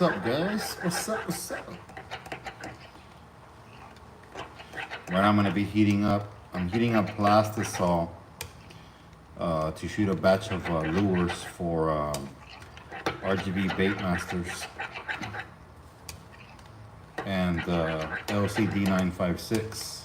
What's up, guys? What's up? Right, I'm gonna be heating up. I'm heating up plastisol to shoot a batch of lures for RGB bait masters and LCD 956.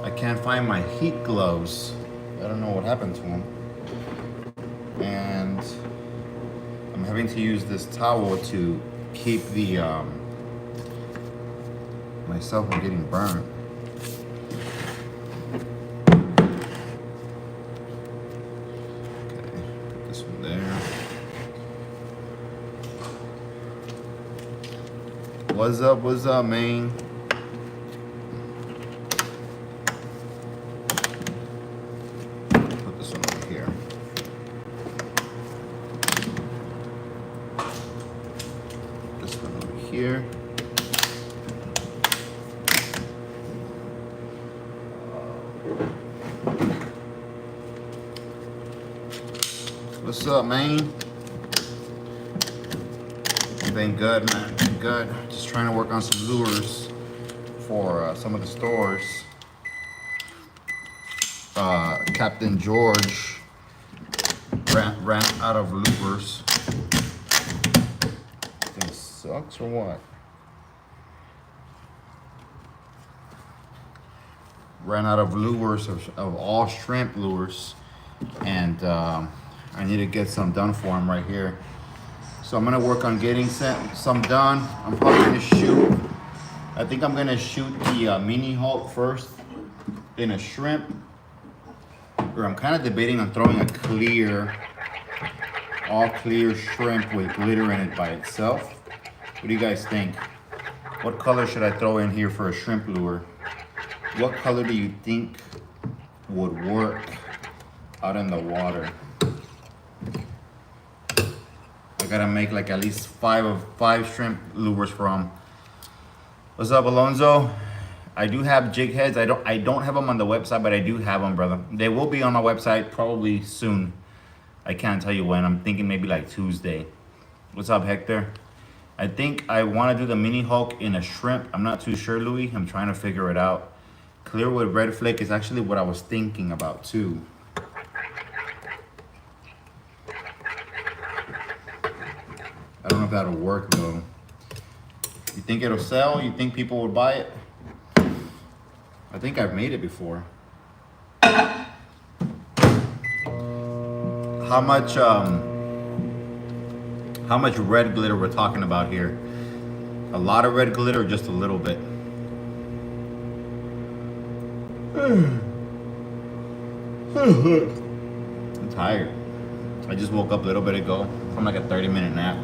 I can't find my heat gloves. I don't know what happened to them. And I'm having to use this towel to keep the myself from getting burned. Okay, put this one there. What's up, man? Put this one over here. This one over here. What's up, man? Been good, man. Been good. Just trying to work on some lures for some of the stores. Captain George ran out of lures. This sucks or what? Ran out of lures of all shrimp lures, and I need to get some done for him right here. So I'm gonna work on getting some done. I'm probably gonna shoot. I think I'm gonna shoot the mini Hulk first in a shrimp. Or I'm kind of debating on throwing a all clear shrimp with glitter in it by itself. What do you guys think? What color should I throw in here for a shrimp lure? What color do you think would work out in the water? I gotta make like at least five shrimp lures for them. What's up, Alonzo? I do have jig heads. I don't have them on the website, but I do have them, brother. They will be on my website probably soon. I can't tell you when. I'm thinking maybe like Tuesday. What's up, Hector? I think I want to do the mini Hulk in a shrimp. I'm not too sure, Louis. I'm trying to figure it out. Clear with red flake is actually what I was thinking about too. I don't know if that'll work though. You think it'll sell? You think people would buy it? I think I've made it before. How much red glitter we're talking about here? A lot of red glitter or just a little bit? I'm tired. I just woke up a little bit ago from like a 30-minute nap.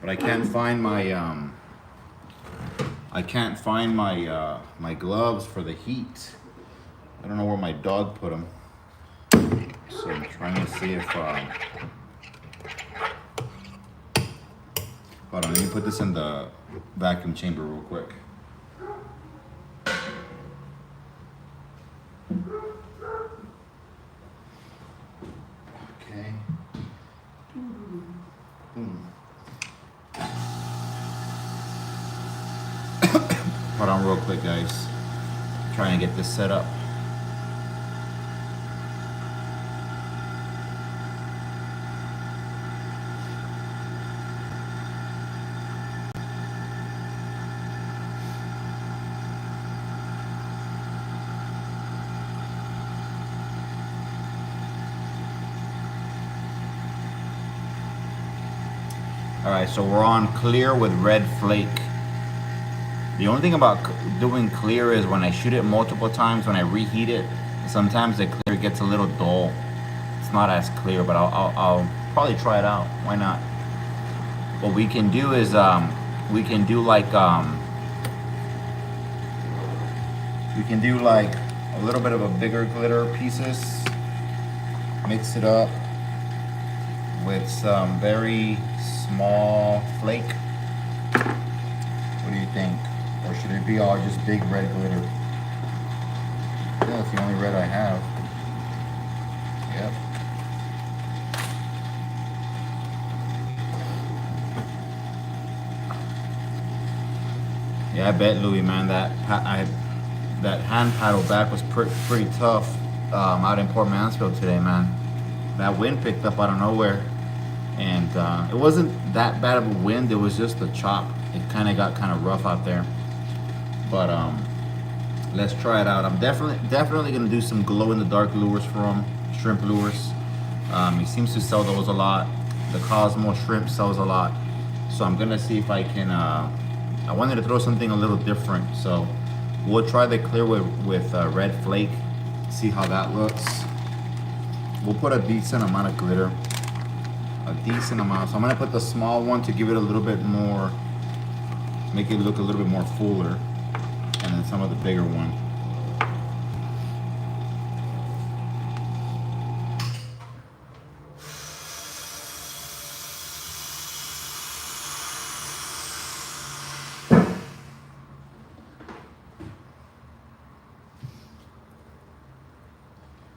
But I can't find my my gloves for the heat. I don't know where my dog put them. So I'm trying to see if hold on, let me put this in the vacuum chamber real quick. Okay. Hold on real quick, guys. Trying to get this set up. All right, so we're on clear with red flake. The only thing about doing clear is when I shoot it multiple times, when I reheat it, sometimes the clear gets a little dull. It's not as clear, but I'll probably try it out. Why not? What we can do is we can do like a little bit of a bigger glitter pieces. Mix it up. with some very small flake. What do you think? Or should it be all just big red glitter? Yeah, that's the only red I have. Yep. Yeah, I bet Louis, man, that hand paddle back was pretty tough out in Port Mansfield today, man. That wind picked up out of nowhere, and it wasn't that bad of a wind. It was just the chop. It kind of got kind of rough out there, but let's try it out. I'm definitely gonna do some glow in the dark lures for him, shrimp lures. He seems to sell those a lot. The Cosmo shrimp sells a lot, so I'm gonna see if I can. I wanted to throw something a little different, so we'll try the clear with red flake. See how that looks. We'll put a decent amount of glitter, a decent amount. So I'm gonna put the small one to give it a little bit more, make it look a little bit more fuller, and then some of the bigger one.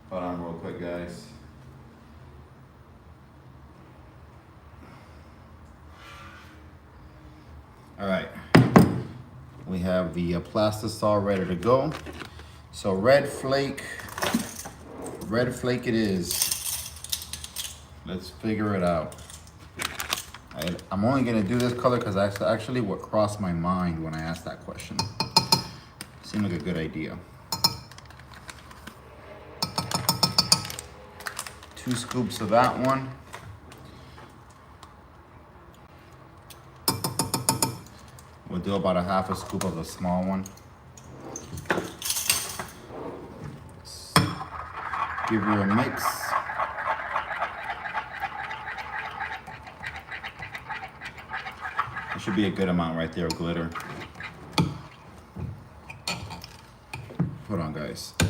Hold on real quick, guys. All right, we have the plastisol ready to go. So red flake it is. Let's figure it out. I'm only gonna do this color because that's actually what crossed my mind when I asked that question. Seemed like a good idea. 2 scoops of that one. We'll do about a half a scoop of the small one. Give her a mix. It should be a good amount right there of glitter. Hold on, guys. I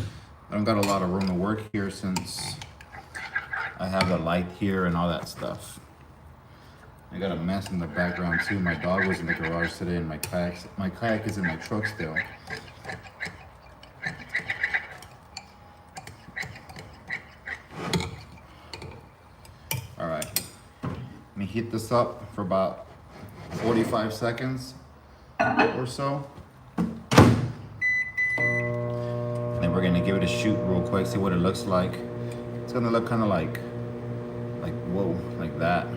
don't got a lot of room to work here since I have the light here and all that stuff. I got a mess in the background too. My dog was in the garage today and my kayak is in my truck still. All right, let me heat this up for about 45 seconds or so. And then we're gonna give it a shoot real quick, see what it looks like. It's gonna look kind of like whoa, like that.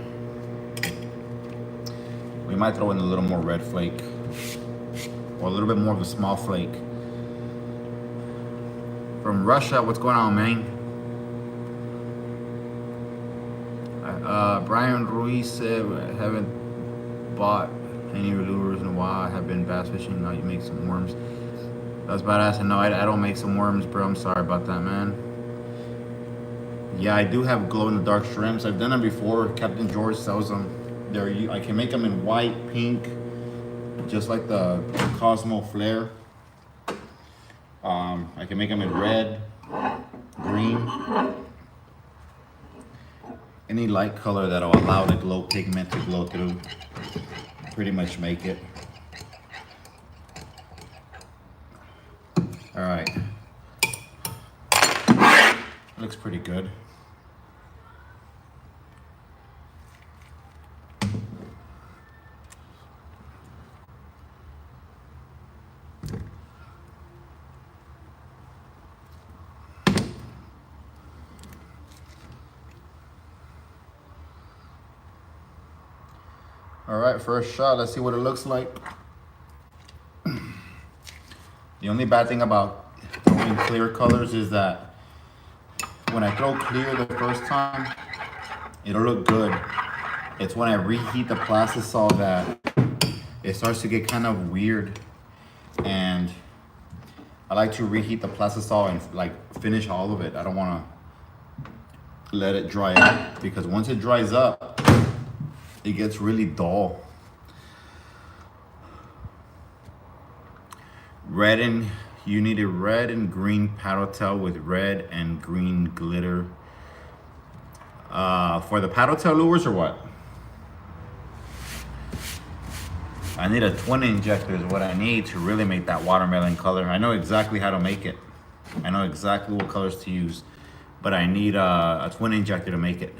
We might throw in a little more red flake or a little bit more of a small flake. From Russia, what's going on, man? Brian Ruiz said, I haven't bought any lures in a while. I have been bass fishing. Now you make some worms. That's badass. And no, I don't make some worms, bro. I'm sorry about that, man. Yeah, I do have glow in the dark shrimps. I've done them before. Captain George sells them. I can make them in white, pink, just like the Cosmo Flare. I can make them in red, green, any light color that'll allow the glow pigment to glow through. Pretty much make it. All right, looks pretty good. All right, first shot, let's see what it looks like. The only bad thing about throwing clear colors is that when I throw clear the first time, it'll look good. It's when I reheat the plastisol that it starts to get kind of weird. And I like to reheat the plastisol and like finish all of it. I don't want to let it dry up because once it dries up, it gets really dull. You need a red and green paddle tail with red and green glitter. For the paddle tail lures or what? I need a twin injector is what I need to really make that watermelon color. I know exactly how to make it. I know exactly what colors to use, but I need a twin injector to make it.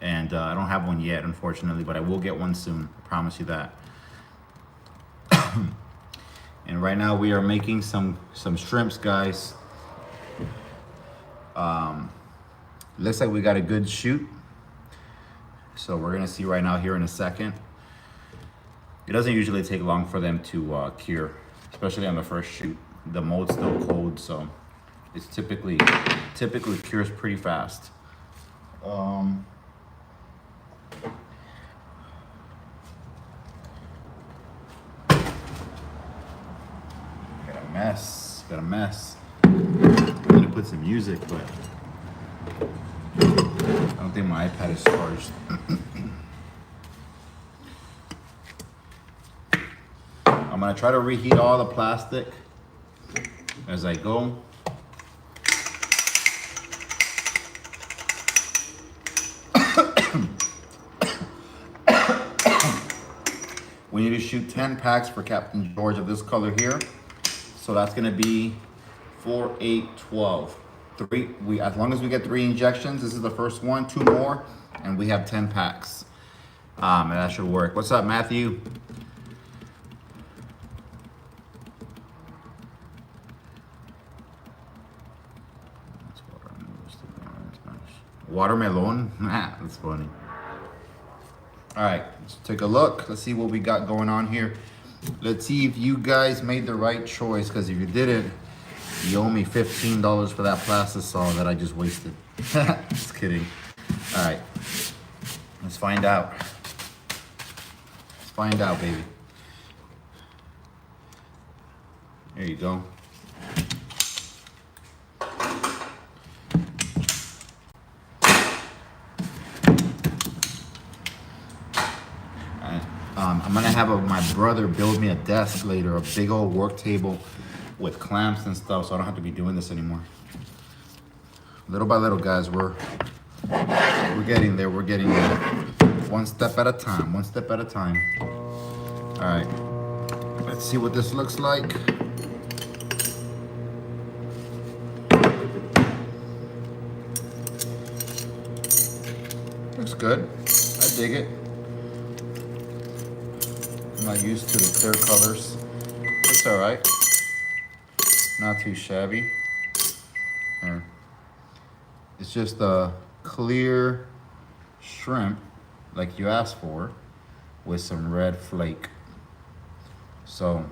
And I don't have one yet, unfortunately, but I will get one soon. I promise you that. And right now we are making some shrimps, guys. Looks like we got a good shoot. So we're gonna see right now here in a second. It doesn't usually take long for them to cure, especially on the first shoot. The mold's still cold, so it's typically cures pretty fast. Got a mess. I'm gonna put some music, but I don't think my iPad is charged. I'm gonna try to reheat all the plastic as I go. We need to shoot 10 packs for Captain George of this color here. So that's gonna be 4, 8, 12. As long as we get 3 injections, this is the first one, 2 more, and we have 10 packs. And that should work. What's up, Matthew? Watermelon? That's funny. All right, let's take a look. Let's see what we got going on here. Let's see if you guys made the right choice, because if you didn't, you owe me $15 for that plastisol that I just wasted. Just kidding. All right, let's find out. Let's find out, baby. There you go. I'm gonna have my brother build me a desk later, a big old work table with clamps and stuff, so I don't have to be doing this anymore. Little by little, guys, we're getting there. We're getting there. One step at a time. One step at a time. All right. Let's see what this looks like. Looks good. I dig it. I'm not used to the clear colors. It's all right. Not too shabby. Here. It's just a clear shrimp, like you asked for, with some red flake. So,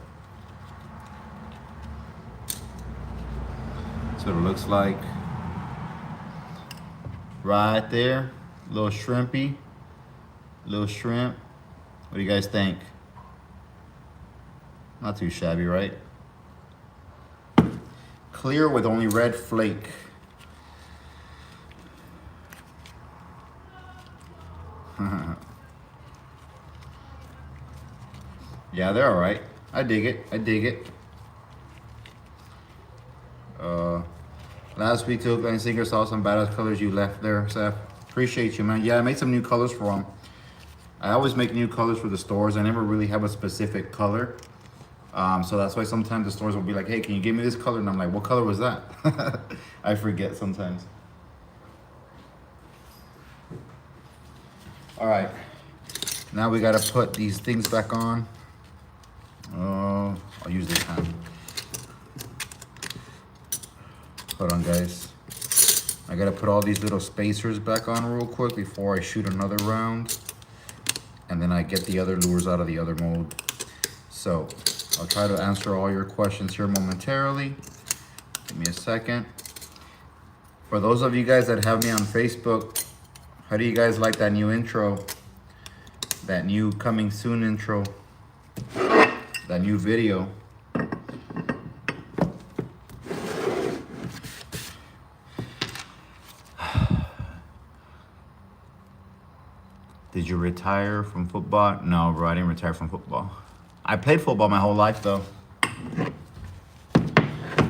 that's what it looks like. Right there, little shrimpy, little shrimp. What do you guys think? Not too shabby, right? Clear with only red flake. Yeah, they're all right. I dig it. I dig it. Last week, Hook and Sinker saw some badass colors you left there, Seth. Appreciate you, man. Yeah, I made some new colors for them. I always make new colors for the stores. I never really have a specific color. So that's why sometimes the stores will be like, hey, can you give me this color? And I'm like, what color was that? I forget sometimes. All right. Now we got to put these things back on. Oh, I'll use this hand. Hold on, guys. I got to put all these little spacers back on real quick before I shoot another round. And then I get the other lures out of the other mold. So I'll try to answer all your questions here momentarily. Give me a second. For those of you guys that have me on Facebook, how do you guys like that new intro? That new coming soon intro? That new video? Did you retire from football? No, bro, I didn't retire from football. I played football my whole life, though. I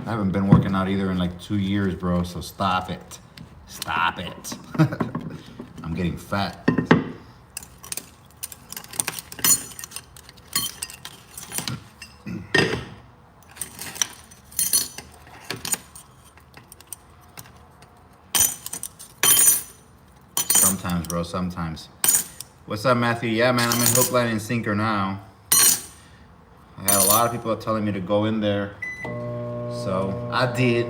haven't been working out either in like 2 years, bro, so stop it. Stop it. I'm I'm getting fat. Sometimes, bro, sometimes. What's up, Matthew? Yeah, man, I'm in hook, line, and sinker now. I had a lot of people telling me to go in there, so I did.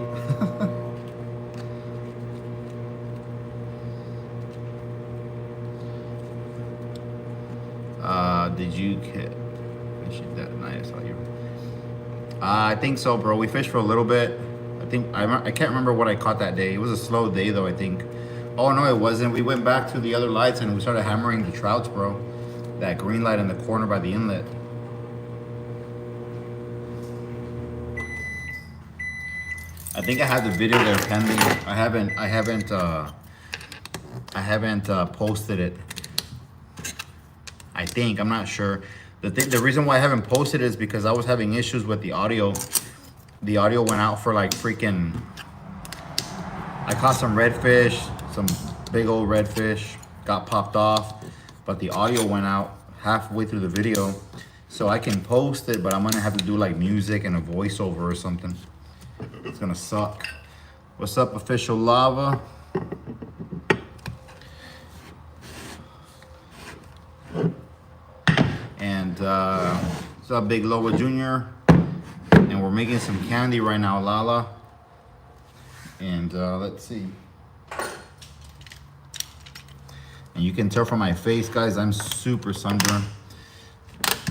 Did you fish it that night? I saw you. I think so, bro. We fished for a little bit. I can't remember what I caught that day. It was a slow day, though, I think. Oh, no, it wasn't. We went back to the other lights and we started hammering the trouts, bro. That green light in the corner by the inlet. I think I have the video there pending. I haven't posted it. I think, I'm not sure. The reason why I haven't posted it is because I was having issues with the audio. The audio went out for like freaking, I caught some redfish, some big old redfish, got popped off, but the audio went out halfway through the video. So I can post it, but I'm gonna have to do like music and a voiceover or something. It's gonna suck. What's up, Official Lava? And what's up, Big Loa Jr.? And we're making some candy right now, Lala. And let's see. And you can tell from my face, guys, I'm super sunburned.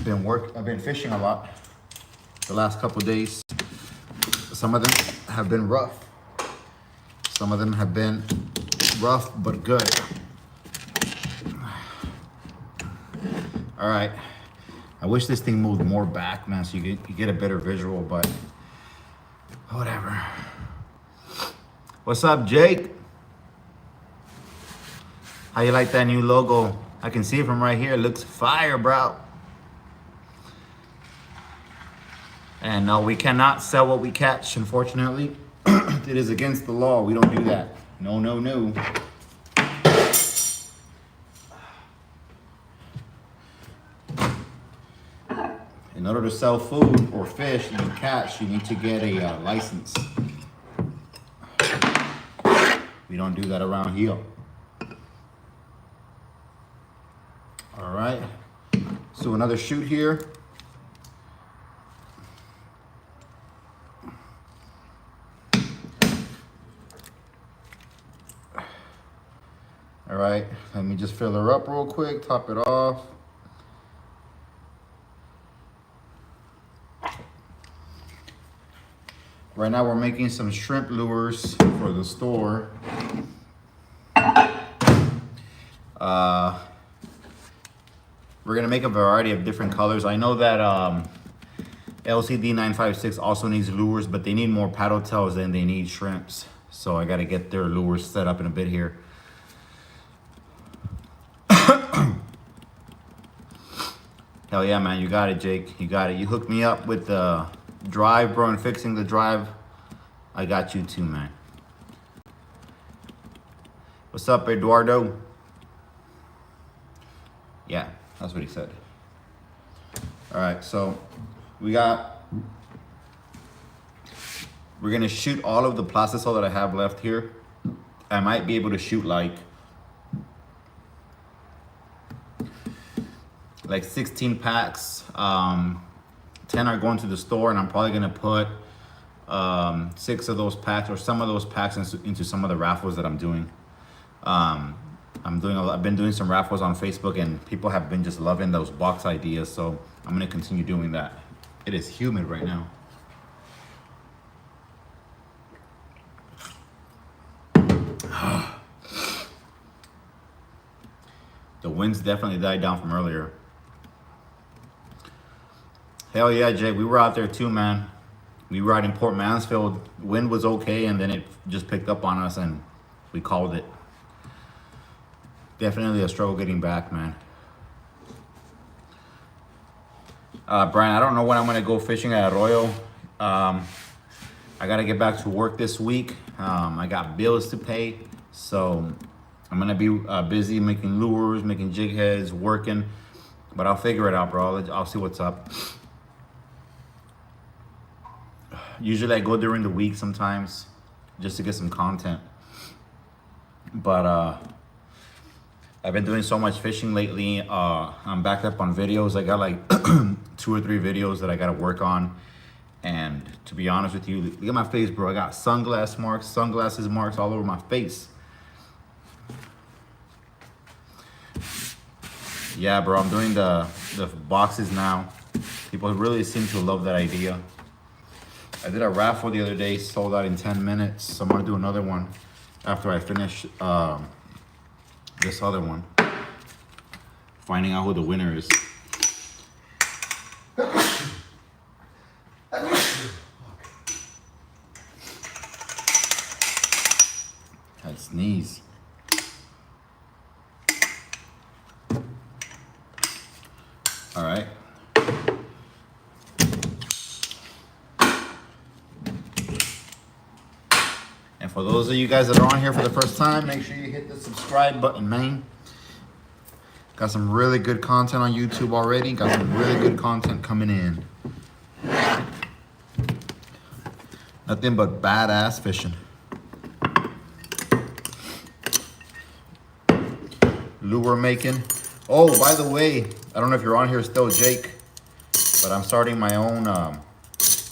I've been fishing a lot the last couple days. Some of them have been rough. Some of them have been rough but good. All right. I wish this thing moved more back, man, so you get a better visual, but whatever. What's up, Jake? How you like that new logo? I can see it from right here. It looks fire, bro. And no, we cannot sell what we catch, unfortunately. It is against the law. We don't do that. No, no, no. In order to sell food or fish that you catch, you need to get a license. We don't do that around here. All right. So another shoot here. All right, let me just fill her up real quick, top it off. Right now we're making some shrimp lures for the store. We're gonna make a variety of different colors. I know that LCD 956 also needs lures, but they need more paddle tails than they need shrimps. So I gotta get their lures set up in a bit here. Hell yeah, man, you got it, Jake. You got it. You hooked me up with the drive, bro, and fixing the drive. I got you too, man. What's up, Eduardo? Yeah, that's what he said. All right, so we're gonna shoot all of the plastisol that I have left here. I might be able to shoot like 16 packs. 10 are going to the store, and I'm probably gonna put 6 of those packs or some of those packs into some of the raffles that I'm doing. I've been doing some raffles on Facebook, and people have been just loving those box ideas, so I'm gonna continue doing that. It is humid right now. The winds definitely died down from earlier. Hell yeah, Jake, we were out there too, man. We were out in Port Mansfield. Wind was okay, and then it just picked up on us, and we called it. Definitely a struggle getting back, man. Brian, I don't know when I'm gonna go fishing at Arroyo. I gotta get back to work this week. I got bills to pay, so I'm gonna be busy making lures, making jig heads, working, but I'll figure it out, bro. I'll see what's up. Usually I go during the week sometimes just to get some content. But I've been doing so much fishing lately. I'm backed up on videos. I got like 2 or 3 videos that I gotta work on. And to be honest with you, look at my face, bro. I got sunglasses marks all over my face. Yeah, bro, I'm doing the boxes now. People really seem to love that idea. I did a raffle the other day, sold out in 10 minutes. So I'm gonna do another one after I finish this other one. Finding out who the winner is. I sneeze. All right. And for those of you guys that are on here for the first time, make sure you hit the subscribe button, man. Got some really good content on YouTube already. Got some really good content coming in. Nothing but badass fishing. Lure making. Oh, by the way, I don't know if you're on here still, Jake, but I'm starting my own, I'm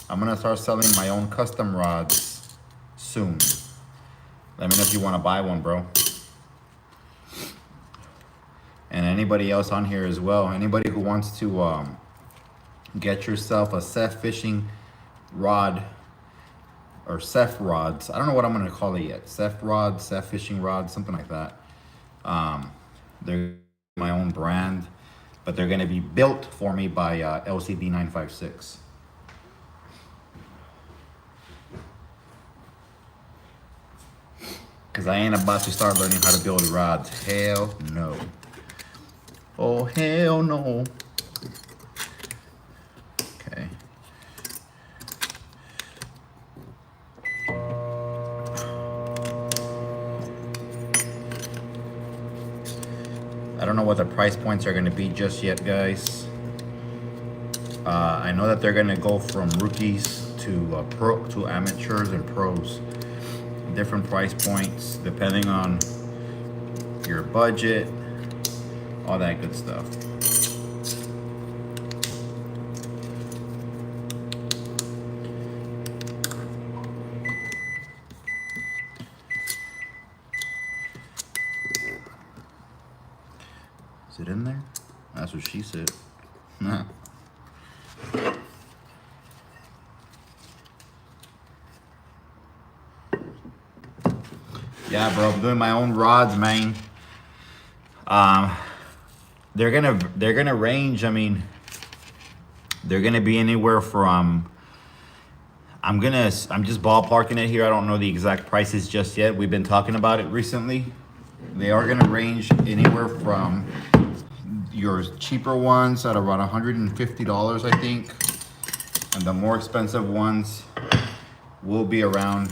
gonna start selling my own custom rods soon. Let me know if you wanna buy one, bro. And anybody else on here as well. Anybody who wants to get yourself a Ceph fishing rod, or Ceph rods. I don't know what I'm gonna call it yet. Ceph rods, Ceph fishing rods, something like that. They're my own brand, but they're gonna be built for me by LCD 956. Cause I ain't about to start learning how to build rods. Hell no. Oh, hell no. Okay. I don't know what the price points are going to be just yet, guys. I know that they're going to go from rookies to amateurs and pros. Different price points depending on your budget, all that good stuff. Is it in there? That's what she said. Nah. Yeah, bro, I'm doing my own rods, man. They're gonna range. I mean, they're gonna be anywhere from. I'm just ballparking it here. I don't know the exact prices just yet. We've been talking about it recently. They are gonna range anywhere from your cheaper ones at around $150, I think, and the more expensive ones will be around,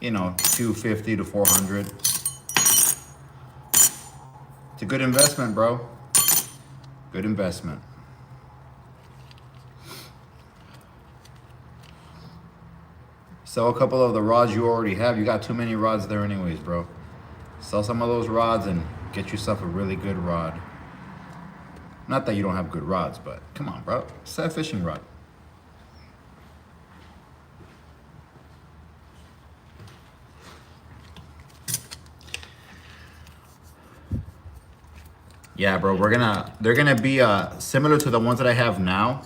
you know, $250 to $400. It's a good investment, bro. Good investment. Sell a couple of the rods you already have. You got too many rods there anyways, bro. Sell some of those rods and get yourself a really good rod. Not that you don't have good rods, but come on, bro. Sell a fishing rod. Yeah, bro, they're gonna be similar to the ones that I have now.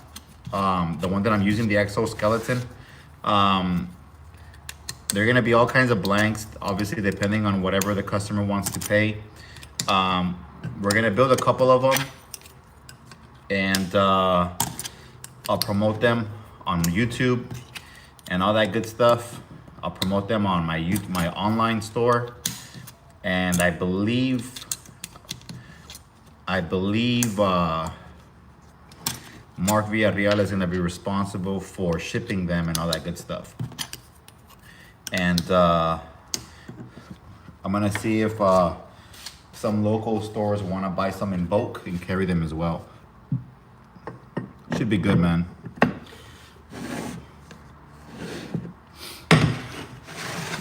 The one that I'm using, the exoskeleton. They're gonna be all kinds of blanks, obviously depending on whatever the customer wants to pay. We're gonna build a couple of them, and I'll promote them on YouTube and all that good stuff. I'll promote them on my online store, and I believe Mark Villarreal is gonna be responsible for shipping them and all that good stuff. And I'm gonna see if some local stores want to buy some in bulk and carry them as well. Should be good, man.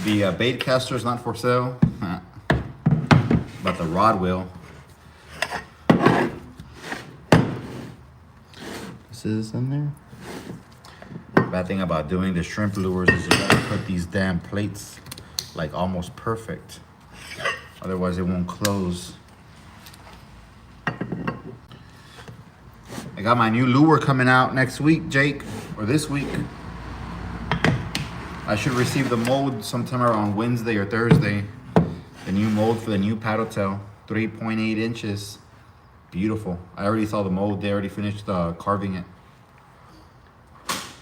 The bait caster is not for sale, but the rod will. This is in there. Bad thing about doing the shrimp lures is you gotta put these damn plates like almost perfect. Otherwise it won't close. I got my new lure coming out next week, Jake, or this week. I should receive the mold sometime around Wednesday or Thursday. The new mold for the new paddle tail, 3.8 inches. Beautiful. I already saw the mold. They already finished carving it.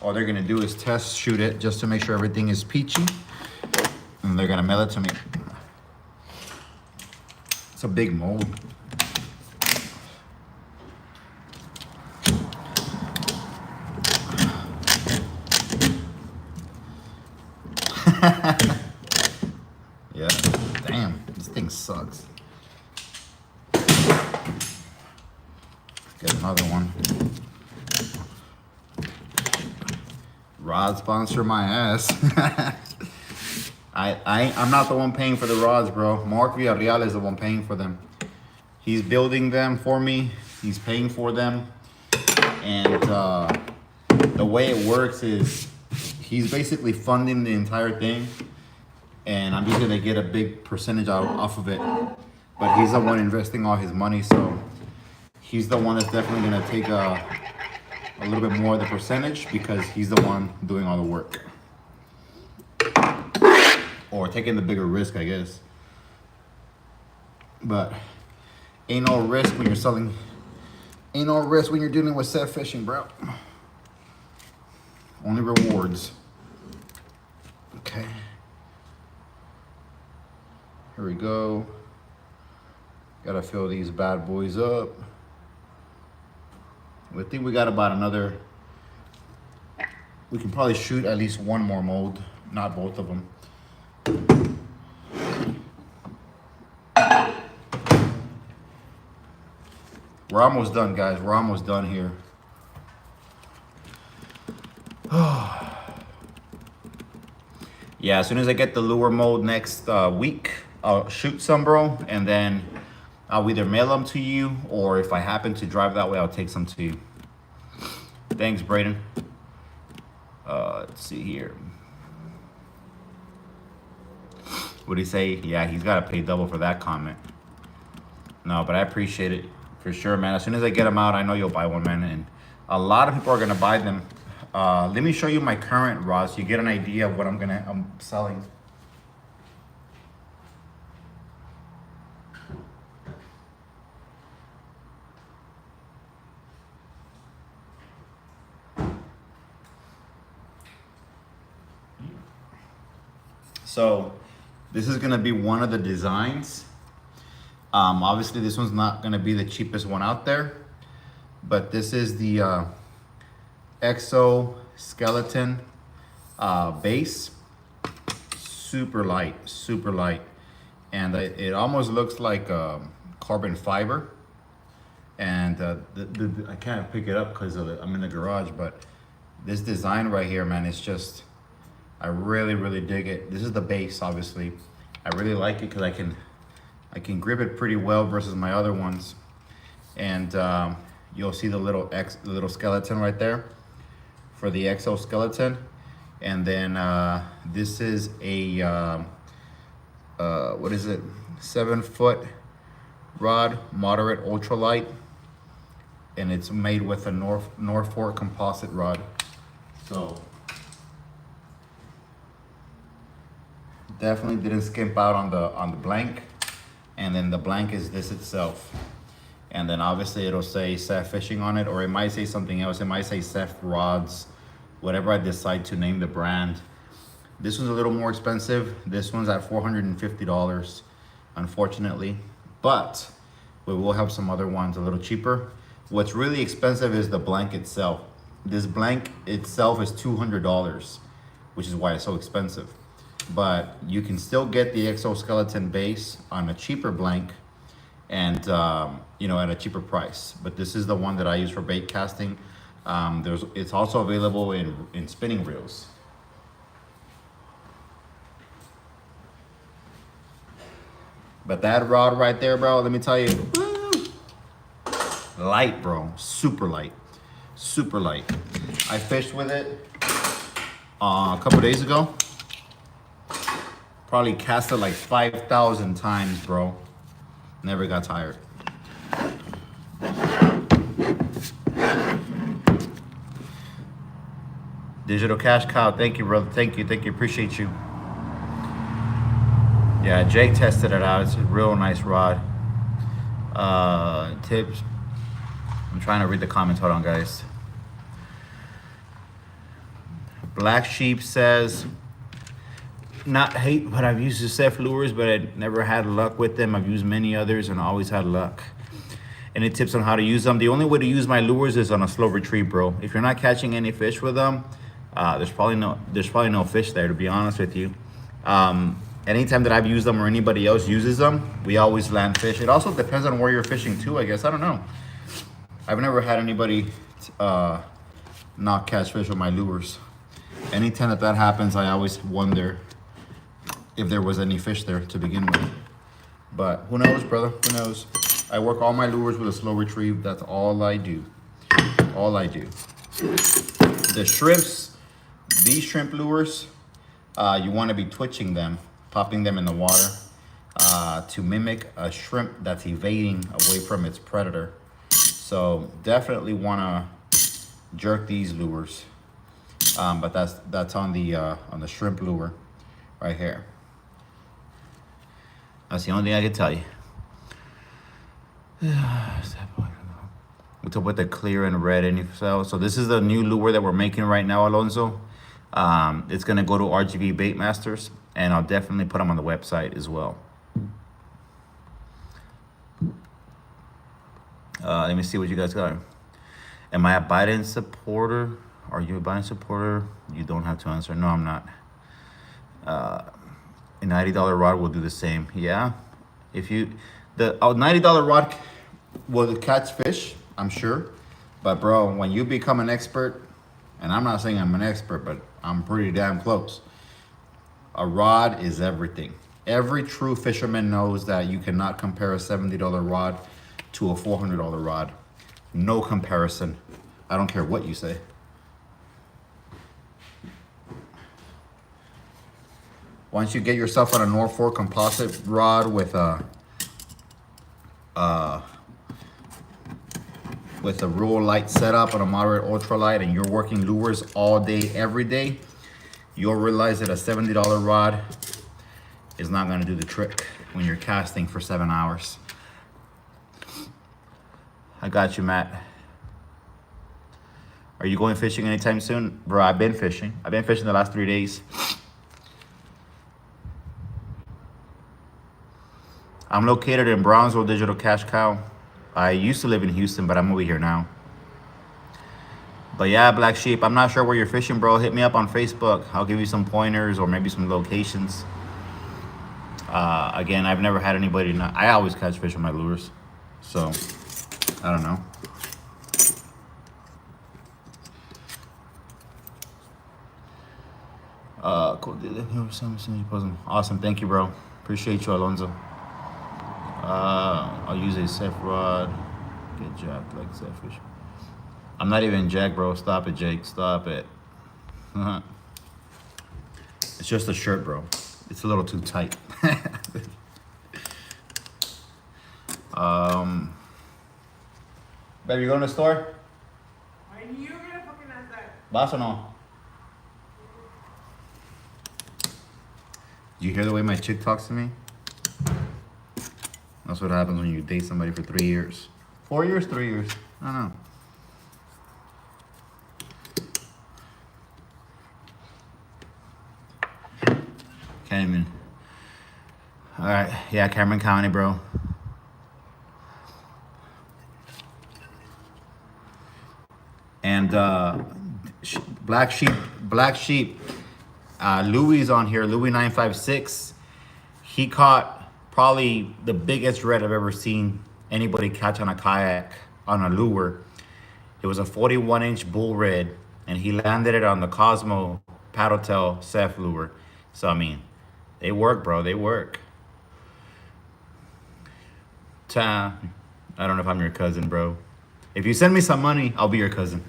All they're gonna do is test shoot it just to make sure everything is peachy. And they're gonna mail it to me. It's a big mold. Yeah, damn, this thing sucks. Get another one. Rod sponsor my ass. I'm not the one paying for the rods, bro. Mark Villarreal is the one paying for them. He's building them for me. He's paying for them. And the way it works is he's basically funding the entire thing. And I'm just gonna get a big percentage off of it. But he's the one investing all his money, so he's the one that's definitely gonna take a little bit more of the percentage because he's the one doing all the work. Or taking the bigger risk, I guess. But ain't no risk when you're selling, ain't no risk when you're dealing with set fishing, bro. Only rewards. Okay. Here we go. Gotta fill these bad boys up. I think we got about another, we can probably shoot at least one more mold, not both of them. We're almost done, guys. We're almost done here. Yeah, as soon as I get the lure mold next week, I'll shoot some, bro, and then I'll either mail them to you, or if I happen to drive that way, I'll take some to you. Thanks, Braden. Let's see here. What did he say? Yeah, he's got to pay double for that comment. No, but I appreciate it for sure, man. As soon as I get them out, I know you'll buy one, man. And a lot of people are going to buy them. Let me show you my current rods so you get an idea of what I'm selling. So this is gonna be one of the designs. Obviously this one's not gonna be the cheapest one out there, but this is the exoskeleton base. Super light. And it almost looks like carbon fiber. And I can't pick it up because I'm in the garage, but this design right here, man, it's just, I really dig it. This is the base, obviously. I really like it because I can grip it pretty well versus my other ones. And you'll see the little skeleton right there for the exoskeleton. And then this is a what is it? 7-foot rod, moderate ultralight, and it's made with a Norfolk composite rod. So definitely didn't skimp out on the blank. And then the blank is this itself. And then obviously it'll say Seth Fishing on it, or it might say something else. It might say Seth Rods, whatever I decide to name the brand. This one's a little more expensive. This one's at $450, unfortunately. But we will have some other ones a little cheaper. What's really expensive is the blank itself. This blank itself is $200, which is why it's so expensive. But you can still get the exoskeleton base on a cheaper blank, and you know, at a cheaper price. But this is the one that I use for bait casting. It's also available in spinning reels. But that rod right there, bro, let me tell you, light, bro, super light, super light. I fished with it a couple days ago. Probably cast it like 5,000 times, bro. Never got tired. Digital Cash Cow, thank you, brother. Thank you, appreciate you. Yeah, Jake tested it out. It's a real nice rod. Tips. I'm trying to read the comments. Hold on, guys. Black Sheep says, not hate, but I've used Yusef lures, but I never had luck with them. I've used many others and always had luck. Any tips on how to use them? The only way to use my lures is on a slow retrieve, bro. If you're not catching any fish with them, there's probably no fish there, to be honest with you. Anytime that I've used them or anybody else uses them, we always land fish. It also depends on where you're fishing too, I guess. I don't know. I've never had anybody not catch fish with my lures. Anytime that happens, I always wonder if there was any fish there to begin with. But who knows, brother? Who knows? I work all my lures with a slow retrieve. That's all I do. All I do. The shrimps, these shrimp lures, you want to be twitching them, popping them in the water to mimic a shrimp that's evading away from its predator. So definitely want to jerk these lures. But that's on the shrimp lure right here. That's the only thing I can tell you. What's up with the clear and red info? So this is the new lure that we're making right now, Alonso. It's gonna go to RGV Bait Masters, and I'll definitely put them on the website as well. Let me see what you guys got. Am I a Biden supporter? Are you a Biden supporter? You don't have to answer. No, I'm not. A $90 rod will do the same. Yeah. If you, the $90 rod will catch fish, I'm sure. But bro, when you become an expert, and I'm not saying I'm an expert, but I'm pretty damn close. A rod is everything. Every true fisherman knows that you cannot compare a $70 rod to a $400 rod. No comparison. I don't care what you say. Once you get yourself on a Norfolk composite rod with a real light setup and a moderate ultralight, and you're working lures all day, every day, you'll realize that a $70 rod is not gonna do the trick when you're casting for 7 hours. I got you, Matt. Are you going fishing anytime soon? Bro, I've been fishing. I've been fishing the last 3 days. I'm located in Brownsville, Digital Cash Cow. I used to live in Houston, but I'm over here now. But yeah, Black Sheep, I'm not sure where you're fishing, bro. Hit me up on Facebook. I'll give you some pointers or maybe some locations. Again, I've never had anybody not. I always catch fish with my lures. So, I don't know. Cool. Awesome. Thank you, bro. Appreciate you, Alonso. I'll use a Seth rod. Get jacked like Seth fish. I'm not even jacked, bro. Stop it, Jake. Stop it. It's just a shirt, bro. It's a little too tight. Baby, you going to the store? I knew you were gonna fucking ask that. ¿Vas o no? Do you hear the way my chick talks to me? That's what happens when you date somebody for 3 years. 4 years, 3 years. I don't know. Can't even. All right. Yeah, Cameron County, bro. And Black Sheep, Louis on here, Louis 956. He caught probably the biggest red I've ever seen anybody catch on a kayak on a lure. It was a 41-inch bull red, and he landed it on the Cosmo paddle tail Ceph lure. So I mean, they work, bro. They work. I don't know if I'm your cousin, bro. If you send me some money, I'll be your cousin.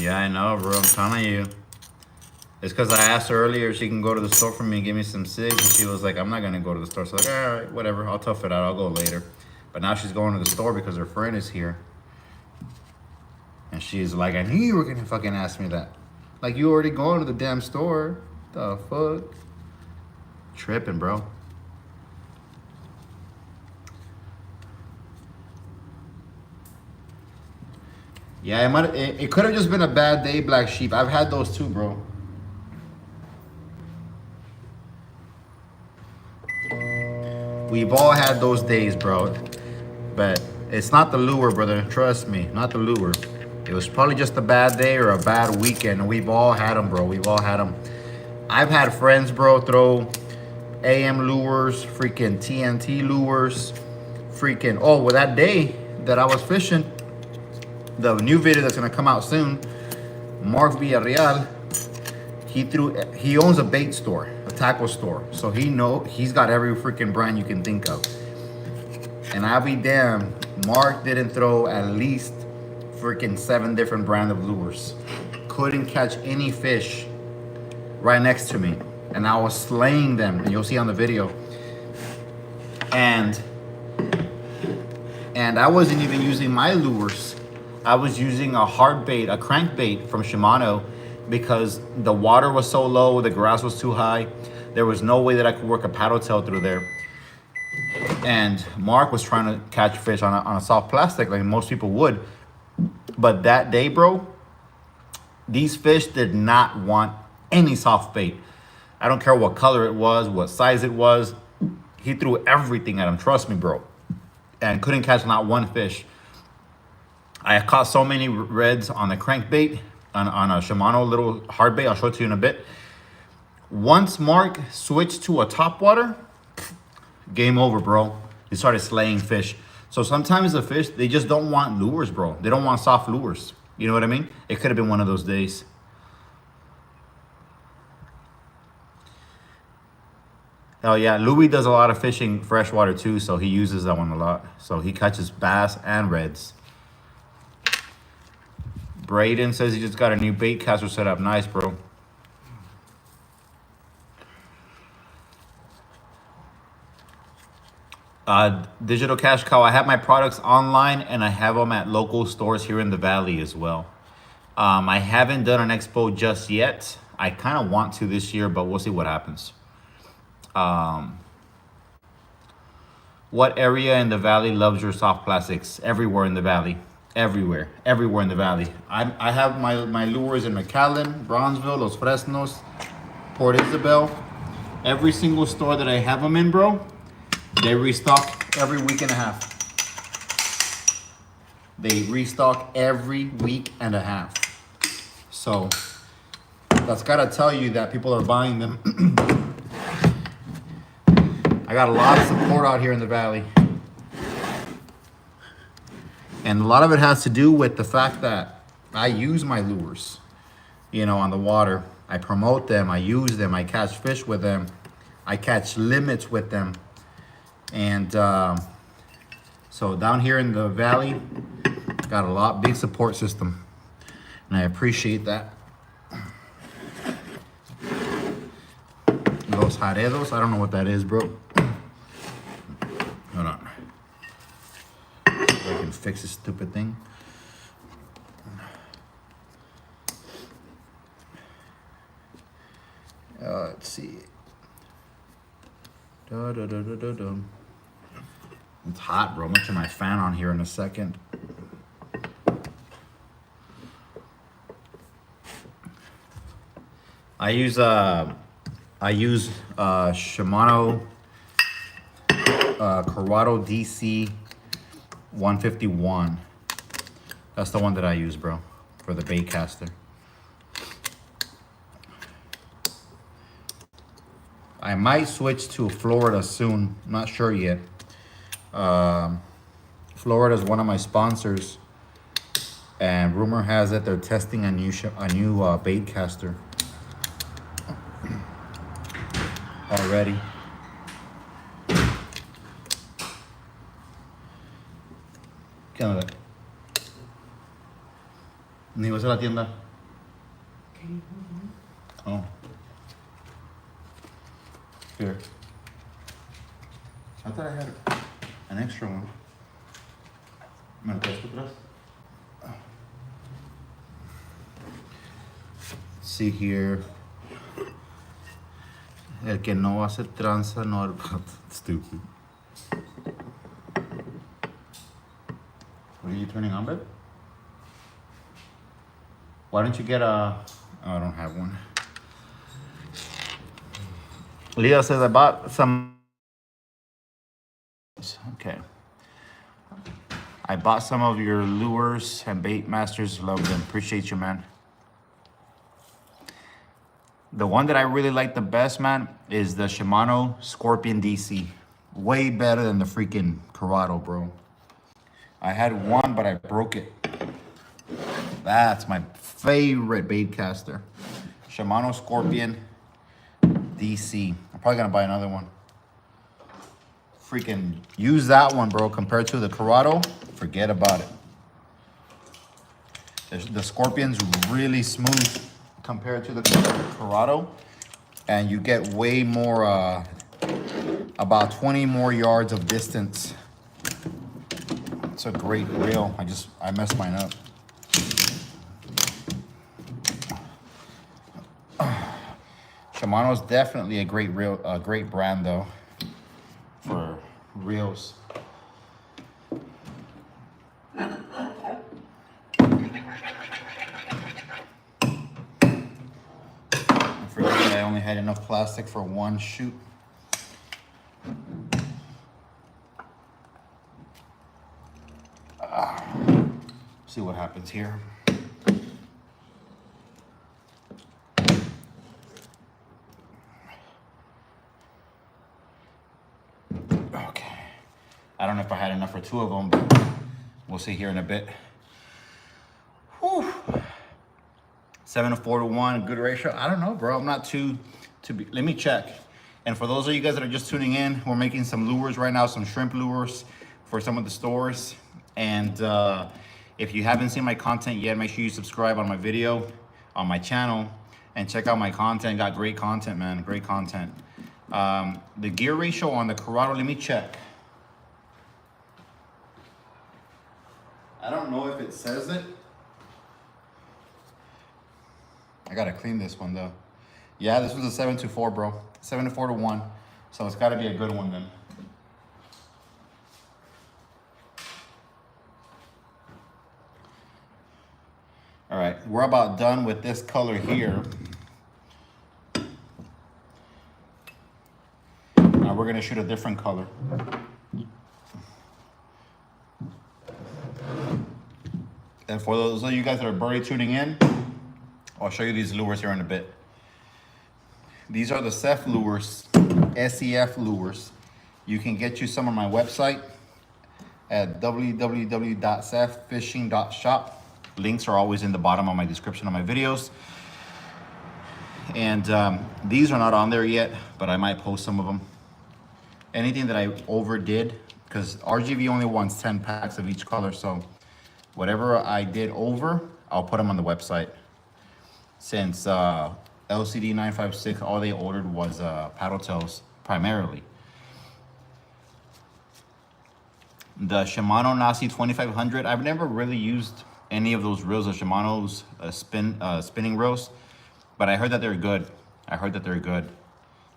Yeah, I know, bro. I'm telling you. It's because I asked her earlier if she can go to the store for me and give me some cigs, and she was like, I'm not going to go to the store. So I was like, all right, whatever. I'll tough it out. I'll go later. But now she's going to the store because her friend is here. And she's like, I knew you were going to fucking ask me that. Like, you already going to the damn store. The fuck? Tripping, bro. Yeah, it could have just been a bad day, Black Sheep. I've had those too, bro. We've all had those days, bro. But it's not the lure, brother. Trust me, not the lure. It was probably just a bad day or a bad weekend. And we've all had them, bro. We've all had them. I've had friends, bro, throw AM lures, freaking TNT lures, freaking. Oh, well, that day that I was fishing, the new video that's gonna come out soon, Mark Villarreal, he owns a bait store, a tackle store. So he's got every freaking brand you can think of. And I'll be damned, Mark didn't throw at least freaking 7 different brand of lures. Couldn't catch any fish right next to me. And I was slaying them, and you'll see on the video. And I wasn't even using my lures. I was using a hard bait, a crankbait from Shimano, because the water was so low, the grass was too high. There was no way that I could work a paddle tail through there. And Mark was trying to catch fish on a soft plastic like most people would. But that day, bro, these fish did not want any soft bait. I don't care what color it was, what size it was. He threw everything at him, trust me, bro. And couldn't catch not one fish. I caught so many reds on the crankbait, on a Shimano little hard bait. I'll show it to you in a bit. Once Mark switched to a topwater, game over, bro. He started slaying fish. So sometimes the fish, they just don't want lures, bro. They don't want soft lures. You know what I mean? It could have been one of those days. Hell yeah, Louis does a lot of fishing freshwater too, so he uses that one a lot. So he catches bass and reds. Braden says he just got a new bait caster set up. Nice, bro. Digital Cash Cow, I have my products online and I have them at local stores here in the Valley as well. I haven't done an expo just yet. I kind of want to this year, but we'll see what happens. What area in the Valley loves your soft plastics? Everywhere in the Valley. Everywhere in the Valley. I have my lures in McAllen, Bronzeville, Los Fresnos, Port Isabel. Every single store that I have them in, bro, they restock every week and a half. They restock every week and a half. So that's gotta tell you that people are buying them. I got a lot of support out here in the Valley. And a lot of it has to do with the fact that I use my lures, you know, on the water. I promote them, I use them, I catch fish with them, I catch limits with them. And so down here in the Valley, got a big support system. And I appreciate that. Los Jaredos, I don't know what that is, bro. Hold on. I can fix this stupid thing. Let's see. It's hot, bro. I'm gonna turn my fan on here in a second. I use Shimano Corrado DC 151. That's the one that I use, bro, for the bait caster. I might switch to Florida soon. Not sure yet. Florida is one of my sponsors, and rumor has it they're testing a new bait caster already. ¿Qué onda? Ni vas a la tienda. Oh. Here. I thought I had an extra one. ¿Me lo traes tú atrás? See here. El que no hace tranza no. Stupid. What are you turning on, babe? Why don't you get a... Oh, I don't have one. Leah says I bought some... Okay. I bought some of your lures and bait masters. Love them. Appreciate you, man. The one that I really like the best, man, is the Shimano Scorpion DC. Way better than the freaking Corrado, bro. I had one, but I broke it. That's my favorite bait caster. Shimano Scorpion DC. I'm probably gonna buy another one. Freaking use that one, bro. Compared to the Corrado, forget about it. The Scorpion's really smooth compared to the Corrado, and you get way more, about 20 more yards of distance. It's a great reel. I messed mine up. Shimano's definitely a great reel, great brand though for reels. I forgot that I only had enough plastic for one shoot. See what happens here. Okay. I don't know if I had enough for two of them, but we'll see here in a bit. Whew. 7-4-1, good ratio. I don't know, bro. I'm not let me check. And for those of you guys that are just tuning in, we're making some lures right now, some shrimp lures for some of the stores. And if you haven't seen my content yet, make sure you subscribe on my video, on my channel, and check out my content. Got great content, man, great content. The gear ratio on the Corrado, let me check. I don't know if it says it. I gotta clean this one though. Yeah, this was a 7-4, bro. 7-4-1. So it's gotta be a good one then. All right, we're about done with this color here. Now we're gonna shoot a different color. And for those of you guys that are already tuning in, I'll show you these lures here in a bit. These are the SEF lures, SEF lures. You can get you some on my website at www.seffishing.shop. Links are always in the bottom of my description of my videos. And these are not on there yet, but I might post some of them. Anything that I overdid, because RGV only wants 10 packs of each color, so whatever I did over, I'll put them on the website. Since LCD 956, all they ordered was paddle tails primarily. The Shimano Nasi 2500, I've never really used any of those reels of Shimano's spinning reels, but I heard that they're good.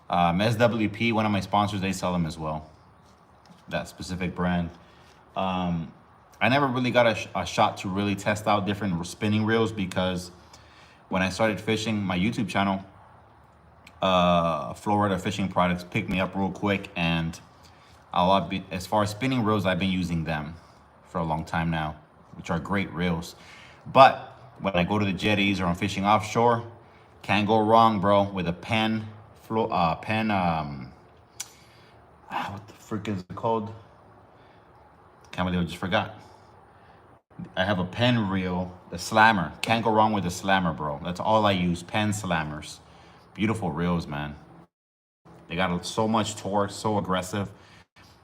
SWP, one of my sponsors, they sell them as well. That specific brand. I never really got a shot to really test out different spinning reels because when I started fishing my YouTube channel, Florida Fishing Products picked me up real quick, and As far as spinning reels, I've been using them for a long time now, which are great reels. But when I go to the jetties or I'm fishing offshore, can't go wrong, bro, with a what the frick is it called? Can't believe I just forgot. I have a pen reel, the slammer. Can't go wrong with the slammer, bro. That's all I use, pen slammers. Beautiful reels, man. They got so much torque, so aggressive.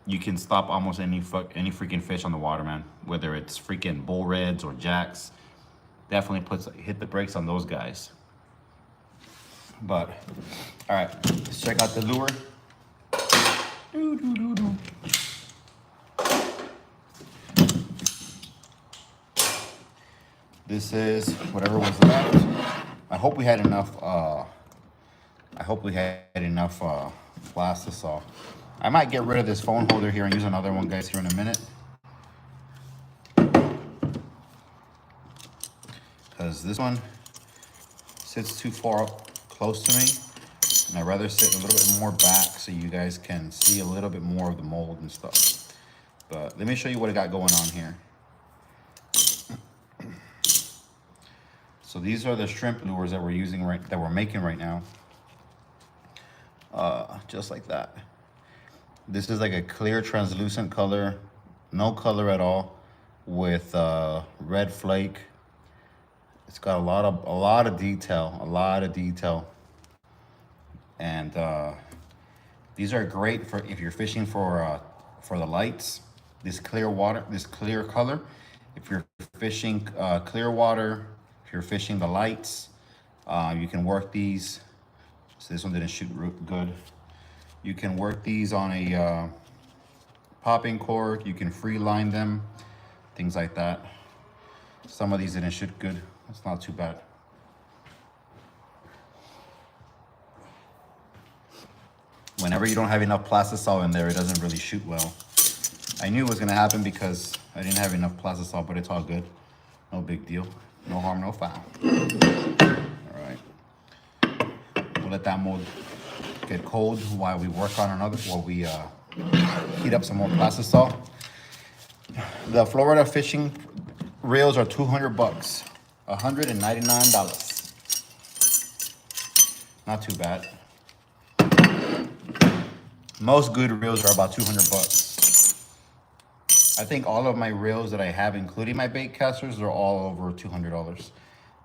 You can stop almost any freaking fish on the water, man. Whether it's freaking bull reds or jacks. Definitely hit the brakes on those guys. But, all right, let's check out the lure. This is whatever was left. I hope we had enough. Plastisol. I might get rid of this phone holder here and use another one, guys, here in a minute. Because this one sits too far close to me. And I'd rather sit a little bit more back so you guys can see a little bit more of the mold and stuff. But let me show you what I got going on here. So these are the shrimp lures that we're making right now. Just like that. This is like a clear translucent color, no color at all, with red flake. It's got a lot of detail, and these are great for if you're fishing for the lights. This clear color. If you're fishing clear water, if you're fishing the lights, you can work these. So this one didn't shoot good. You can work these on a popping cork. You can free line them, things like that. Some of these didn't shoot good. It's not too bad. Whenever you don't have enough plastisol in there, it doesn't really shoot well. I knew it was gonna happen because I didn't have enough plastisol, but it's all good. No big deal. No harm, no foul. All right. We'll let that mold get cold while we work on while we heat up some more plastisol. The Florida fishing reels are $200, $199. Not too bad. Most good reels are about $200. I think all of my reels that I have, including my bait casters, are all over $200.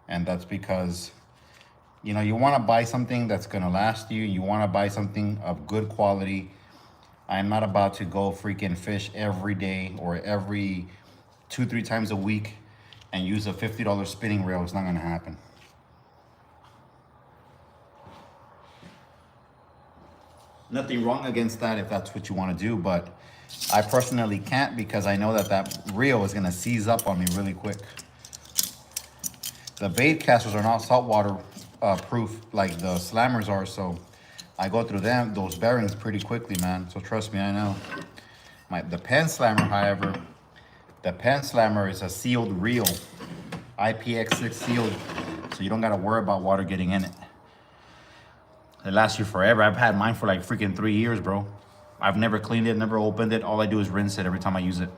And that's because, you know, you want to buy something that's going to last you. You want to buy something of good quality. I'm not about to go freaking fish every day or every 2-3 times a week and use a $50 spinning reel. It's not going to happen. Nothing wrong against that if that's what you want to do, but I personally can't because I know that reel is going to seize up on me really quick. The bait casters are not saltwater proof like the slammers are, so I go through those bearings pretty quickly, man. So trust me, I know. The pen slammer, however, the pen slammer is a sealed reel, IPX6 sealed, so you don't got to worry about water getting in it. It lasts you forever. I've had mine for like freaking 3 years, bro. I've never cleaned it, never opened it. All I do is rinse it every time I use it.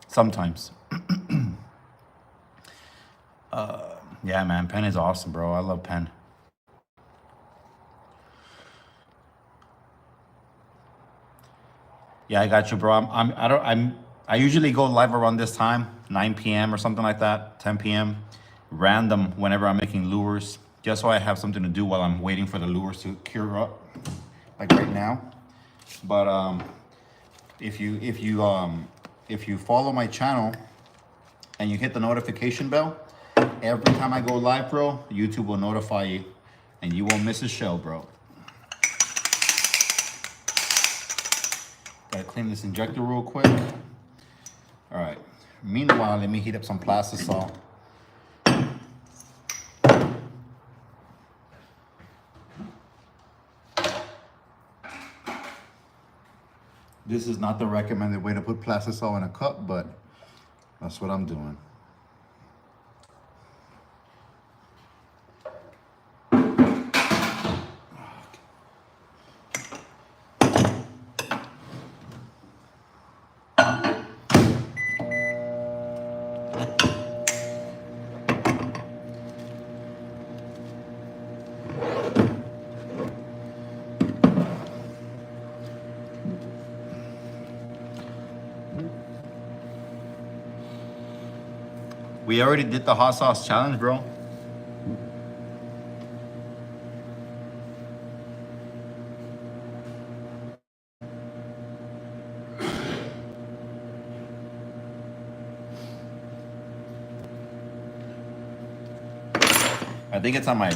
Sometimes. Yeah, man, pen is awesome, bro. I love pen. Yeah, I got you, bro. I usually go live around this time, 9 p.m. or something like that, 10 p.m. Random whenever I'm making lures, just so I have something to do while I'm waiting for the lures to cure up, like right now. But if you follow my channel and you hit the notification bell, every time I go live, bro, YouTube will notify you, and you won't miss a show, bro. Gotta clean this injector real quick. All right. Meanwhile, let me heat up some plastisol. This is not the recommended way to put plastisol in a cup, but that's what I'm doing. We already did the hot sauce challenge, bro. I think it's on my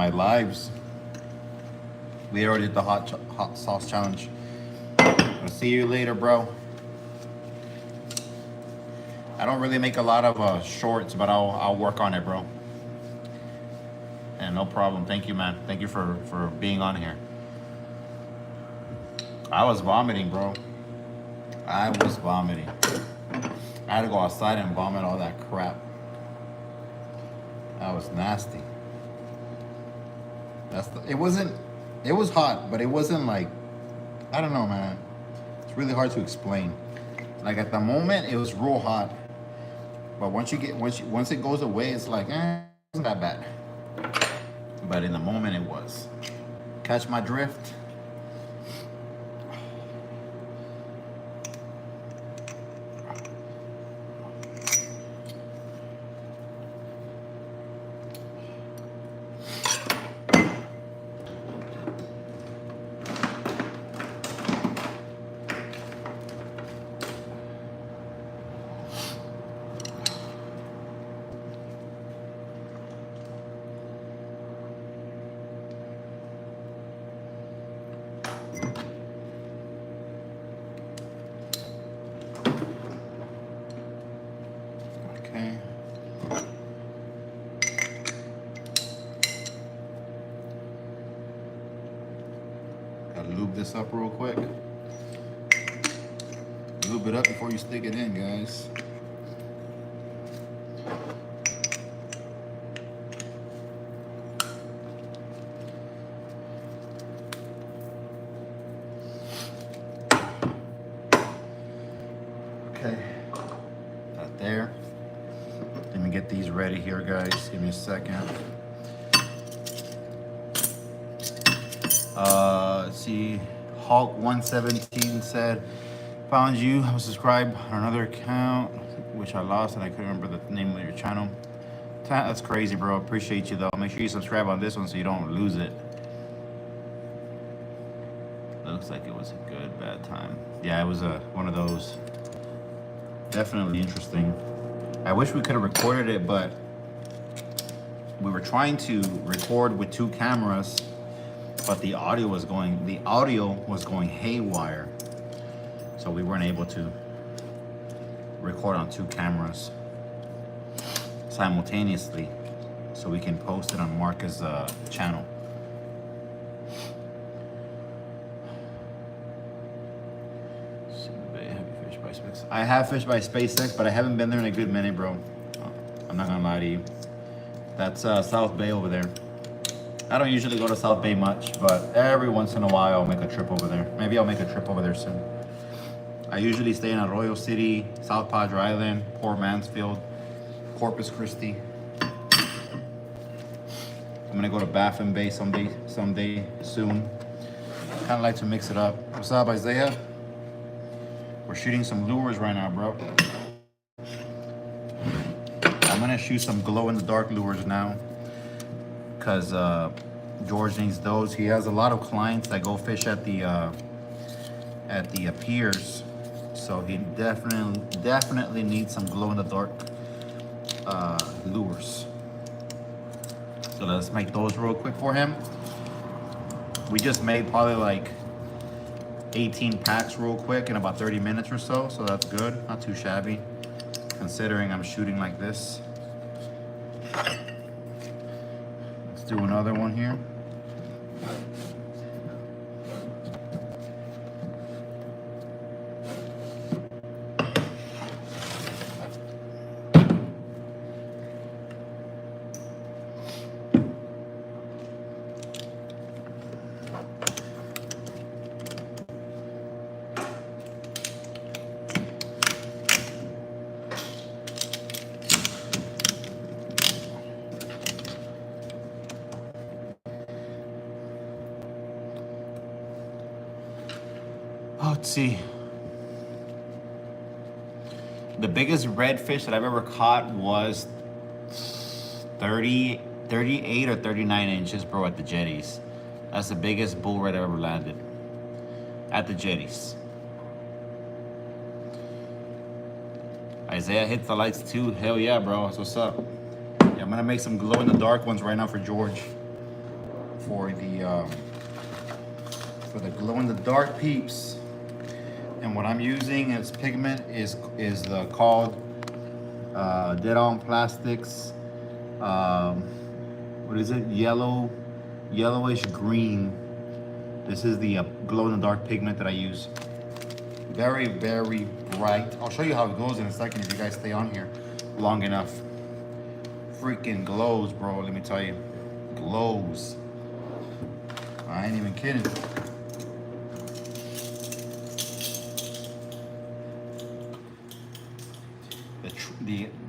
lives. We already did the hot sauce challenge. I'll see you later, bro. I don't really make a lot of shorts, but I'll work on it, bro. And no problem. Thank you, man. Thank you for being on here. I was vomiting, bro. I was vomiting. I had to go outside and vomit all that crap. That was nasty. It wasn't. It was hot, but it wasn't like, I don't know, man. It's really hard to explain. Like at the moment, it was real hot, but once it goes away, it's like, it wasn't that bad. But in the moment, it was. Catch my drift? Okay. Gotta lube this up real quick. Lube it up before you stick it in, guys. Okay, that there. Let me get these ready here, guys. Give me a second. Let's see. Hulk117 said, found you. I was subscribed on another account, which I lost, and I couldn't remember the name of your channel. That's crazy, bro. Appreciate you, though. Make sure you subscribe on this one so you don't lose it. Looks like it was a good, bad time. Yeah, it was one of those. Definitely interesting. I wish we could have recorded it, but we were trying to record with 2 cameras, but the audio was going haywire. So we weren't able to record on 2 cameras simultaneously, so we can post it on Marcus' channel. I have fished by SpaceX, but I haven't been there in a good minute, bro. I'm not gonna lie to you. That's South Bay over there. I don't usually go to South Bay much, but every once in a while I'll make a trip over there. Maybe I'll make a trip over there soon. I usually stay in Arroyo City, South Padre Island, Port Mansfield, Corpus Christi. I'm gonna go to Baffin Bay someday soon. Kind of like to mix it up. What's up, Isaiah? We're shooting some lures right now, bro. I'm gonna shoot some glow-in-the-dark lures now, cause George needs those. He has a lot of clients that go fish at the piers, so he definitely needs some glow-in-the-dark lures. So let's make those real quick for him. We just made probably like 18 packs real quick in about 30 minutes or so, so that's good. Not too shabby, considering I'm shooting like this. Let's do another one here. Let's see. The biggest redfish that I've ever caught was 30, 38 or 39 inches, bro, at the jetties. That's the biggest bull red I've ever landed. At the jetties. Isaiah hits the lights too. Hell yeah, bro. That's what's up. Yeah, I'm gonna make some glow in the dark ones right now for George. For the glow in the dark peeps. And what I'm using as pigment is called Dead On Plastics. What is it? Yellowish green. This is the glow in the dark pigment that I use. Very, very bright. I'll show you how it goes in a second if you guys stay on here long enough. Freaking glows, bro. Let me tell you, glows. I ain't even kidding.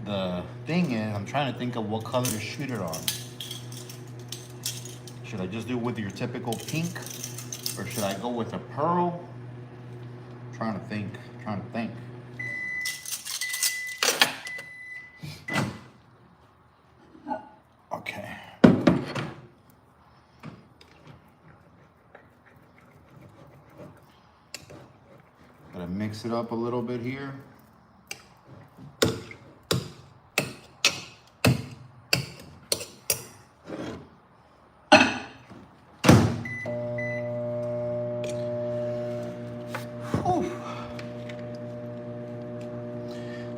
The thing is, I'm trying to think of what color to shoot it on. Should I just do it with your typical pink, or should I go with a pearl? I'm trying to think. Okay. Gotta mix it up a little bit here.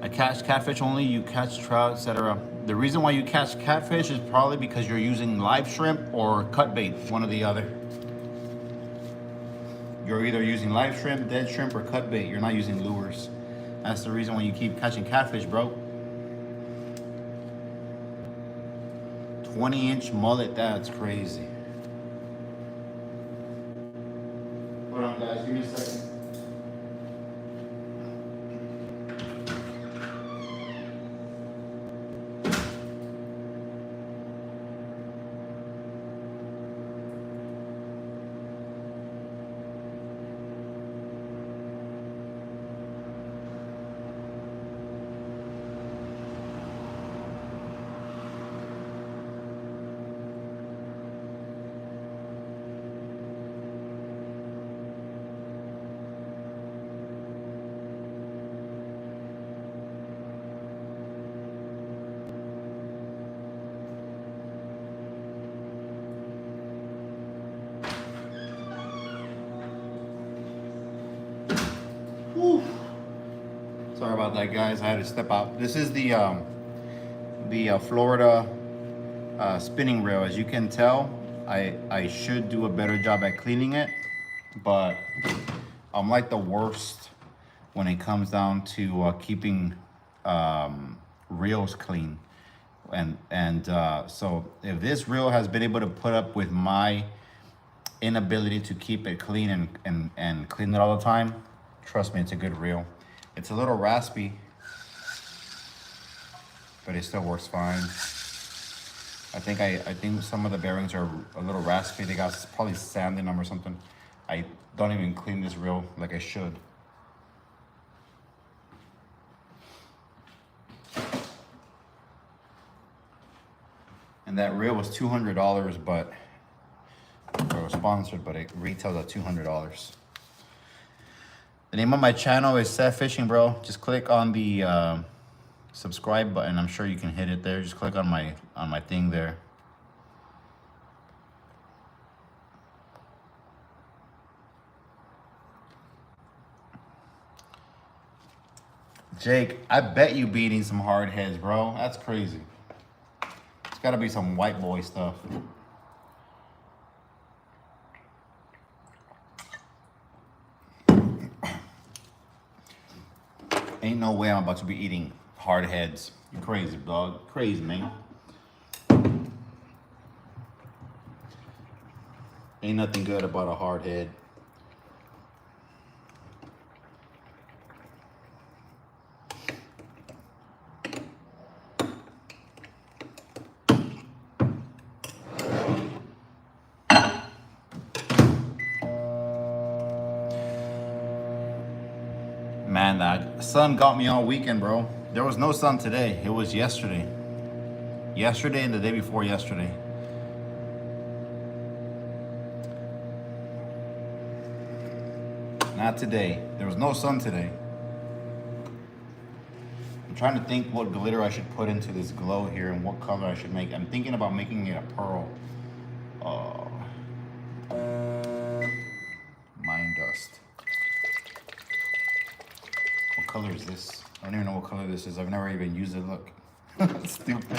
I catch catfish only, you catch trout, etc. The reason why you catch catfish is probably because you're using live shrimp or cut bait, one or the other. You're either using live shrimp, dead shrimp, or cut bait. You're not using lures. That's the reason why you keep catching catfish, bro. 20-inch mullet, that's crazy. Hold on, guys, give me a second. Whew. Sorry about that, guys. I had to step out. This is the Florida spinning reel. As you can tell, I should do a better job at cleaning it, but I'm like the worst when it comes down to keeping reels clean. And so if this reel has been able to put up with my inability to keep it clean and clean it all the time, trust me, it's a good reel. It's a little raspy, but it still works fine. I think some of the bearings are a little raspy. They got probably sand in them or something. I don't even clean this reel like I should. And that reel was $200, but it was sponsored, but it retails at $200. The name of my channel is Seth Fishing, bro. Just click on the subscribe button. I'm sure you can hit it there. Just click on my thing there. Jake, I bet you beating some hard heads, bro. That's crazy. It's gotta be some white boy stuff. Ain't no way I'm about to be eating hard heads. You crazy, dog. Crazy, man. Ain't nothing good about a hard head. Man, that sun got me all weekend, bro. There was no sun today. It was yesterday. Yesterday and the day before yesterday. Not today. There was no sun today. I'm trying to think what glitter I should put into this glow here and what color I should make. I'm thinking about making it a pearl. Mine dust. What color is this? I don't even know what color this is. I've never even used it. Look. Stupid.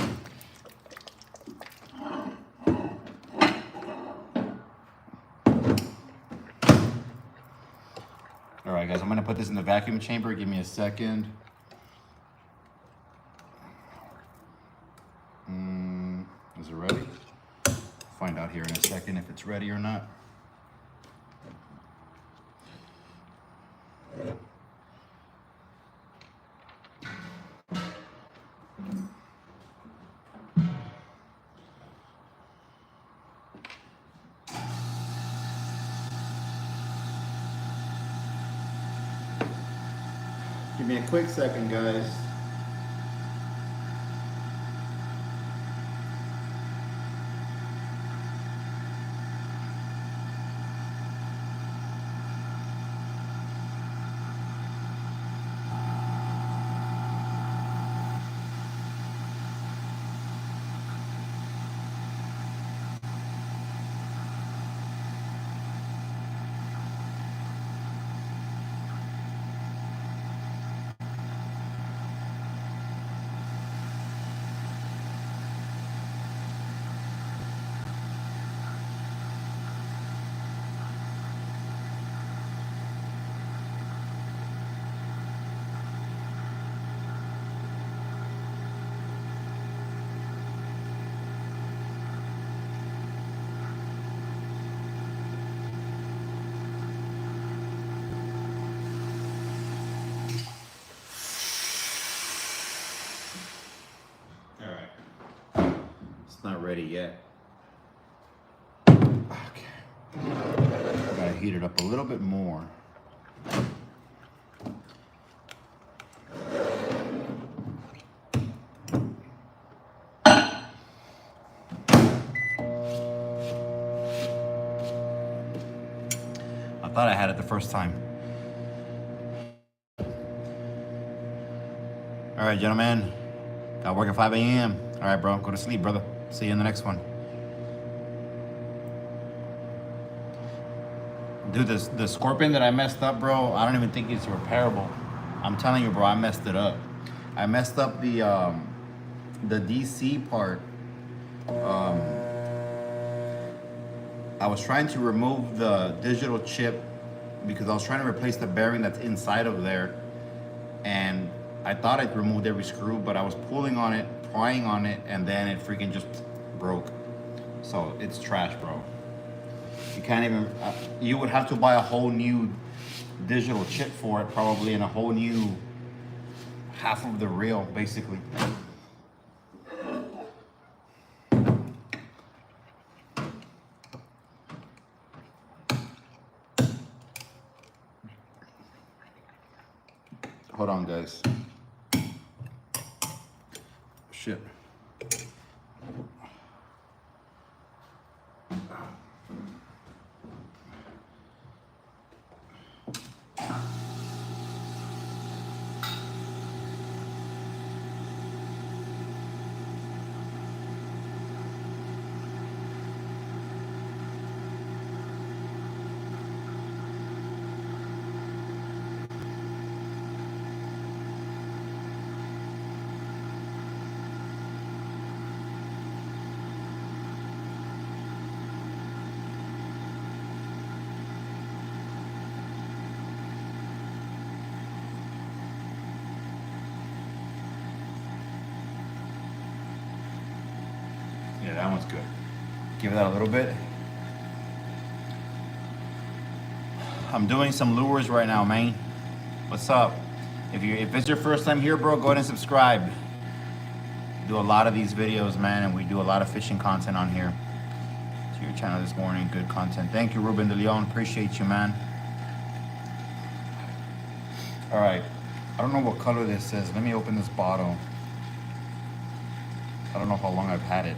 All right, guys, I'm gonna put this in the vacuum chamber. Give me a second. Is it ready? Find out here in a second if it's ready or not. Give me a quick second, guys. It's not ready yet. Okay. Gotta heat it up a little bit more. I thought I had it the first time. All right, gentlemen. Got work at 5 a.m. All right, bro. Go to sleep, brother. See you in the next one. Dude, the scorpion that I messed up, bro, I don't even think it's repairable. I'm telling you, bro, I messed it up. I messed up the DC part. I was trying to remove the digital chip because I was trying to replace the bearing that's inside of there. And I thought I'd removed every screw, but I was pulling on it, prying on it, and then it freaking just broke. So it's trash, bro. You can't even, you would have to buy a whole new digital chip for it probably, and a whole new half of the reel, basically. Hold on, guys. Shit. Yeah, that one's good. Give that a little bit. I'm doing some lures right now, man. What's up? If it's your first time here, bro, go ahead and subscribe. Do a lot of these videos, man, and we do a lot of fishing content on here. To your channel this morning, good content. Thank you, Ruben De Leon. Appreciate you, man. All right. I don't know what color this is. Let me open this bottle. I don't know how long I've had it.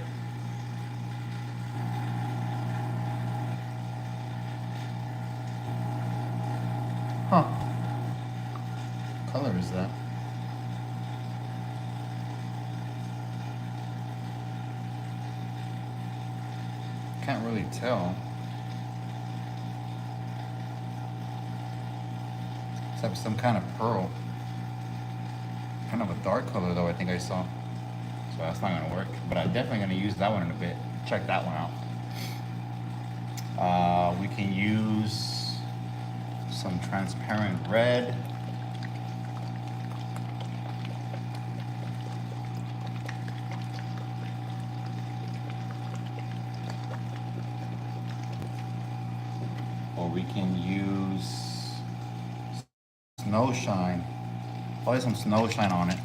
Huh. What color is that? Can't really tell. Except some kind of pearl. Kind of a dark color though, I think I saw. So that's not gonna work. But I'm definitely gonna use that one in a bit. Check that one out. We can use some transparent red. Or we can use snow shine. Probably some snow shine on it.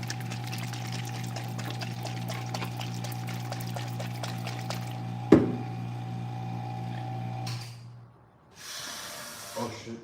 Oh shit.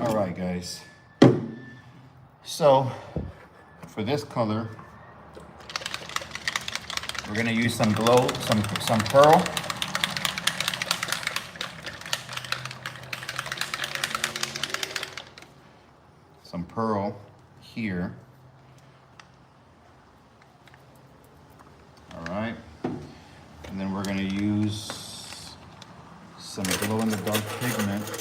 All right, guys. So for this color, we're gonna use some glow, some pearl. Some pearl here. All right. And then we're gonna use some glow in the dark pigment.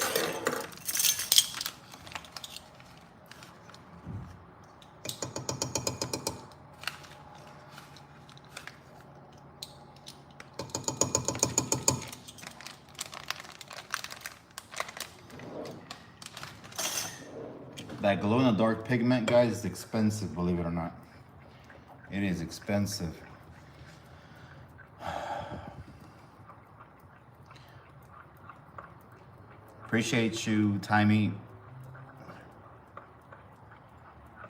That glow in the dark pigment, guys, is expensive, believe it or not. It is expensive. Appreciate you, Timey.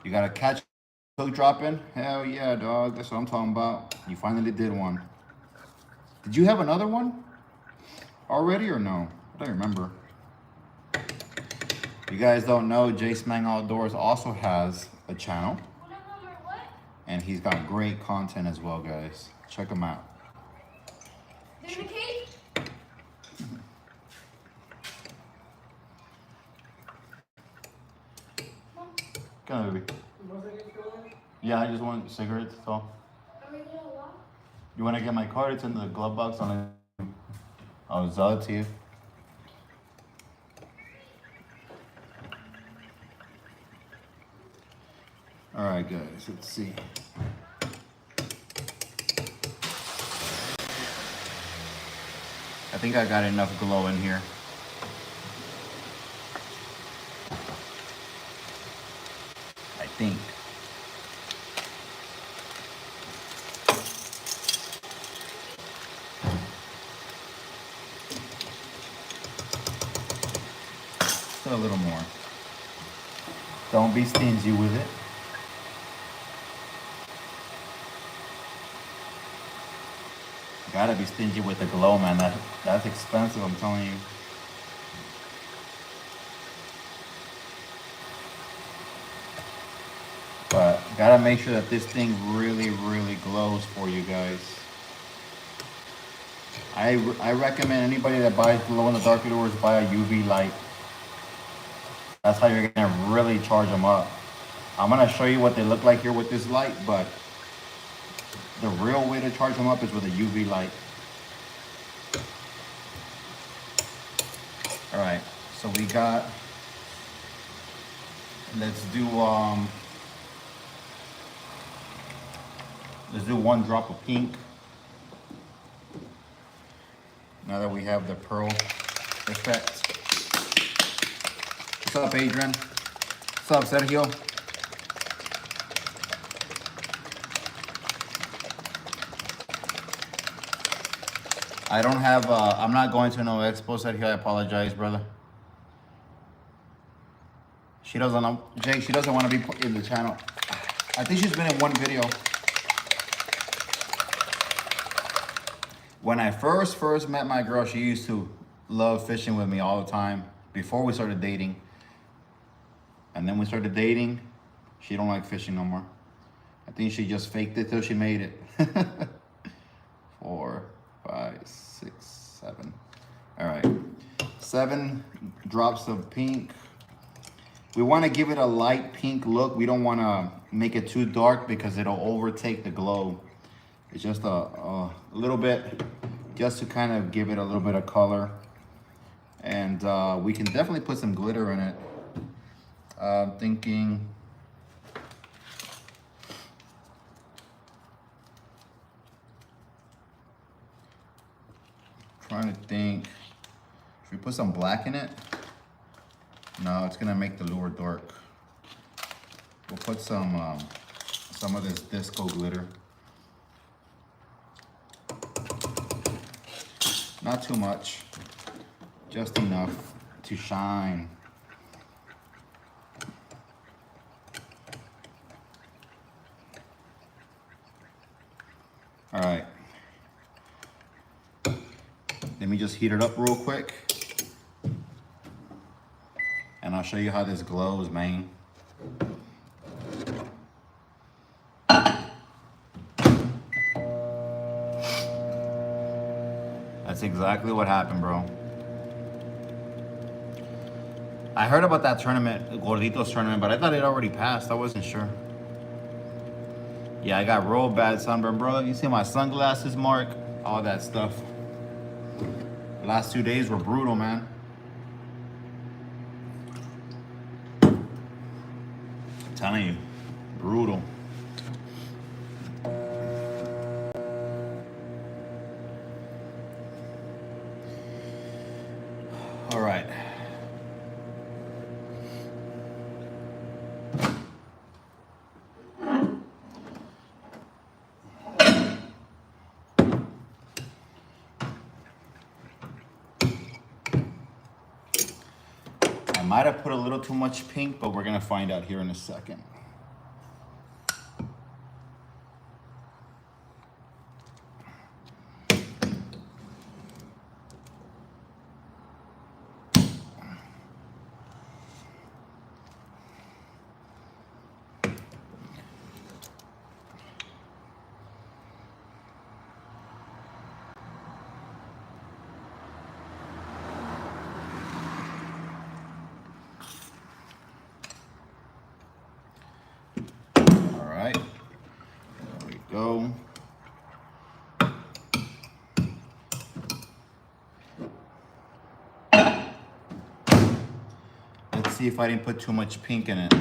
You got a catch hook dropping? Hell yeah, dog. That's what I'm talking about. You finally did one. Did you have another one already or no? I don't remember. You guys don't know, J Smang Outdoors also has a channel. And he's got great content as well, guys. Check him out. Come on, baby. Yeah, I just want cigarettes, that's all. You want to get my card? It's in the glove box on it. I'll sell it to you. All right, guys, let's see. I think I got enough glow in here. I think. Still a little more. Don't be stingy with it. Gotta be stingy with the glow, man. That's expensive, I'm telling you. But gotta make sure that this thing really, really glows for you guys. I recommend anybody that buys glow in the dark lures buy a UV light. That's how you're gonna really charge them up. I'm gonna show you what they look like here with this light, but the real way to charge them up is with a UV light. All right, so we got, let's do 1 drop of pink. Now that we have the pearl effect. What's up, Adrian? What's up, Sergio? I don't have, I'm not going to no expo set here. I apologize, brother. She doesn't know, Jake, she doesn't want to be in the channel. I think she's been in one video. When I first met my girl, she used to love fishing with me all the time before we started dating. And then we started dating. She don't like fishing no more. I think she just faked it till she made it. 4, 5, 6, 7. All right, 7 drops of pink. We want to give it a light pink look. We don't want to make it too dark because it'll overtake the glow. It's just a little bit, just to kind of give it a little bit of color. And we can definitely put some glitter in it. Thinking, trying to think, should we put some black in it? No, it's gonna make the lure dark. We'll put some of this disco glitter. Not too much, just enough to shine. All right. Let me just heat it up real quick. And I'll show you how this glows, man. That's exactly what happened, bro. I heard about that tournament, Gordito's tournament, but I thought it already passed. I wasn't sure. Yeah, I got real bad sunburn, bro. You see my sunglasses, Mark? All that stuff. The last 2 days were brutal, man. I'm telling you, brutal. All right. I might have put a little too much pink, but we're gonna find out here in a second. All right, there we go. Let's see if I didn't put too much pink in it.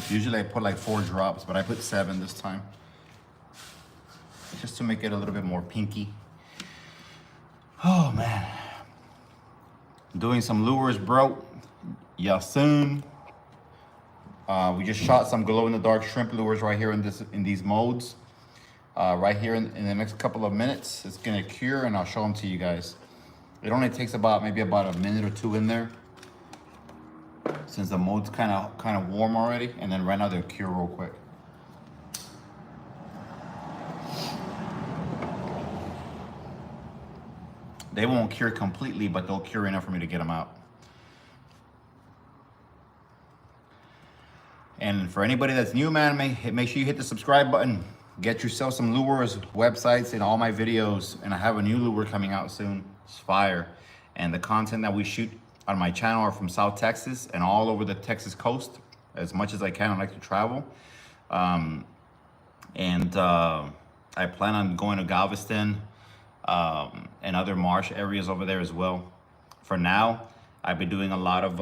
Usually I put like 4 drops, but I put 7 this time. Just to make it a little bit more pinky. Oh man. Doing some lures, bro. Yasun. We just shot some glow-in-the-dark shrimp lures right here in these modes. Right here in the next couple of minutes, it's gonna cure and I'll show them to you guys. It only takes maybe about a minute or 2 in there, since the mode's kind of warm already, and then right now they'll cure real quick. They won't cure completely, but they'll cure enough for me to get them out. And for anybody that's new, man, make sure you hit the subscribe button. Get yourself some lures, websites, and all my videos. And I have a new lure coming out soon. It's fire. And the content that we shoot on my channel are from South Texas and all over the Texas coast. As much as I can, I like to travel. I plan on going to Galveston and other marsh areas over there as well. For now, I've been doing a lot of,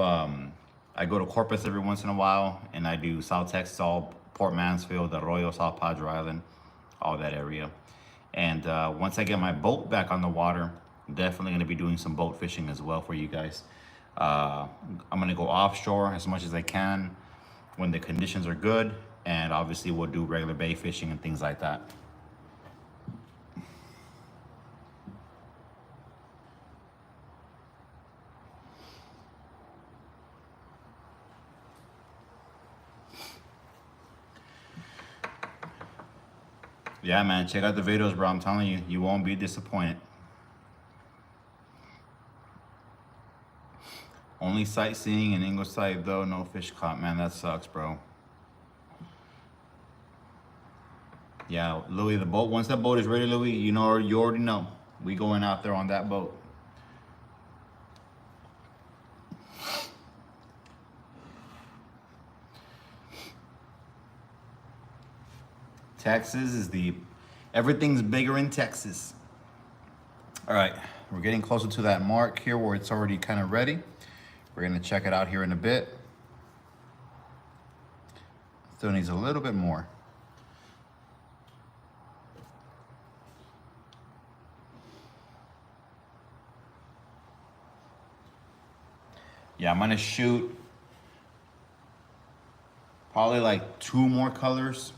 I go to Corpus every once in a while, and I do South Texas, all Port Mansfield, Arroyo, South Padre Island, all that area. And once I get my boat back on the water, I'm definitely gonna be doing some boat fishing as well for you guys. I'm gonna go offshore as much as I can when the conditions are good, and obviously we'll do regular bay fishing and things like that. Yeah, man, check out the videos, bro. I'm telling you, you won't be disappointed. Only sightseeing in Ingleside, though. No fish caught, man. That sucks, bro. Yeah, Louis, the boat. Once that boat is ready, Louis, you already know. We going out there on that boat. Texas is everything's bigger in Texas. All right, we're getting closer to that mark here where it's already kind of ready. We're gonna check it out here in a bit. Still needs a little bit more. Yeah, I'm gonna shoot probably like 2 more colors.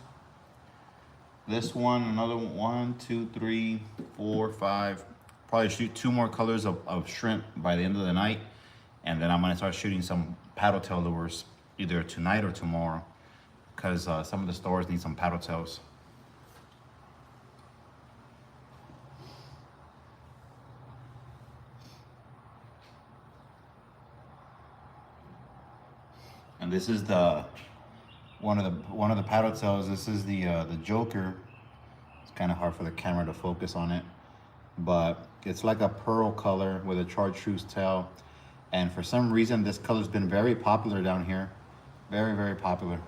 This one, another 1, 2, 3, 4, 5. Probably shoot 2 more colors of shrimp by the end of the night. And then I'm gonna start shooting some paddle tail lures either tonight or tomorrow. Because some of the stores need some paddle tails. And this is one of the paddle tails. This is the Joker. It's kind of hard for the camera to focus on it, but it's like a pearl color with a chartreuse tail. And for some reason, this color's been very popular down here. Very, very popular.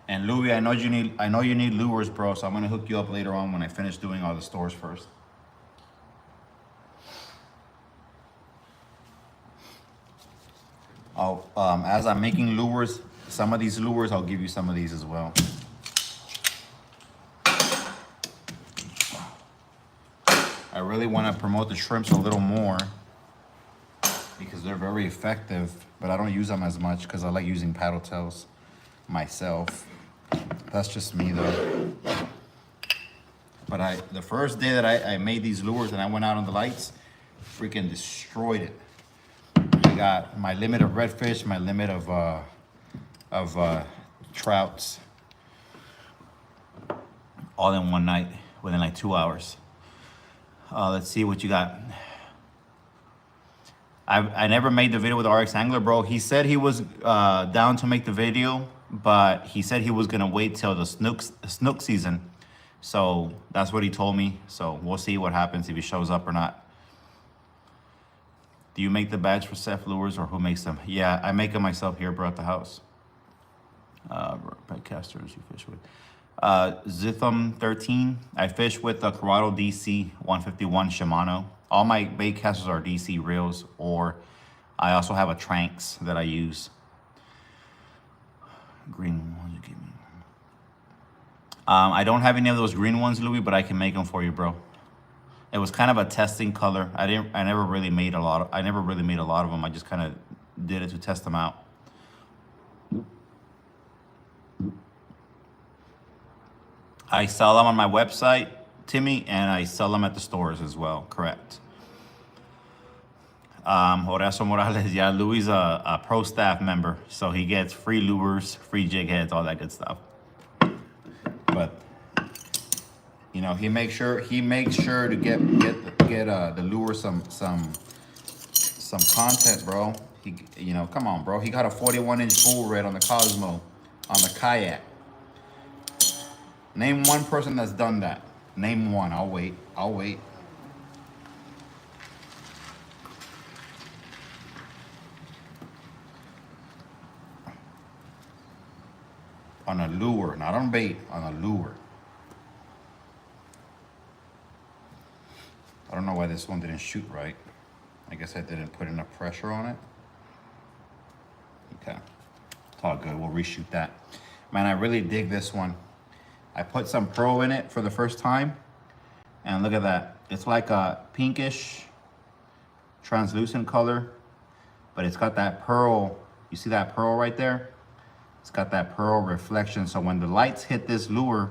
And Louis, I know you need lures, bro. So I'm gonna hook you up later on when I finish doing all the stores first. As I'm making lures, some of these lures, I'll give you some of these as well. I really want to promote the shrimps a little more because they're very effective, but I don't use them as much because I like using paddle tails myself. That's just me though. But the first day that I made these lures and I went out on the lights, freaking destroyed it. I got my limit of redfish, my limit of trouts, all in one night within like 2 hours. Let's see what you got. I never made the video with RX Angler, bro. He said he was down to make the video, but he said he was gonna wait till the snook season. So that's what he told me. So we'll see what happens if he shows up or not. Do you make the badge for Seth Lures or who makes them? Yeah, I make them myself here, bro, at the house. Pet casters you fish with. Zitham 13. I fish with the Corrado DC 151 Shimano. All my bait casters are DC reels, or I also have a Tranx that I use. Green ones you give me. I don't have any of those green ones, Louis, but I can make them for you, bro. It was kind of a testing color. I never really made a lot of them. I just kind of did it to test them out. I sell them on my website, Timmy, and I sell them at the stores as well. Correct. Horacio Morales, yeah, Louis is a pro staff member, so he gets free lures, free jig heads, all that good stuff. But you know, he makes sure to get the lure some content, bro. You know, come on, bro. He got a 41-inch bull red on the Cosmo, on the kayak. Name one person that's done that. Name one. I'll wait. On a lure, not on bait, on a lure. I don't know why this one didn't shoot right. I guess I didn't put enough pressure on it. Okay, it's all good. We'll reshoot that. Man, I really dig this one. I put some pearl in it for the first time, and look at that. It's like a pinkish, translucent color, but it's got that pearl. You see that pearl right there? It's got that pearl reflection. So when the lights hit this lure,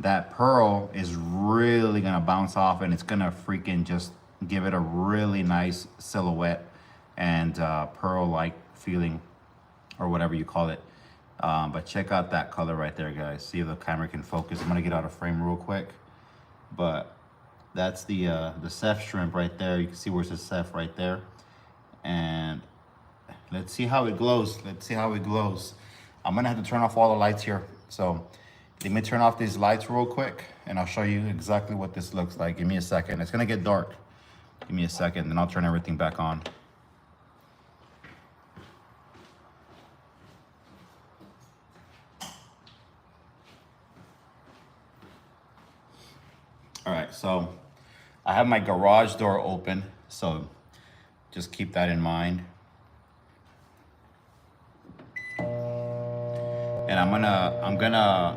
that pearl is really gonna bounce off and it's gonna freaking just give it a really nice silhouette. and pearl-like feeling, or whatever you call it. But check out that color right there, guys. See if the camera can focus. I'm gonna get out of frame real quick, but that's the Ceph shrimp right there. You can see where it says Ceph right there, and let's see how it glows. Let's see how it glows. I'm gonna have to turn off all the lights here, so let me turn off these lights real quick, and I'll show you exactly what this looks like. Give me a second. It's gonna get dark. Give me a second, then I'll turn everything back on. All right, so I have my garage door open, so just keep that in mind. And I'm gonna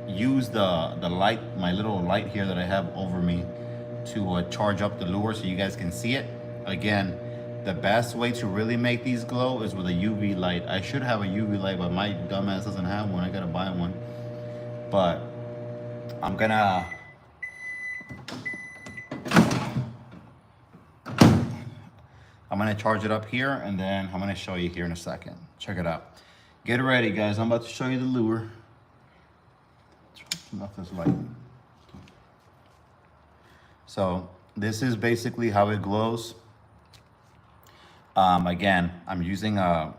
use the light, my little light here that I have over me, to charge up the lure so you guys can see it. Again, the best way to really make these glow is with a UV light. I should have a UV light, but my dumbass doesn't have one. I gotta buy one. But I'm gonna charge it up here, and then I'm gonna show you here in a second. Check it out. Get ready, guys. I'm about to show you the lure. Turn off this light. So this is basically how it glows. Again, I'm using a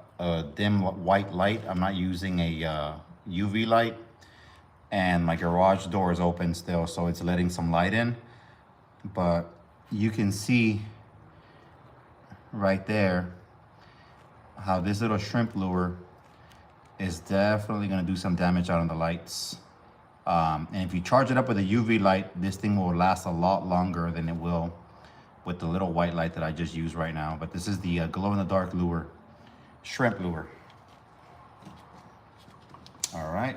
dim white light. I'm not using a UV light. And my garage door is open still, so it's letting some light in. But you can see right there how this little shrimp lure is definitely gonna do some damage out on the lights. And if you charge it up with a UV light, this thing will last a lot longer than it will with the little white light that I just used right now. But this is the glow-in-the-dark lure, shrimp lure. All right.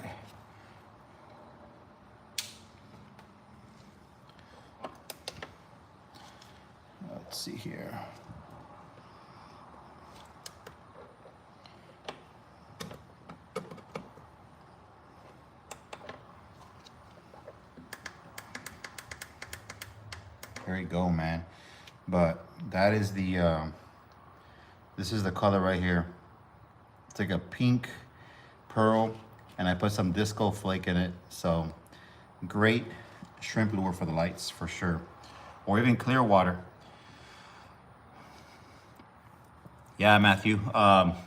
Let's see here. There you go, man. But that is the this is the color right here. It's like a pink pearl, and I put some disco flake in it. So great shrimp lure for the lights for sure, or even clear water. Yeah, Matthew,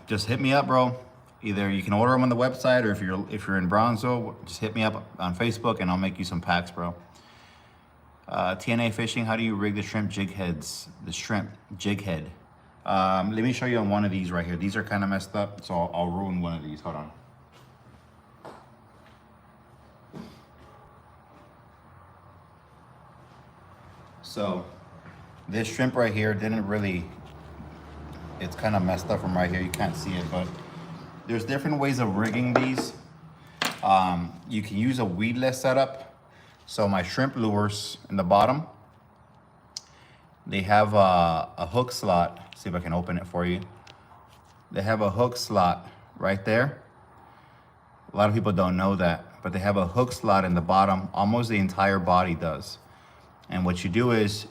just hit me up, bro. Either you can order them on the website, or if you're in Brownsville, just hit me up on Facebook and I'll make you some packs, bro. TNA Fishing, how do you rig the shrimp jig heads? The shrimp jig head. Let me show you on one of these right here. These are kind of messed up, so I'll ruin one of these. Hold on. So this shrimp right here didn't really, it's kind of messed up from right here. You can't see it, but there's different ways of rigging these. You can use a weedless setup. So my shrimp lures in the bottom, they have a hook slot. See if I can open it for you. They have a hook slot right there. A lot of people don't know that, but they have a hook slot in the bottom. Almost the entire body does. And what you do is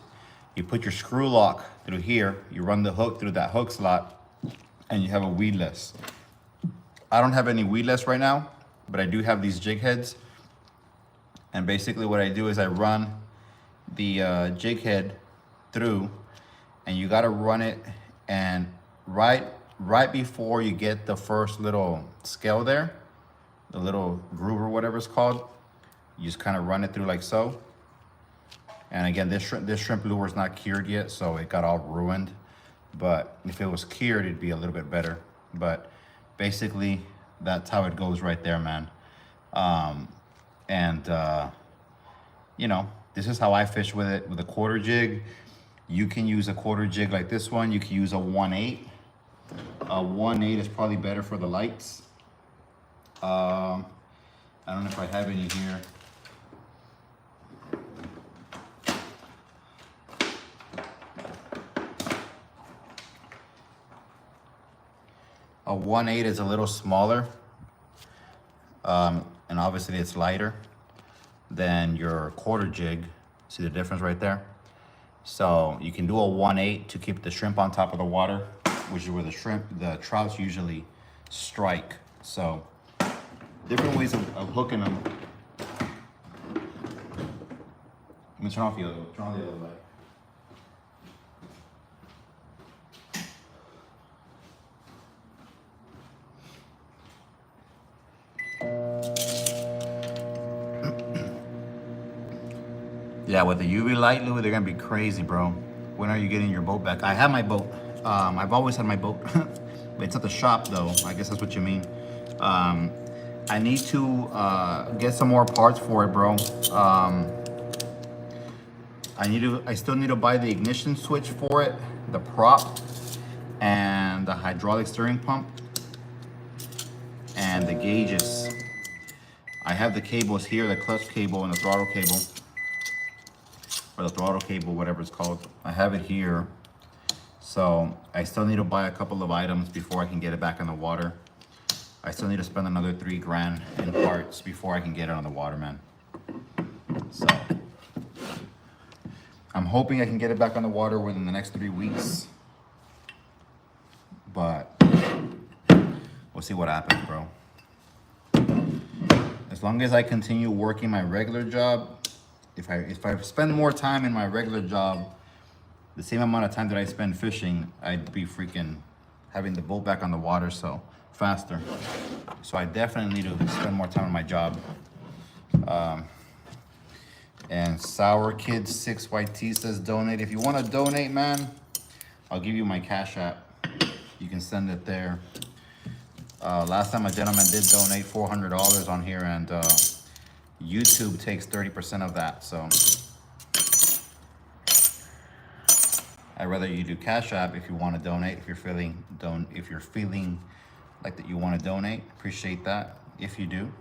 you put your screw lock through here, you run the hook through that hook slot, and you have a weedless. I don't have any weedless right now, but I do have these jig heads. And basically what I do is I run the jig head through, and you gotta run it, and right before you get the first little scale there, the little groove or whatever it's called, you just kind of run it through like so. And again, this shrimp lure is not cured yet, so it got all ruined. But if it was cured, it'd be a little bit better. But basically, that's how it goes right there, man. You know, this is how I fish with it, with a quarter jig. You can use a quarter jig like this one. You can use a 1/8. A 1/8 is probably better for the lights. I don't know if I have any here. A 1/8 is a little smaller, and obviously it's lighter than your quarter jig. See the difference right there? So you can do a 1/8 to keep the shrimp on top of the water. which is where the trouts usually strike. So different ways of hooking them. Let me turn on the other light. Yeah, with the UV light, Louis, they're gonna be crazy, bro. When are you getting your boat back? I have my boat. I've always had my boat. It's at the shop, though. I guess that's what you mean. I need to get some more parts for it, bro. I still need to buy the ignition switch for it, the prop, and the hydraulic steering pump, and the gauges. I have the cables here, the clutch cable and the throttle cable. Or the throttle cable, whatever it's called. I have it here. So I still need to buy a couple of items before I can get it back in the water. I still need to spend another $3,000 in parts before I can get it on the water, man. So I'm hoping I can get it back on the water within the next 3 weeks. But we'll see what happens, bro. As long as I continue working my regular job, if I spend more time in my regular job, the same amount of time that I spend fishing, I'd be freaking having the boat back on the water so faster. So I definitely need to spend more time on my job. And Sour Kid 6YT says donate. If you want to donate, man, I'll give you my Cash App. You can send it there. Last time a gentleman did donate $400 on here, and YouTube takes 30% of that, so I'd rather you do Cash App if you want to donate. If you're feeling like that you want to donate, appreciate that if you do.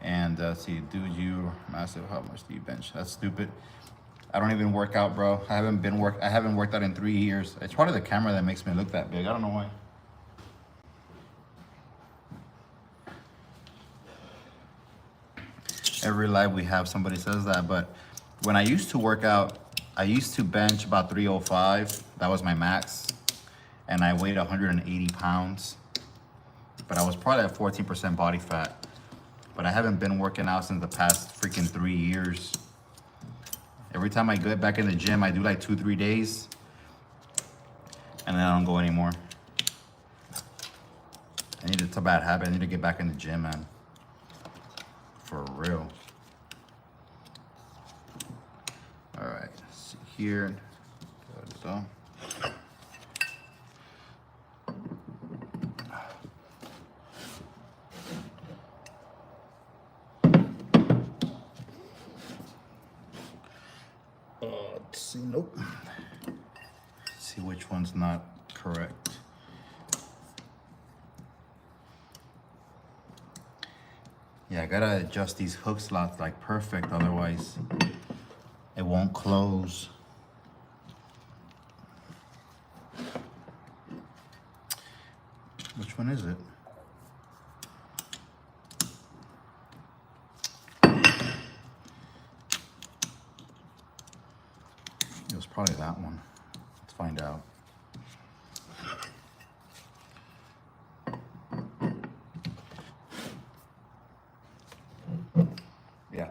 And see, dude, you massive. How much do you bench? That's stupid. I don't even work out, bro. I haven't worked out in 3 years. It's probably the camera that makes me look that big. I don't know why. Every live we have, somebody says that, but when I used to work out, I used to bench about 305. That was my max. And I weighed 180 pounds. But I was probably at 14% body fat. But I haven't been working out since the past freaking 3 years. Every time I get back in the gym, I do like 2-3 days. And then I don't go anymore. It's a bad habit. I need to get back in the gym, man. For real. All right, let's see here. So. Let's see, nope. Let's see which one's not correct. Yeah, I gotta adjust these hook slots like perfect, otherwise it won't close. Which one is it? It was probably that one. Let's find out. Yeah.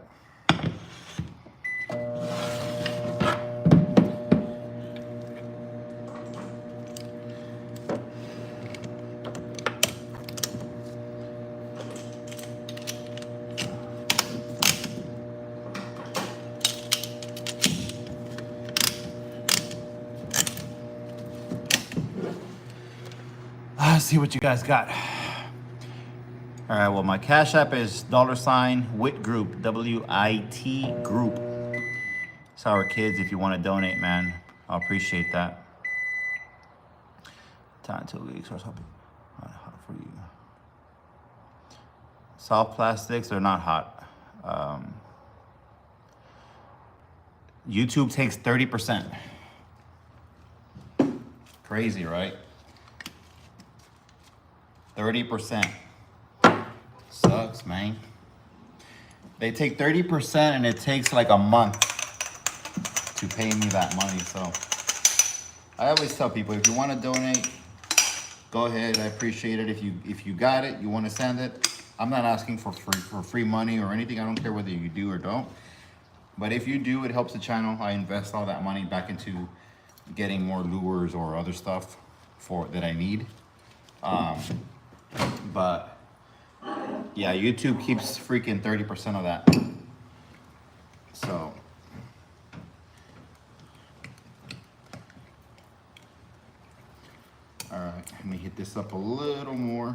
Let's see what you guys got. All right, well, my Cash App is $WIT Group, WIT Group. Sour Kids, if you want to donate, man, I'll appreciate that. Time 2 weeks or something. Hot for you. Soft plastics, they're not hot. YouTube takes 30%. Crazy, right? 30%. Sucks, man. They take 30% and it takes like a month to pay me that money. So I always tell people, if you want to donate, go ahead. I appreciate it. If you got it, you want to send it. I'm not asking for free money or anything. I don't care whether you do or don't. But if you do, it helps the channel. I invest all that money back into getting more lures or other stuff that I need. But yeah, YouTube keeps freaking 30% of that. So all right, let me hit this up a little more.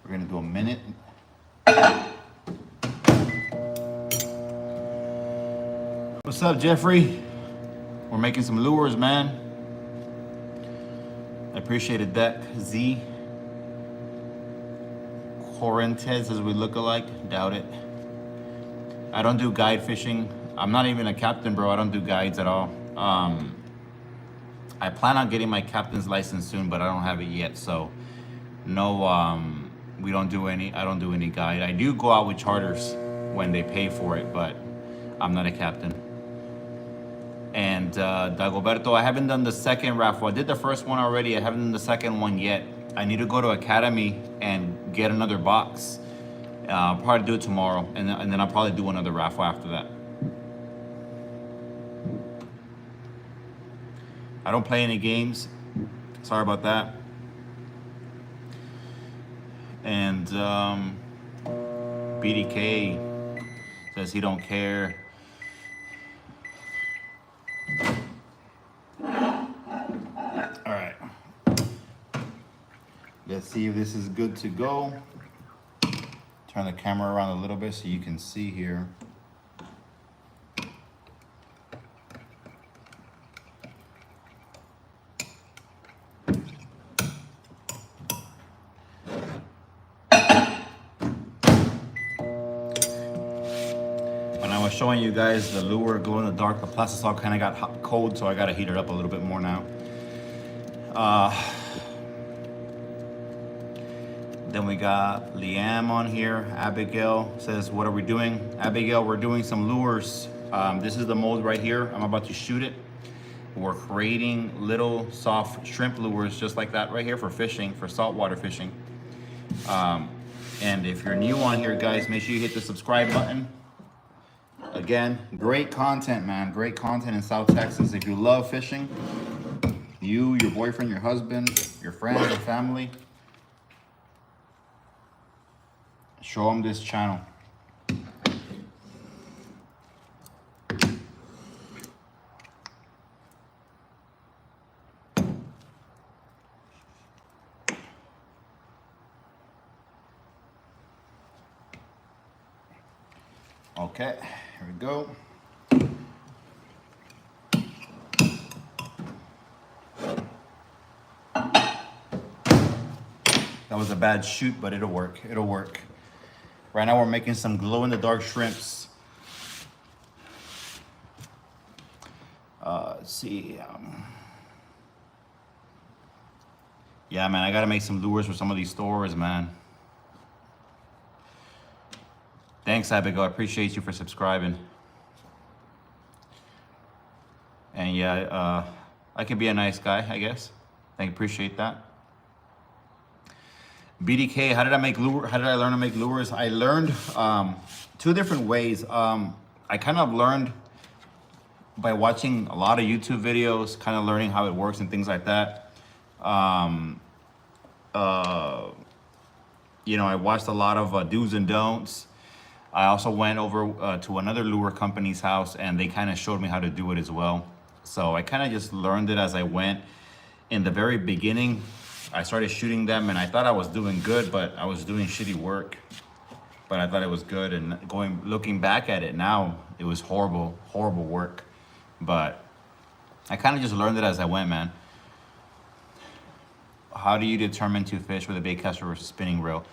We're gonna do a minute. What's up, Jeffrey? We're making some lures, man. I appreciate it, Deck Z. Correntes, as we look alike. Doubt it. I don't do guide fishing. I'm not even a captain, bro. I don't do guides at all. I plan on getting my captain's license soon, but I don't have it yet. So no, we don't do any. I don't do any guide. I do go out with charters when they pay for it, but I'm not a captain. And Dagoberto, I haven't done the second raffle. I did the first one already. I haven't done the second one yet. I need to go to Academy and get another box. I'll probably do it tomorrow, and then I'll probably do another raffle after that. I don't play any games. Sorry about that. And BDK says he don't care. All right. Let's see if this is good to go. Turn the camera around a little bit so you can see here. When I was showing you guys the lure glow in the dark, the plastisol kind of got hot, cold, so I got to heat it up a little bit more now. Then we got Liam on here. Abigail says, what are we doing? Abigail, we're doing some lures. This is the mold right here. I'm about to shoot it. We're creating little soft shrimp lures just like that right here for fishing, for saltwater fishing. And if you're new on here, guys, make sure you hit the subscribe button. Again, great content, man. Great content in South Texas. If you love fishing, you, your boyfriend, your husband, your friends, your family, show them this channel. Okay, here we go. That was a bad shoot, but it'll work. It'll work. Right now we're making some glow-in-the-dark shrimps. Let's see. Yeah, man, I gotta make some lures for some of these stores, man. Thanks, Abigail. I appreciate you for subscribing. And yeah, I can be a nice guy, I guess. I appreciate that. BDK, how did I learn to make lures? I learned two different ways. I kind of learned by watching a lot of YouTube videos, kind of learning how it works and things like that. You know, I watched a lot of do's and don'ts. I also went over to another lure company's house and they kind of showed me how to do it as well. So I kind of just learned it as I went. In the very beginning, I started shooting them and I thought I was doing good, but I was doing shitty work. But I thought it was good, and looking back at it now, it was horrible, horrible work. But I kind of just learned it as I went, man. How do you determine to fish with a bait caster versus spinning reel?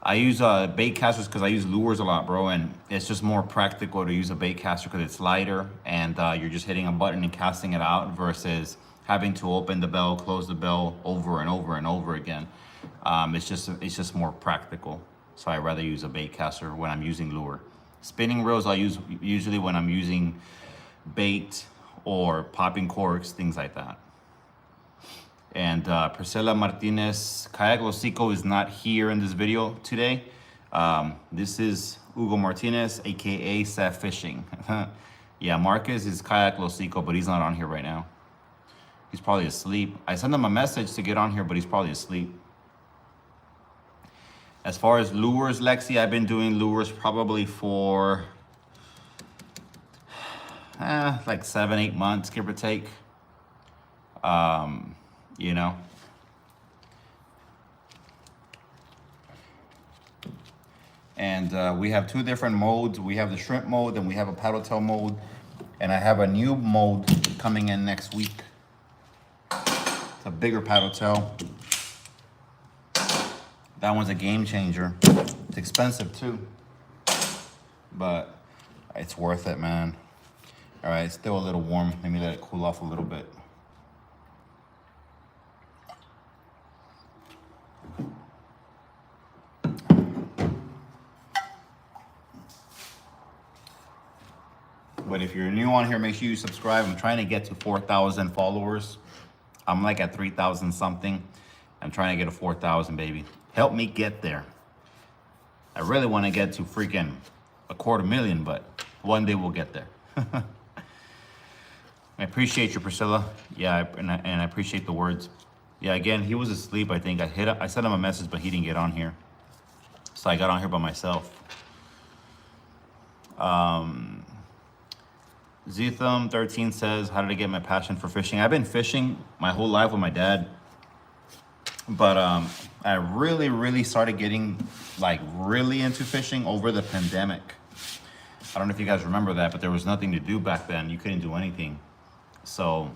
I use bait casters because I use lures a lot, bro, and it's just more practical to use a bait caster because it's lighter and you're just hitting a button and casting it out versus having to open the bell, close the bell over and over and over again. It's just more practical. So I rather use a bait caster when I'm using lure. Spinning reels I use usually when I'm using bait or popping corks, things like that. And Priscilla Martinez, Kayak Los Cico is not here in this video today. This is Hugo Martinez, aka Seth Fishing. Yeah, Marcus is Kayak Los Cico, but he's not on here right now. He's probably asleep. I sent him a message to get on here, but he's probably asleep. As far as lures, Lexi, I've been doing lures probably for like 7-8 months, give or take. You know. And we have two different modes. We have the shrimp mode and we have a paddle tail mode. And I have a new mode coming in next week. It's a bigger paddle tail. That one's a game changer. It's expensive too, but it's worth it, man. All right, it's still a little warm. Let me let it cool off a little bit. But if you're new on here, make sure you subscribe. I'm trying to get to 4,000 followers. I'm like at 3,000 something. I'm trying to get to 4,000, baby. Help me get there. I really want to get to freaking 250,000, but one day we'll get there. I appreciate you, Priscilla. Yeah, and I appreciate the words. Yeah, again, he was asleep, I think. I sent him a message, but he didn't get on here. So I got on here by myself. Zetham13 says, how did I get my passion for fishing? I've been fishing my whole life with my dad. But I really started getting like really into fishing over the pandemic. I don't know if you guys remember that, but there was nothing to do back then. You couldn't do anything. So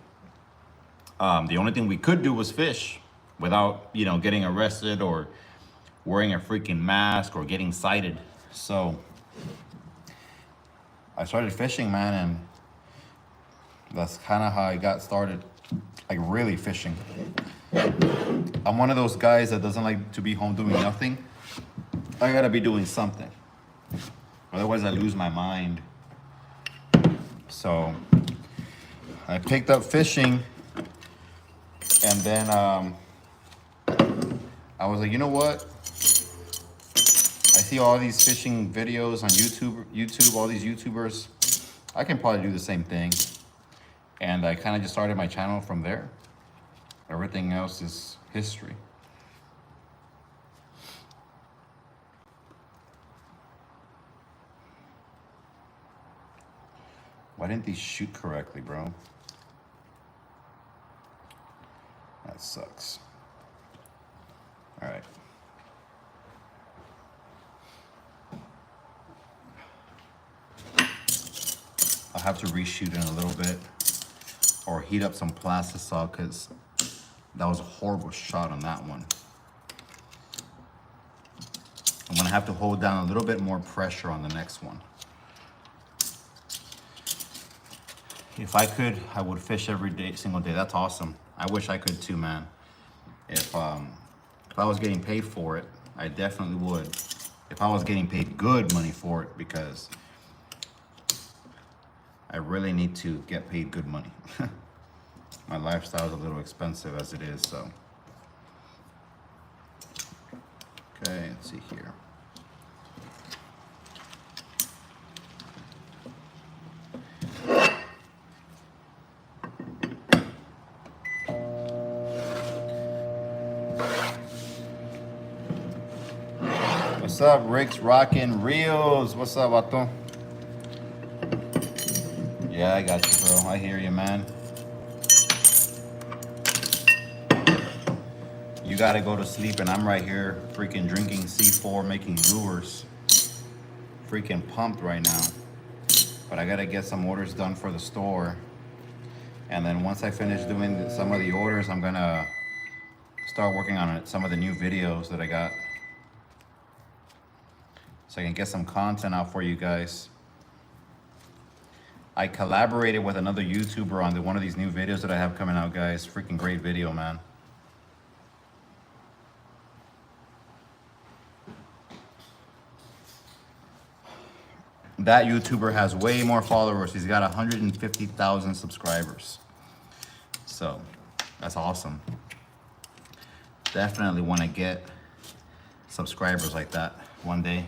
the only thing we could do was fish without, you know, getting arrested or wearing a freaking mask or getting cited. So I started fishing, man, and that's kind of how I got started, like really fishing. I'm one of those guys that doesn't like to be home doing nothing. I gotta be doing something. Otherwise I lose my mind. So I picked up fishing and then I was like, you know what? I see all these fishing videos on YouTube, all these YouTubers. I can probably do the same thing. And I kind of just started my channel from there. Everything else is history. Why didn't these shoot correctly, bro? That sucks. All right. I'll have to reshoot in a little bit or heat up some plastisol because that was a horrible shot on that one. I'm gonna have to hold down a little bit more pressure on the next one. If I could, I would fish every day, single day. That's awesome. I wish I could too, man. If I was getting paid for it, I definitely would. If I was getting paid good money for it, because I really need to get paid good money. My lifestyle is a little expensive as it is, so. Okay, let's see here. What's up, Rick's Rockin' Reels? What's up, Vato? Yeah, I got you, bro. I hear you, man. You gotta go to sleep, and I'm right here freaking drinking C4, making lures. Freaking pumped right now. But I gotta get some orders done for the store. And then once I finish doing some of the orders, I'm gonna start working on some of the new videos that I got. so I can get some content out for you guys. I collaborated with another YouTuber on one of these new videos that I have coming out, guys. Freaking great video, man. That YouTuber has way more followers. He's got 150,000 subscribers. So that's awesome. Definitely want to get subscribers like that one day.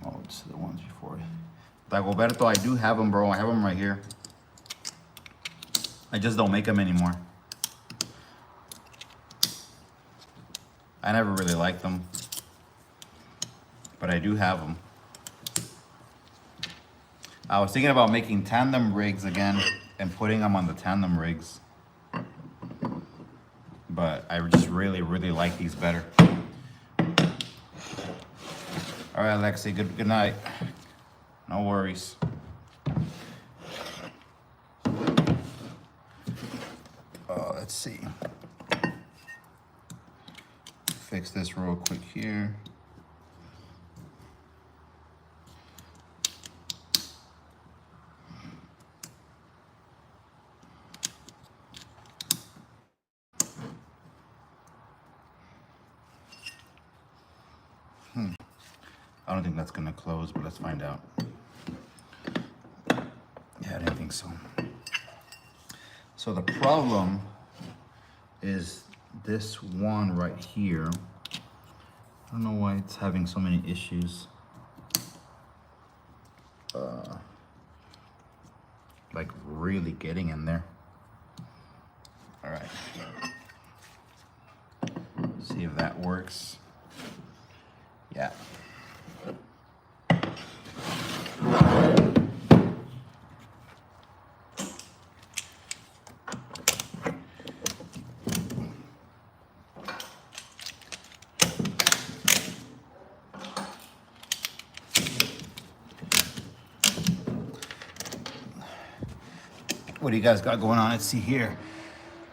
Modes, the ones before. Dagoberto, I do have them, bro. I have them right here. I just don't make them anymore. I never really liked them, but I do have them. I was thinking about making tandem rigs again and putting them on the tandem rigs, but I just really like these better. All right, Lexi, good night. No worries. Let's see. Fix this real quick here. I don't think that's gonna close, but let's find out. Yeah, I didn't think so. So the problem is this one right here. I don't know why it's having so many issues. Like really getting in there. All right. See if that works. Yeah. What do you guys got going on? Let's see here.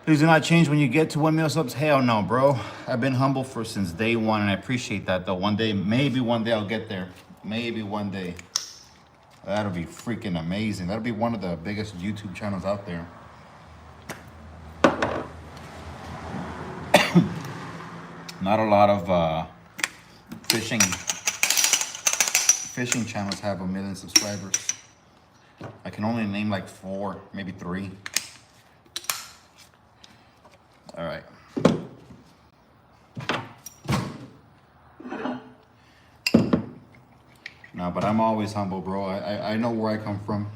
Please do not change when you get to 1 million subs. Hell no, bro. I've been humble since day one, and I appreciate that, though. One day, maybe one day I'll get there. Maybe one day. That'll be freaking amazing. That'll be one of the biggest YouTube channels out there. Not a lot of fishing channels have 1 million subscribers. I can only name like 4, maybe 3. All right. No, but I'm always humble, bro. I know where I come from.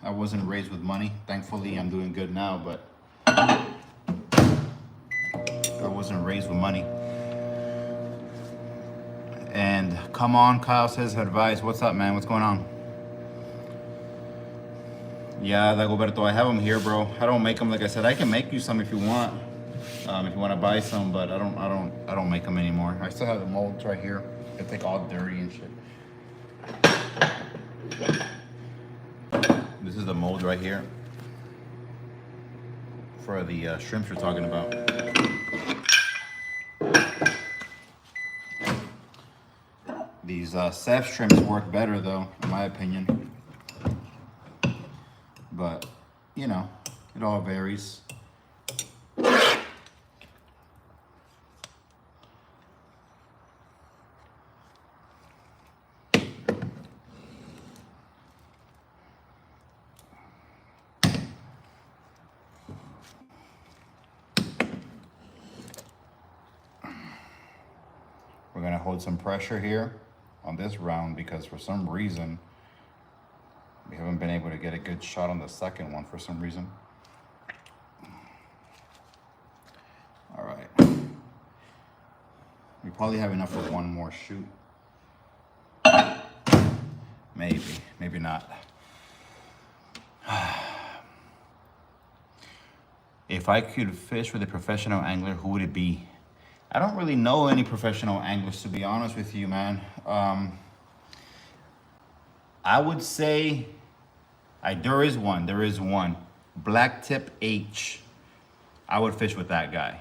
I wasn't raised with money. Thankfully, I'm doing good now, but I wasn't raised with money. And come on, Kyle says advice. What's up, man? What's going on? Yeah, Dagoberto, I have them here, bro. I don't make them. Like I said, I can make you some if you want. If you want to buy some, but I don't make them anymore. I still have the molds right here. It's like all dirty and shit. This is the mold right here for the shrimps you're talking about. These Seth shrimps work better, though, in my opinion. But, you know, it all varies. We're gonna hold some pressure here on this round because for some reason, we haven't been able to get a good shot on the second one for some reason. All right. We probably have enough for one more shoot. Maybe not. If I could fish with a professional angler, who would it be? I don't really know any professional anglers, to be honest with you, man. I would say There is one. There is one. Black Tip H. I would fish with that guy.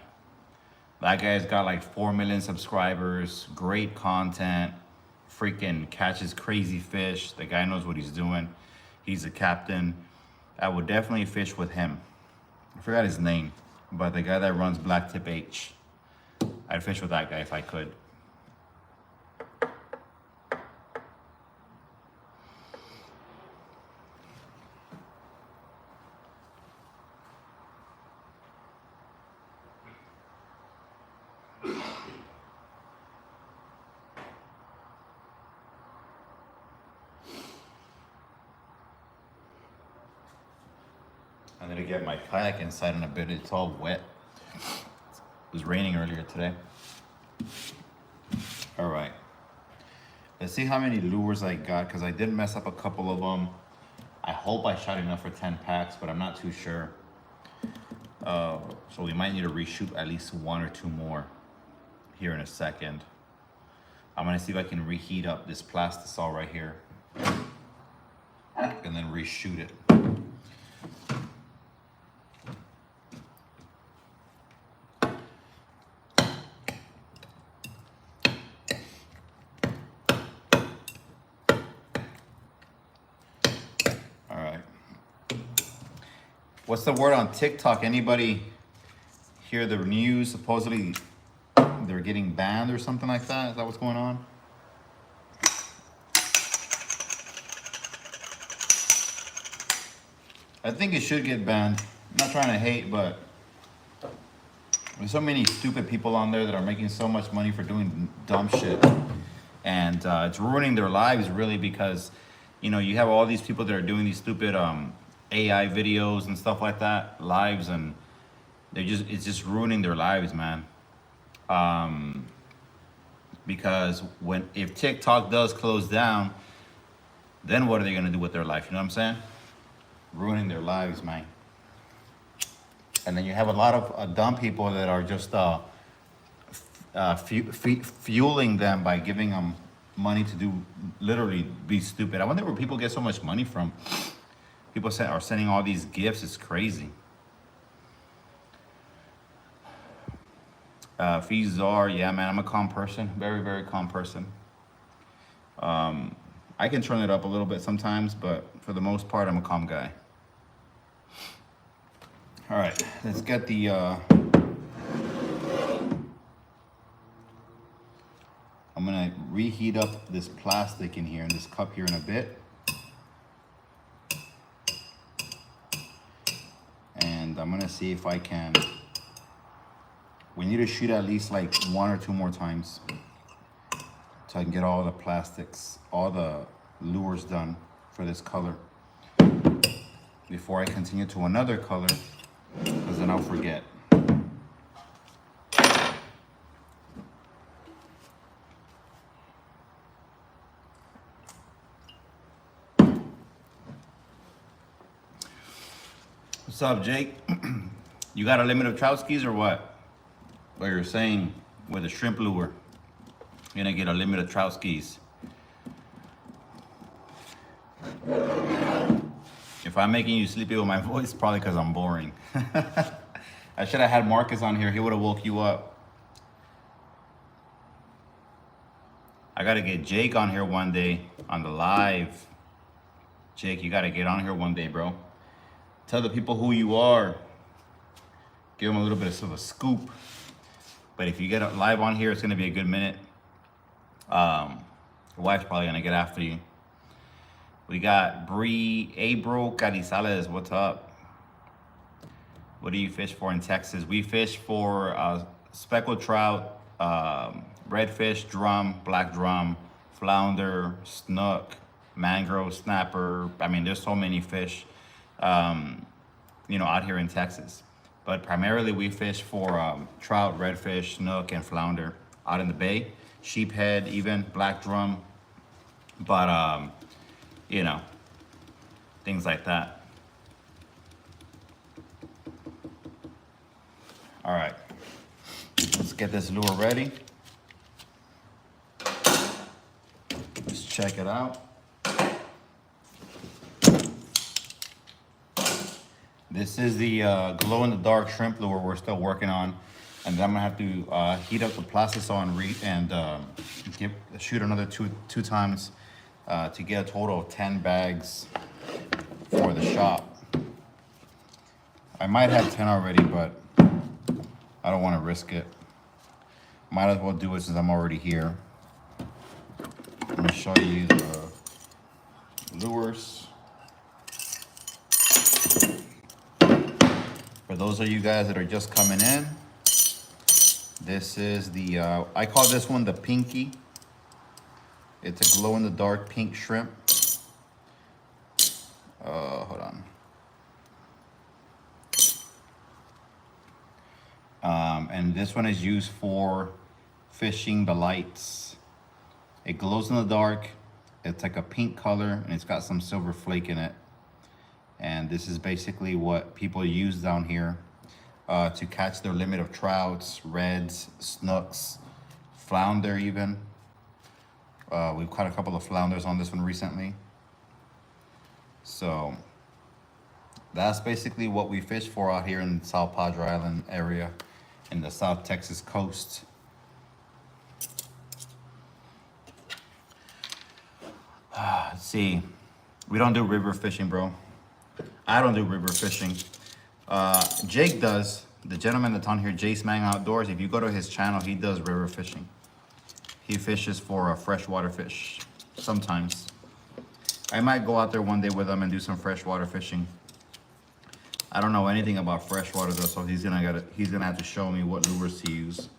That guy's got like 4 million subscribers. Great content. Freaking catches crazy fish. The guy knows what he's doing. He's a captain. I would definitely fish with him. I forgot his name, but the guy that runs Black Tip H. I'd fish with that guy if I could. I'm gonna get my kayak inside in a bit. It's all wet. It was raining earlier today. All right. Let's see how many lures I got, because I did mess up a couple of them. I hope I shot enough for 10 packs, but I'm not too sure. So we might need to reshoot at least 1 or 2 more here in a second. I'm gonna see if I can reheat up this plastisol right here and then reshoot it. What's the word on TikTok? Anybody hear the news? Supposedly they're getting banned or something like that. Is that what's going on? I think it should get banned. I'm not trying to hate, but there's so many stupid people on there that are making so much money for doing dumb shit. And it's ruining their lives, really, because, you know, you have all these people that are doing these stupid AI videos and stuff like that, lives, and it's just ruining their lives, man. Because if TikTok does close down, then what are they gonna do with their life? You know what I'm saying? Ruining their lives, man. And then you have a lot of dumb people that are just fueling them by giving them money to do literally be stupid. I wonder where people get so much money from. People are sending all these gifts. It's crazy. Fizar, yeah, man, I'm a calm person. Very, very calm person. I can turn it up a little bit sometimes, but for the most part, I'm a calm guy. All right, let's get the... I'm gonna reheat up this plastic in here, in this cup here in a bit. And I'm gonna see if I can... We need to shoot at least like 1 or 2 more times so I can get all the plastics, all the lures done for this color before I continue to another color, because then I'll forget. What's up, Jake? You got a limit of trout skis or what? Or you're saying with a shrimp lure, you're gonna get a limit of trout skis. If I'm making you sleepy with my voice, probably because I'm boring. I should have had Marcus on here. He would have woke you up. I gotta get Jake on here one day on the live. Jake, you gotta get on here one day, bro. Tell the people who you are. Give them a little bit of a scoop. But if you get live on here, it's gonna be a good minute. Your wife's probably gonna get after you. We got Bree Abro Carizales. What's up? What do you fish for in Texas? We fish for speckled trout, redfish, drum, black drum, flounder, snook, mangrove, snapper. I mean, there's so many fish, you know, out here in Texas. But primarily we fish for trout, redfish, snook, and flounder out in the bay. Sheephead, even black drum. But, you know, things like that. All right, let's get this lure ready. Let's check it out. This is the glow-in-the-dark shrimp lure we're still working on. And then I'm gonna have to heat up the plastisol and shoot another two times to get a total of 10 bags for the shop. I might have 10 already, but I don't want to risk it. Might as well do it since I'm already here. Let me show you the lures. For those of you guys that are just coming in, this is the, I call this one the Pinky. It's a glow-in-the-dark pink shrimp. Hold on. And this one is used for fishing the lights. It glows in the dark. It's like a pink color and it's got some silver flake in it. And this is basically what people use down here to catch their limit of trouts, reds, snooks, flounder even. We've caught a couple of flounders on this one recently. So that's basically what we fish for out here in the South Padre Island area in the South Texas coast. Let's see, we don't do river fishing, bro. I don't do river fishing. Jake does. The gentleman that's on here, Jace Mang Outdoors, if you go to his channel, he does river fishing. He fishes for freshwater fish sometimes. I might go out there one day with him and do some freshwater fishing. I don't know anything about freshwater though, so he's gonna have to show me what lures to use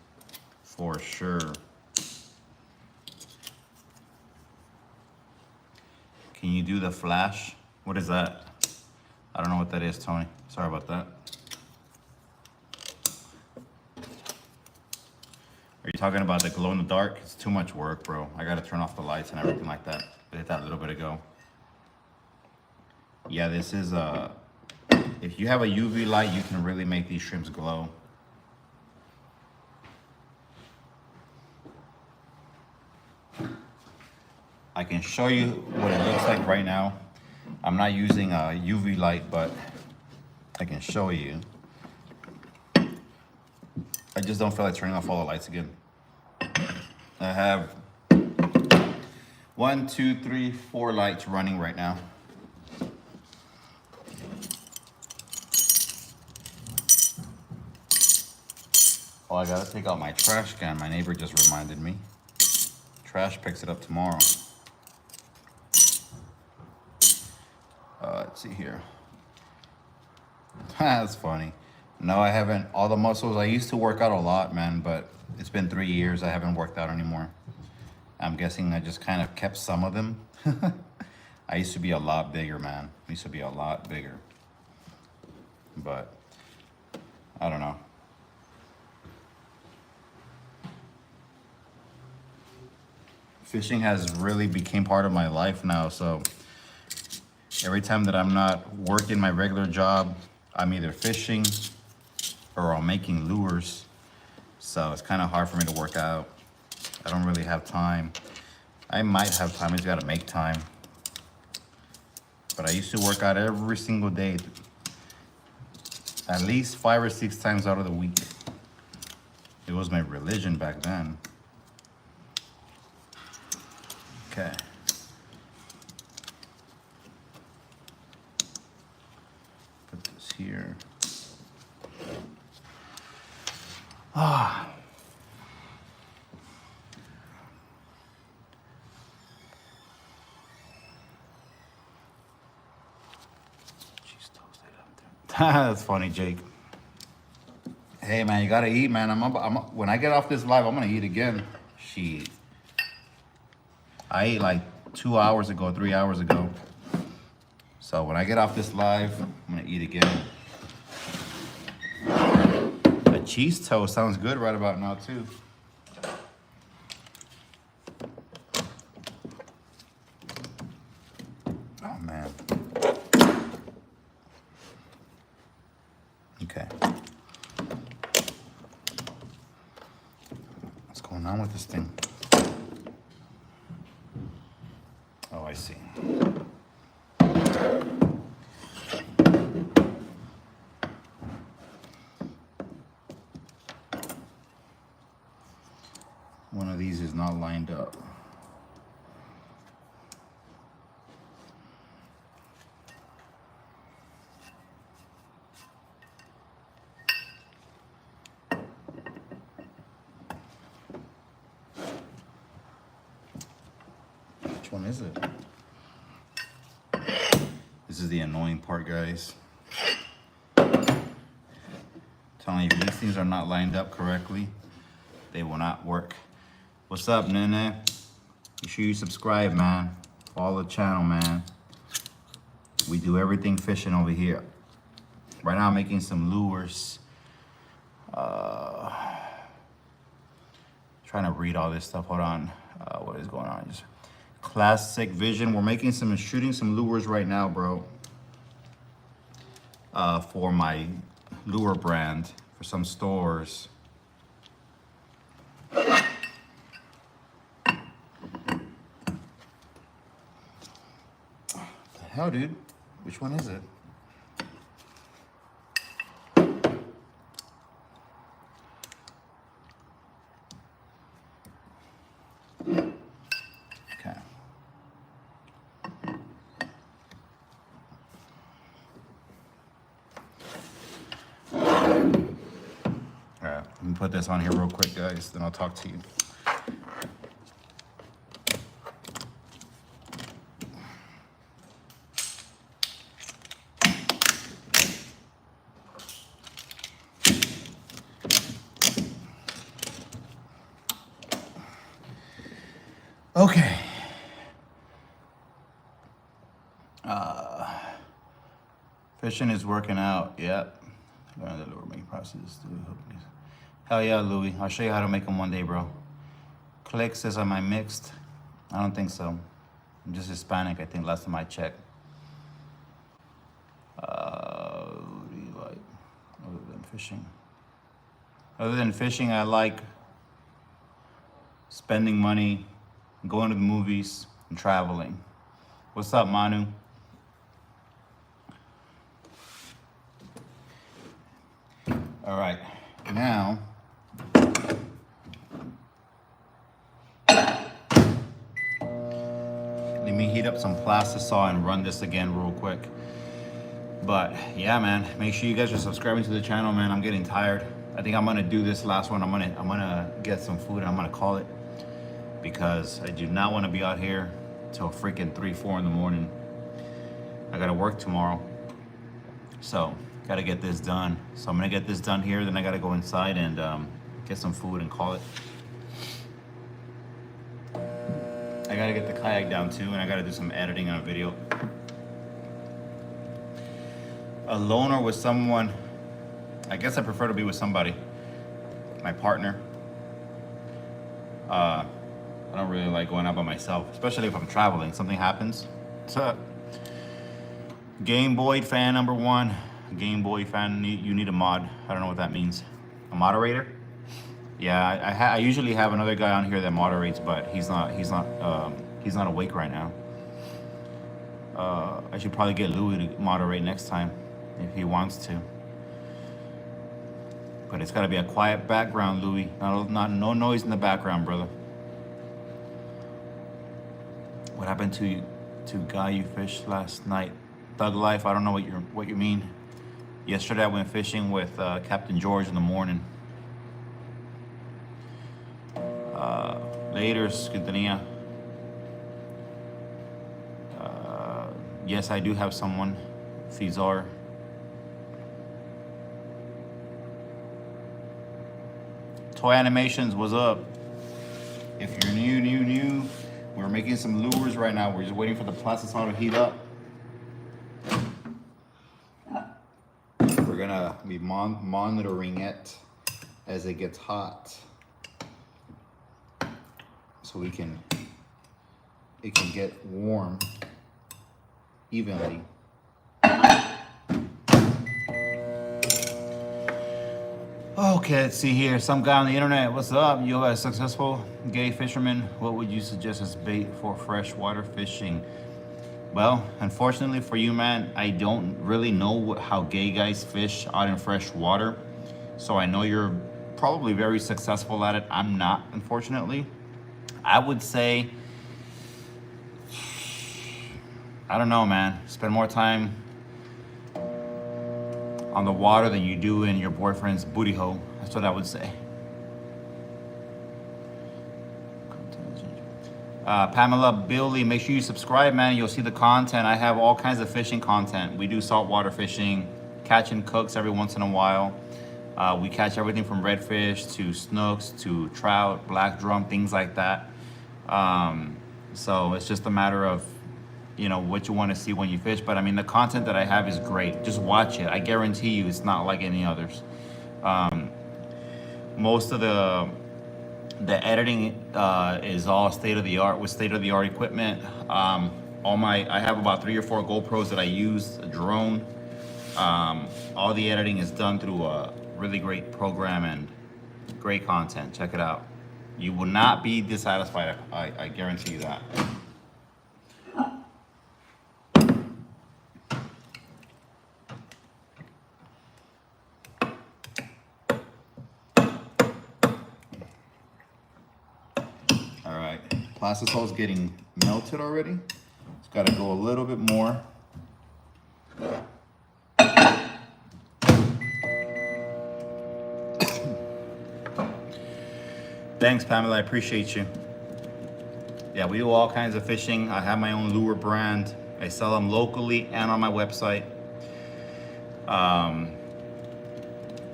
for sure. Can you do the flash? What is that? I don't know what that is, Tony. Sorry about that. Are you talking about the glow in the dark? It's too much work, bro. I gotta turn off the lights and everything like that. I did that a little bit ago. Yeah, this is if you have a UV light, you can really make these shrimps glow. I can show you what it looks like right now. I'm not using a UV light, but I can show you. I just don't feel like turning off all the lights again. I have 1, 2, 3, 4 lights running right now. Oh, I gotta take out my trash can. My neighbor just reminded me. Trash picks it up tomorrow. Let's see here. That's funny. No, I haven't. All the muscles, I used to work out a lot, man, but it's been 3 years. I haven't worked out anymore. I'm guessing I just kind of kept some of them. I used to be a lot bigger, man. I used to be a lot bigger. But I don't know. Fishing has really become part of my life now, so every time that I'm not working my regular job, I'm either fishing or I'm making lures. So it's kind of hard for me to work out. I don't really have time. I might have time, I just gotta make time. But I used to work out every single day, at least 5 or 6 times out of the week. It was my religion back then. Okay. Put this here. Ah. Cheese toast. That's funny, Jake. Hey man, you gotta eat, man. When I get off this live, I'm gonna eat again. Shit. I ate like 2 hours ago, 3 hours ago. So when I get off this live, I'm gonna eat again. A cheese toast sounds good right about now too. Oh man. Okay. What's going on with this thing? Oh, I see. lined up. Which one is it? This is the annoying part, guys. Telling you, if these things are not lined up correctly, they will not work. What's up, Nene? Make sure you subscribe, man. Follow the channel, man. We do everything fishing over here. Right now I'm making some lures. Trying to read all this stuff. Hold on. What is going on? Just Classic Vision. We're making some, shooting some lures right now, bro. For my lure brand, for some stores. What the hell, dude? Which one is it? Okay. All right, let me put this on here real quick, guys, then I'll talk to you. Okay. Fishing is working out. Yep. Learn the lure making process. Hell yeah, Louie. I'll show you how to make them one day, bro. Click says, am I mixed? I don't think so. I'm just Hispanic, I think, last time I checked. What do you like other than fishing? Other than fishing, I like spending money, going to the movies, and traveling. What's up, Manu? All right, now, let me heat up some plastisol and run this again real quick. But yeah, man, make sure you guys are subscribing to the channel, man. I'm getting tired. I think I'm gonna do this last one. I'm gonna get some food and I'm gonna call it, because I do not want to be out here till freaking 3, 4 in the morning. I gotta work tomorrow, so gotta get this done. So I'm gonna get this done here, then I gotta go inside and get some food and call it. I gotta get the kayak down too, and I gotta do some editing on a video. Alone or with someone? I guess I prefer to be with somebody. My partner. I don't really like going out by myself, especially if I'm traveling. Something happens. What's up? Game Boy fan number 1. Game Boy fan, you need a mod. I don't know what that means. A moderator? Yeah, I usually have another guy on here that moderates, but he's not awake right now. I should probably get Louis to moderate next time if he wants to. But it's gotta be a quiet background, Louis. No noise in the background, brother. What happened to guy you fished last night? Thug life. I don't know what you mean. Yesterday I went fishing with Captain George in the morning. Later, Skintania. Yes, I do have someone. Fizar. Toy Animations, what's up? If you're new, we're making some lures right now. We're just waiting for the plastisol to heat up. We're gonna be monitoring it as it gets hot, so it can get warm evenly. Okay, let's see here. Some guy on the internet. What's up? You a successful gay fisherman? What would you suggest as bait for freshwater fishing? Well, unfortunately for you, man, I don't really know how gay guys fish out in fresh water. So I know you're probably very successful at it. I'm not, unfortunately. I would say, I don't know, man. Spend more time on the water than you do in your boyfriend's booty hole. That's what I would say. Pamela, Billy, make sure you subscribe, man. You'll see the content. I have all kinds of fishing content. We do saltwater fishing, catch and cooks every once in a while. We catch everything from redfish to snooks to trout, black drum, things like that. So it's just a matter of, you know, what you want to see when you fish. But I mean, the content that I have is great. Just watch it. I guarantee you it's not like any others. Most of the editing is all state of the art with state of the art equipment. I have about 3 or 4 GoPros that I use, a drone. All the editing is done through a really great program and great content. Check it out. You will not be dissatisfied. I guarantee you that. All right, plastisol is getting melted already. It's got to go a little bit more. Thanks, Pamela. I appreciate you. Yeah, we do all kinds of fishing. I have my own lure brand. I sell them locally and on my website.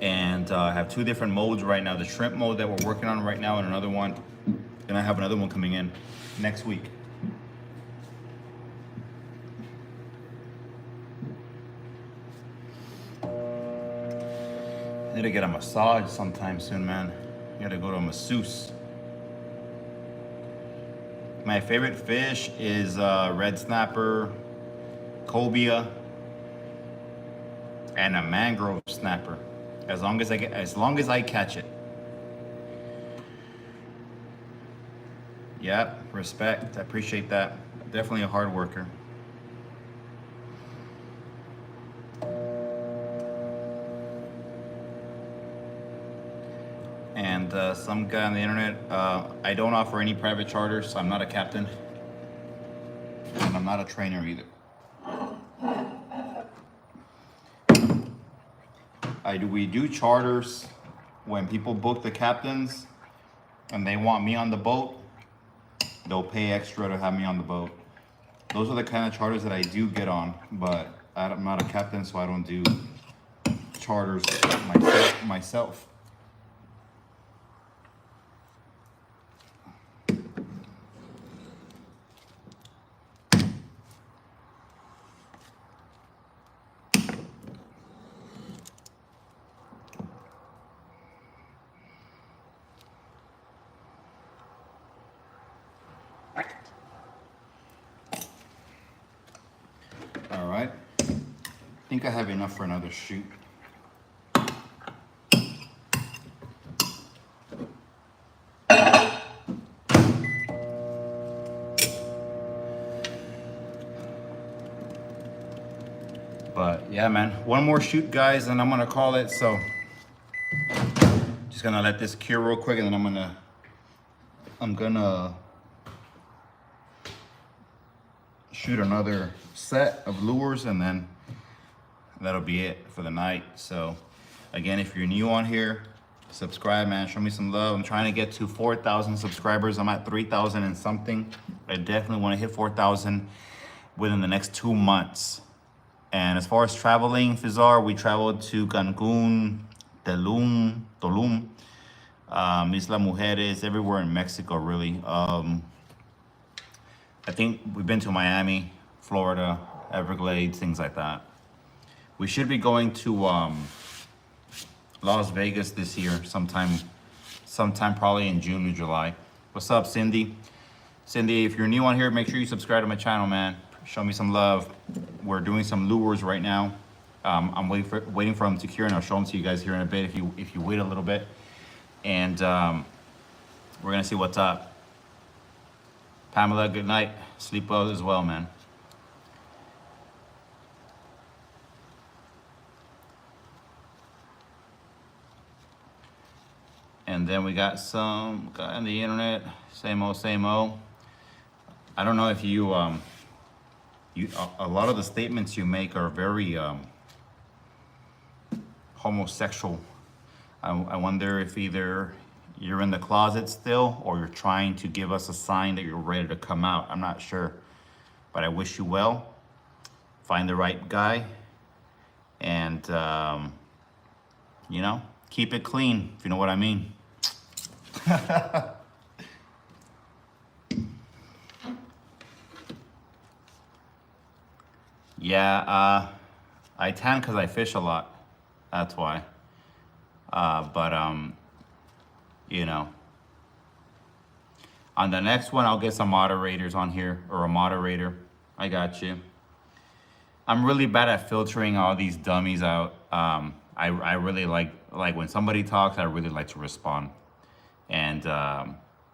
And I have 2 different modes right now. The shrimp mode that we're working on right now, and another one. And I have another one coming in next week. I need to get a massage sometime soon, man. I gotta go to a masseuse. My favorite fish is red snapper, cobia, and a mangrove snapper. As long as I catch it. Yep, respect. I appreciate that. Definitely a hard worker. And some guy on the internet, I don't offer any private charters, so I'm not a captain. And I'm not a trainer either. We do charters when people book the captains and they want me on the boat. They'll pay extra to have me on the boat. Those are the kind of charters that I do get on, but I'm not a captain, so I don't do charters myself. All right, I think I have enough for another shoot. But yeah, man, one more shoot, guys, and I'm gonna call it. So just gonna let this cure real quick, and then I'm gonna shoot another set of lures, and then that'll be it for the night. So again, if you're new on here, subscribe, man. Show me some love. I'm trying to get to 4,000 subscribers. I'm at 3,000 and something. I definitely want to hit 4,000 within the next 2 months. And as far as traveling, Fizar, we traveled to Cancun, Tulum, Isla Mujeres, everywhere in Mexico, really. I think we've been to Miami, Florida, Everglades, things like that. We should be going to Las Vegas this year, sometime probably in June or July. What's up, Cindy? Cindy, if you're new on here, make sure you subscribe to my channel, man. Show me some love. We're doing some lures right now. I'm waiting for them to cure, and I'll show them to you guys here in a bit if you wait a little bit. And we're gonna see what's up. Pamela, good night. Sleep well as well, man. And And then we got some guy on the internet, same old, same old. I don't know if you, a lot of the statements you make are very homosexual. I wonder if either you're in the closet still or you're trying to give us a sign that you're ready to come out. I'm not sure, but I wish you well. Find the right guy and, you know, keep it clean, if you know what I mean. Yeah, I tan because I fish a lot. That's why. But you know, on the next one, I'll get some moderators on here or a moderator. I got you. I'm really bad at filtering all these dummies out. I really like when somebody talks, I really like to respond. And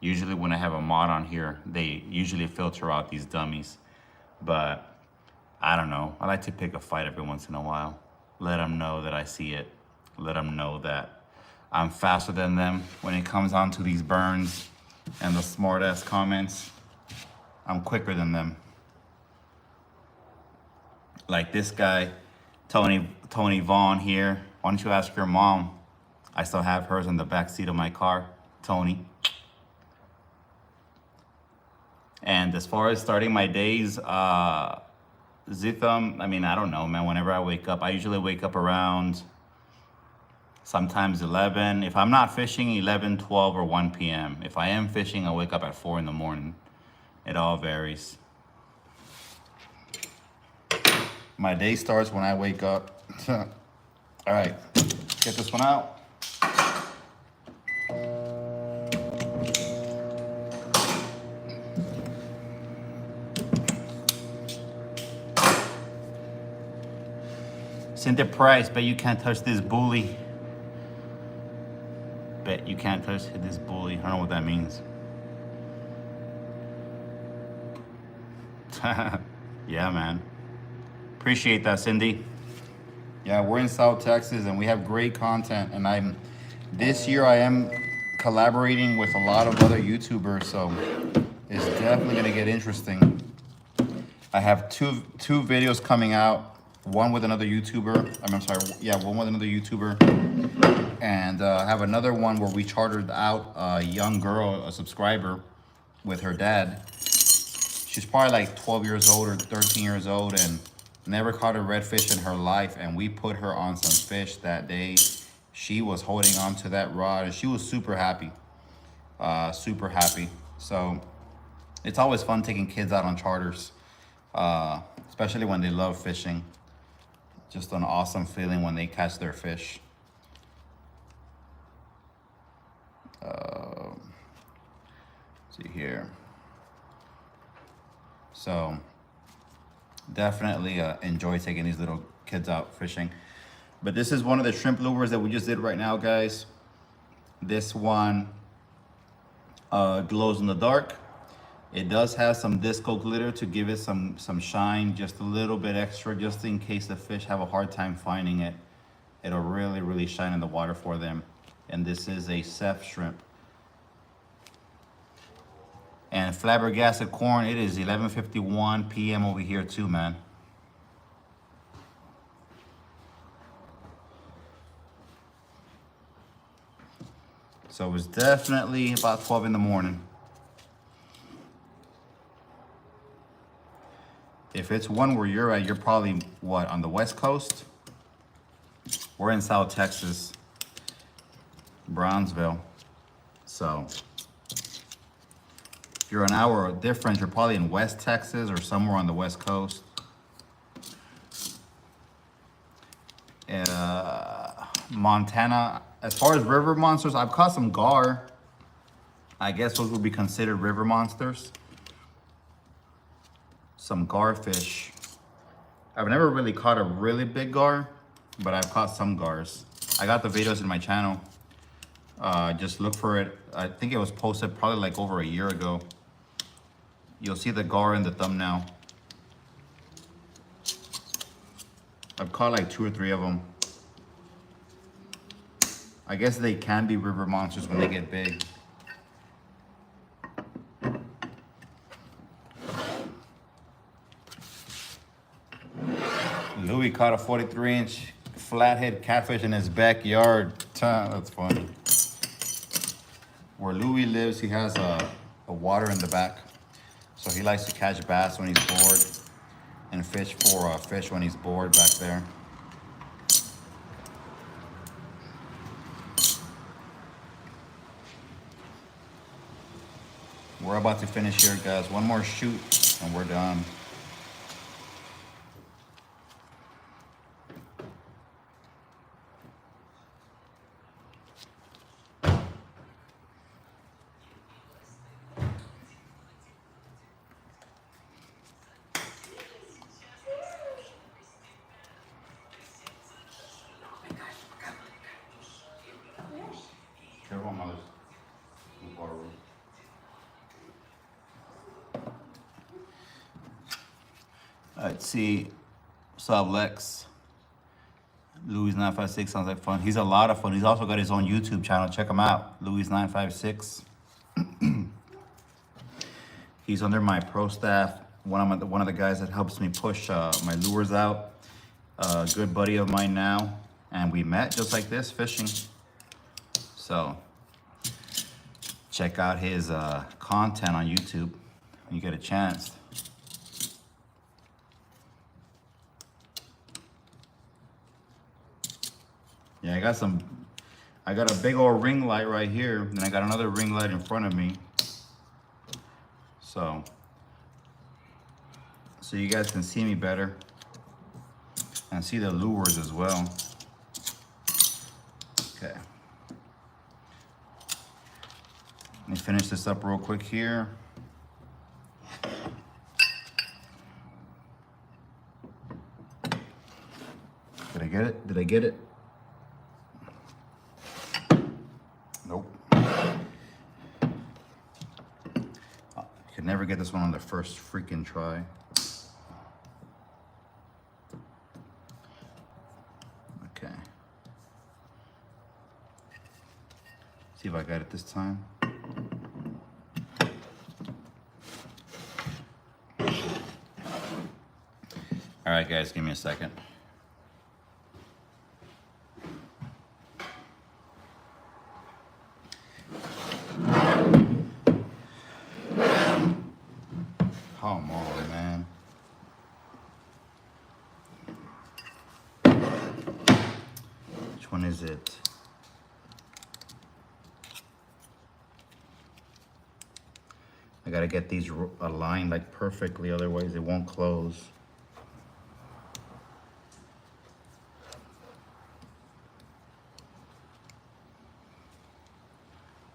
usually when I have a mod on here, they usually filter out these dummies. But I don't know. I like to pick a fight every once in a while. Let them know that I see it. Let them know that I'm faster than them when it comes on to these burns and the smart ass comments. I'm quicker than them. Like this guy, Tony Vaughn here. Why don't you ask your mom? I still have hers in the back seat of my car, Tony. And as far as starting my days, Zitham, I mean, I don't know, man. Whenever I wake up, I usually wake up around sometimes 11. If I'm not fishing, 11, 12, or 1 p.m. If I am fishing, I wake up at 4 in the morning. It all varies. My day starts when I wake up. All right, get this one out. Cynthia Price, bet you can't touch this bully. Bet you can't touch this bully. I don't know what that means. Yeah, man. Appreciate that, Cindy. Yeah, we're in South Texas and we have great content. And this year I am collaborating with a lot of other YouTubers, so it's definitely gonna get interesting. I have two videos coming out. One with another YouTuber. I'm sorry. Yeah, one with another YouTuber, and I have another one where we chartered out a young girl, a subscriber, with her dad. She's probably like 12 years old or 13 years old, and never caught a redfish in her life. And we put her on some fish that day. She was holding on to that rod, and she was super happy. Super happy. So it's always fun taking kids out on charters, especially when they love fishing. Just an awesome feeling when they catch their fish. See here. So definitely enjoy taking these little kids out fishing. But this is one of the shrimp lures that we just did right now, guys. This one glows in the dark. It does have some disco glitter to give it some shine, just a little bit extra, just in case the fish have a hard time finding it. It'll really, really shine in the water for them. And this is a Ceph shrimp. And flabbergasted corn, it is 11:51 p.m. over here too, man. So it's definitely about 12 in the morning. If it's one where you're at, you're probably, what, on the West Coast? We're in South Texas, Brownsville. So if you're an hour difference, you're probably in West Texas or somewhere on the West Coast. Montana, as far as river monsters, I've caught some gar. I guess those would be considered river monsters. Some garfish. I've never really caught a really big gar, but I've caught some gars. I got the videos in my channel. Just look for it. I think it was posted probably like over a year ago. You'll see the gar in the thumbnail. I've caught like 2 or 3 of them. I guess they can be river monsters when they get big. Louis caught a 43-inch flathead catfish in his backyard. That's funny. Where Louis lives, he has a water in the back. So he likes to catch bass when he's bored and fish for fish when he's bored back there. We're about to finish here, guys. One more shoot and we're done. Careful, mothers. Move forward. Let's see. What's up, Lex? Louis 956 sounds like fun. He's a lot of fun. He's also got his own YouTube channel. Check him out. Louis 956. He's under my pro staff. One of the guys that helps me push my lures out. A good buddy of mine now. And we met just like this fishing. So check out his content on YouTube when you get a chance. Yeah, I got a big old ring light right here, and I got another ring light in front of me. So you guys can see me better and see the lures as well. Okay. Let me finish this up real quick here. Did I get it? Did I get it? Nope. Could never get this one on the first freaking try. Okay. See if I got it this time. All right, guys, give me a second. Come on, man. Which one is it? I gotta get these aligned like perfectly, otherwise it won't close.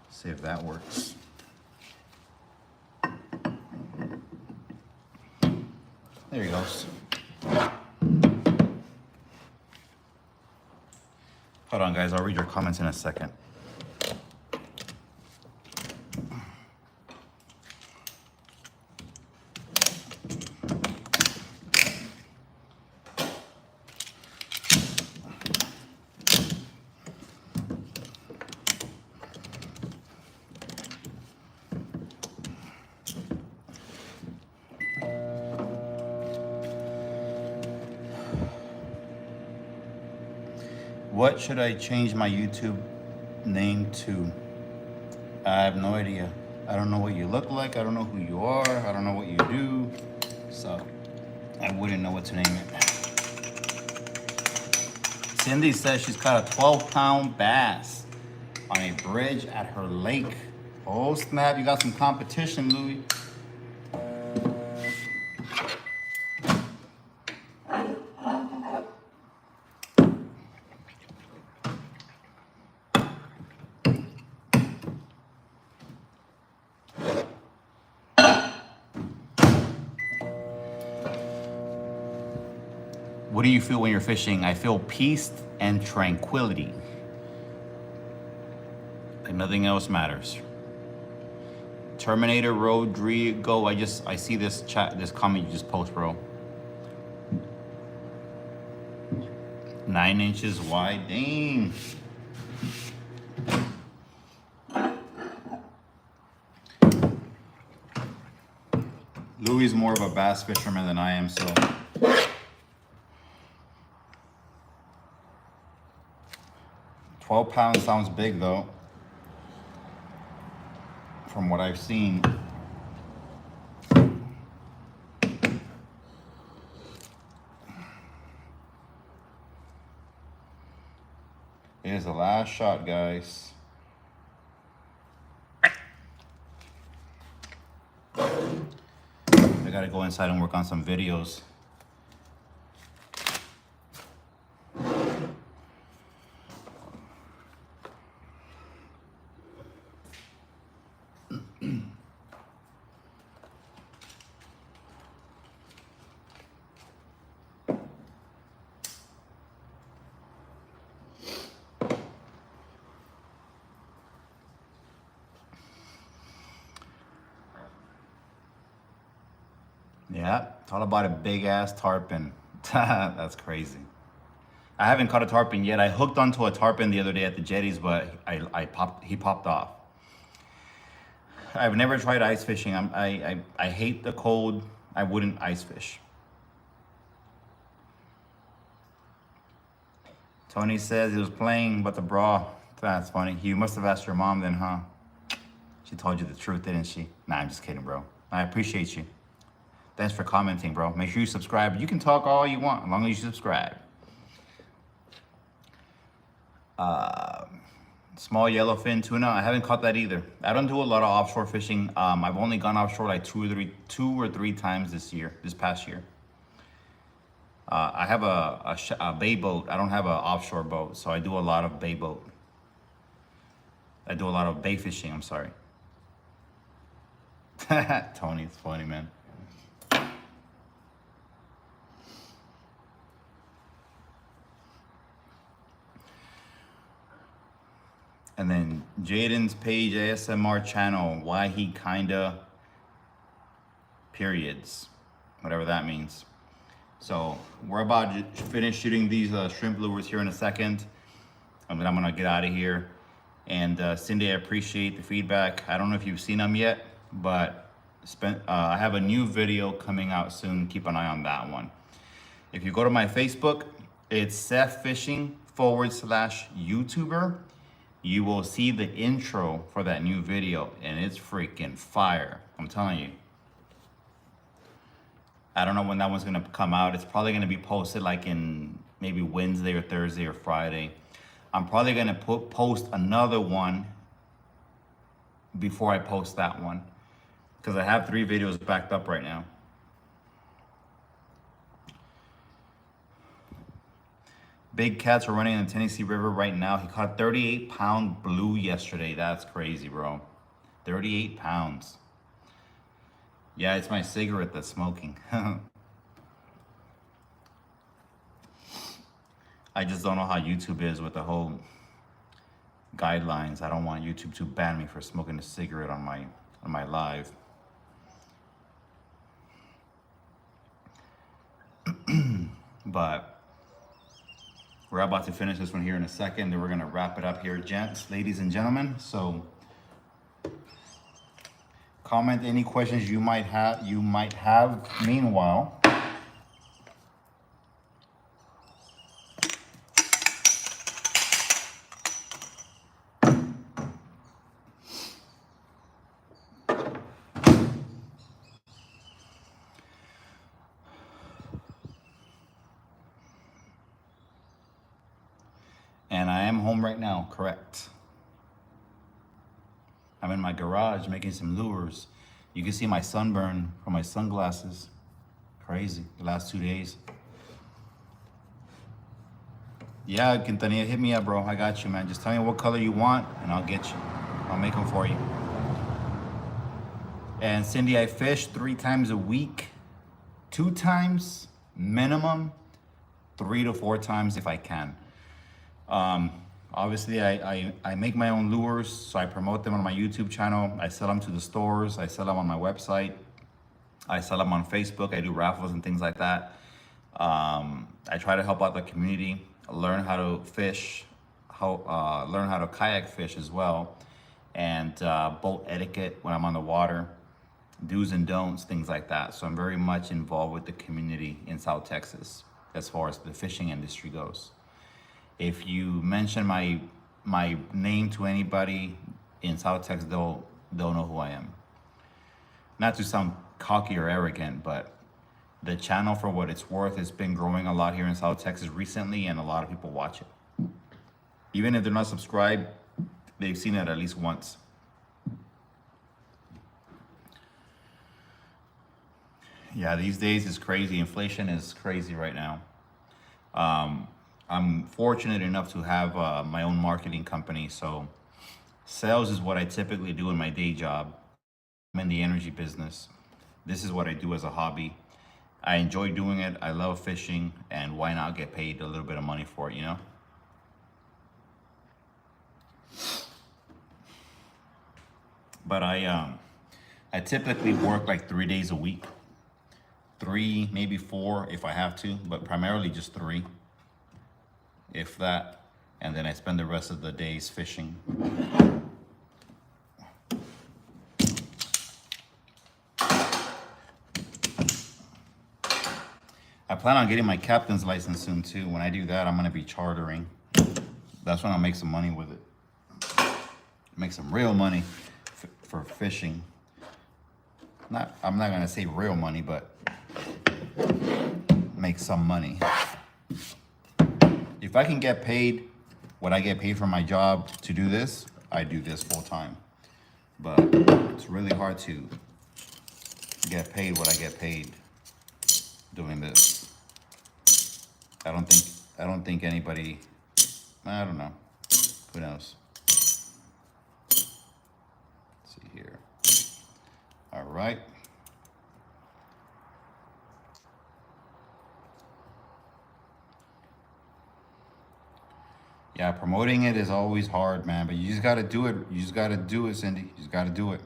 See if that works. There he goes. Hold on, guys. I'll read your comments in a second. What should I change my YouTube name to? I have no idea. I don't know what you look like. I don't know who you are. I don't know what you do. So I wouldn't know what to name it. Cindy says she's caught a 12-pound bass on a bridge at her lake. Oh snap, you got some competition, Louis. What do you feel when you're fishing? I feel peace and tranquility. Like nothing else matters. Terminator Rodrigo, I see this comment you just post, bro. 9 inches wide, dang. Louis is more of a bass fisherman than I am, so. 12 pounds sounds big though, from what I've seen. Here's the last shot, guys. I gotta go inside and work on some videos. Yeah, it's all about a big ass tarpon. That's crazy. I haven't caught a tarpon yet. I hooked onto a tarpon the other day at the jetties, but he popped off. I've never tried ice fishing. I hate the cold. I wouldn't ice fish. Tony says he was playing, but the bra. That's funny. You must have asked your mom then, huh? She told you the truth, didn't she? Nah, I'm just kidding, bro. I appreciate you. Thanks for commenting, bro. Make sure you subscribe. You can talk all you want, as long as you subscribe. Small yellowfin tuna. I haven't caught that either. I don't do a lot of offshore fishing. I've only gone offshore like two or three times this past year. I have a bay boat. I don't have an offshore boat, so I do a lot of bay boat. I do a lot of bay fishing, I'm sorry. Tony, it's funny, man. And then Jaden's page, ASMR channel, why he kinda periods, whatever that means. So we're about to finish shooting these shrimp lures here in a second. I'm gonna get out of here. And Cindy, I appreciate the feedback. I don't know if you've seen them yet, but I have a new video coming out soon. Keep an eye on that one. If you go to my Facebook, it's Seth Fishing /YouTuber. You will see the intro for that new video, and it's freaking fire. I'm telling you. I don't know when that one's gonna come out. It's probably gonna be posted like in maybe Wednesday or Thursday or Friday. I'm probably gonna post another one before I post that one, because I have 3 videos backed up right now. Big cats are running in the Tennessee River right now. He caught 38-pound blue yesterday. That's crazy, bro. 38 pounds. Yeah, it's my cigarette that's smoking. I just don't know how YouTube is with the whole guidelines. I don't want YouTube to ban me for smoking a cigarette on my live. But we're about to finish this one here in a second. Then we're gonna wrap it up here, gents, ladies and gentlemen. So comment any questions you might have. Meanwhile, and I am home right now, correct? I'm in my garage making some lures. You can see my sunburn from my sunglasses. Crazy, the last 2 days. Yeah, Quintanilla, hit me up, bro. I got you, man. Just tell me what color you want, and I'll get you. I'll make them for you. And Cindy, I fish 3 times a week. 2 times minimum, 3 to 4 times if I can. Obviously, I make my own lures, so I promote them on my YouTube channel. I sell them to the stores. I sell them on my website. I sell them on Facebook. I do raffles and things like that. I try to help out the community, learn how to fish, learn how to kayak fish as well, and boat etiquette when I'm on the water. do's and don'ts, things like that. So I'm very much involved with the community in South Texas as far as the fishing industry goes. If you mention my name to anybody in South Texas, they'll know who I am. Not to sound cocky or arrogant, but the channel, for what it's worth, has been growing a lot here in South Texas recently, and a lot of people watch it. Even if they're not subscribed, they've seen it at least once. Yeah, these days is crazy. Inflation is crazy right now. I'm fortunate enough to have my own marketing company, so sales is what I typically do in my day job. I'm in the energy business. This is what I do as a hobby. I enjoy doing it. I love fishing, and why not get paid a little bit of money for it, you know? But I typically work like 3 days a week. 3, maybe 4 if I have to, but primarily just 3, if that. And then I spend the rest of the days fishing. I plan on getting my captain's license soon too. When I do that, I'm gonna be chartering. That's when I'll make some money with it. Make some real money for fishing. I'm not gonna say real money, but make some money. If I can get paid what I get paid for my job to do this, I do this full time. But it's really hard to get paid what I get paid doing this. I don't think anybody, I don't know. Who knows? Let's see here. All right. Yeah, promoting it is always hard, man, but you just got to do it. You just got to do it, Cindy. You just got to do it.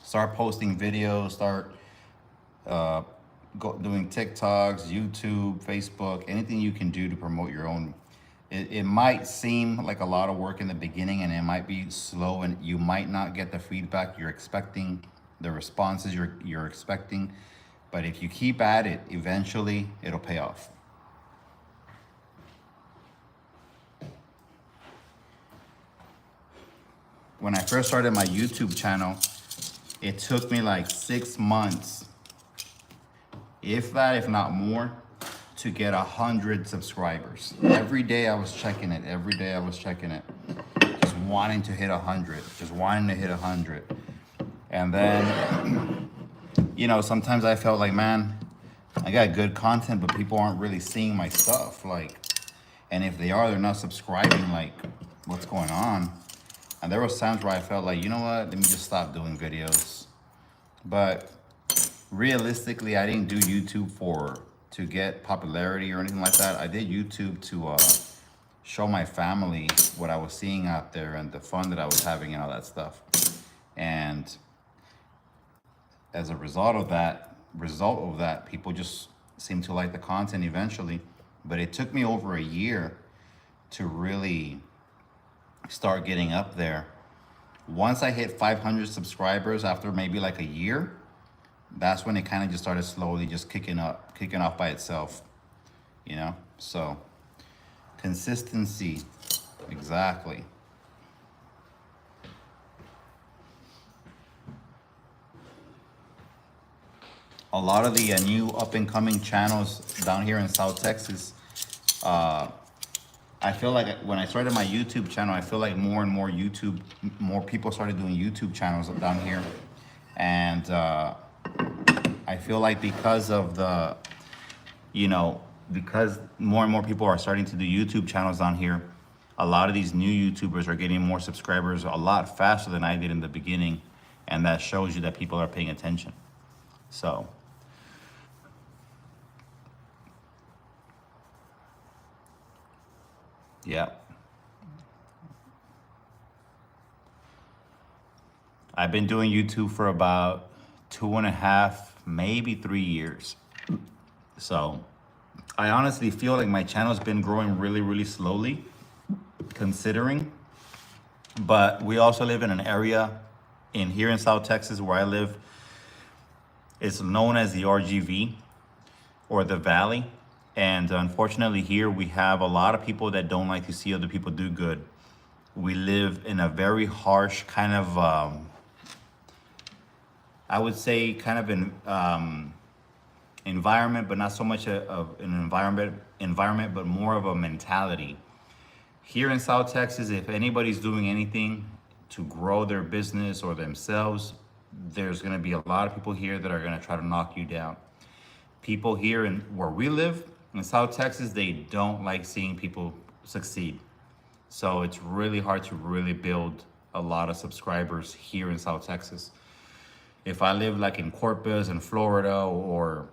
Start posting videos, start doing TikToks, YouTube, Facebook, anything you can do to promote your own. It might seem like a lot of work in the beginning, and it might be slow, and you might not get the feedback you're expecting, the responses you're expecting. But if you keep at it, eventually it'll pay off. When I first started my YouTube channel, it took me like 6 months, if that, if not more, to get 100 subscribers. Every day I was checking it. Every day I was checking it. Just wanting to hit 100. Just wanting to hit 100. And then, you know, sometimes I felt like, man, I got good content, but people aren't really seeing my stuff. Like, and if they are, they're not subscribing. Like, what's going on? And there was times where I felt like, you know what, let me just stop doing videos. But realistically, I didn't do YouTube to get popularity or anything like that. I did YouTube to show my family what I was seeing out there and the fun that I was having and all that stuff. And as a result of that, people just seemed to like the content eventually. But it took me over a year to really start getting up there. Once I hit 500 subscribers after maybe like a year, that's when it kind of just started slowly just kicking off by itself, you know? So consistency, exactly. A lot of the new up and coming channels down here in South Texas, I feel like when I started my YouTube channel, I feel like more and more people started doing YouTube channels down here. And I feel like because of because more and more people are starting to do YouTube channels down here, a lot of these new YouTubers are getting more subscribers a lot faster than I did in the beginning. And that shows you that people are paying attention. So. Yeah. I've been doing YouTube for about 2.5, maybe 3 years. So I honestly feel like my channel's been growing really, really slowly, considering. But we also live in an area in here in South Texas where I live, it's known as the RGV or the Valley. And unfortunately, here we have a lot of people that don't like to see other people do good. We live in a very harsh kind of, I would say, kind of an environment, but not so much of an environment, but more of a mentality. Here in South Texas, if anybody's doing anything to grow their business or themselves, there's going to be a lot of people here that are going to try to knock you down. People here in where we live in South Texas, they don't like seeing people succeed. So it's really hard to really build a lot of subscribers here in South Texas. If I live like in Corpus in Florida or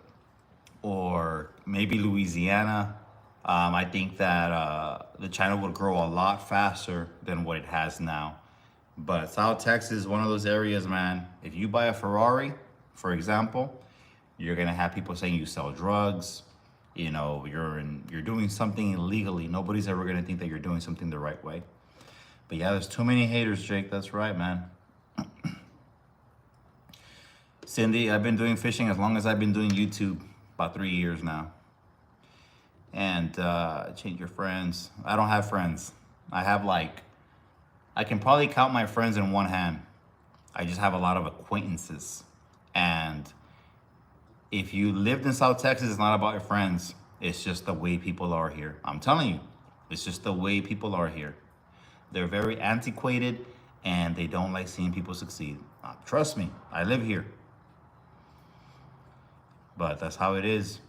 maybe Louisiana, I think that the channel would grow a lot faster than what it has now. But South Texas is one of those areas, man. If you buy a Ferrari, for example, you're gonna have people saying you sell drugs. You know, you're doing something illegally. Nobody's ever gonna think that you're doing something the right way. But yeah, there's too many haters, Jake. That's right, man. Cindy, I've been doing fishing as long as I've been doing YouTube, about 3 years now. And change your friends. I don't have friends. I can probably count my friends in one hand. I just have a lot of acquaintances. And if you lived in South Texas, it's not about your friends. It's just the way people are here. I'm telling you, it's just the way people are here. They're very antiquated and they don't like seeing people succeed. Trust me, I live here. But that's how it is.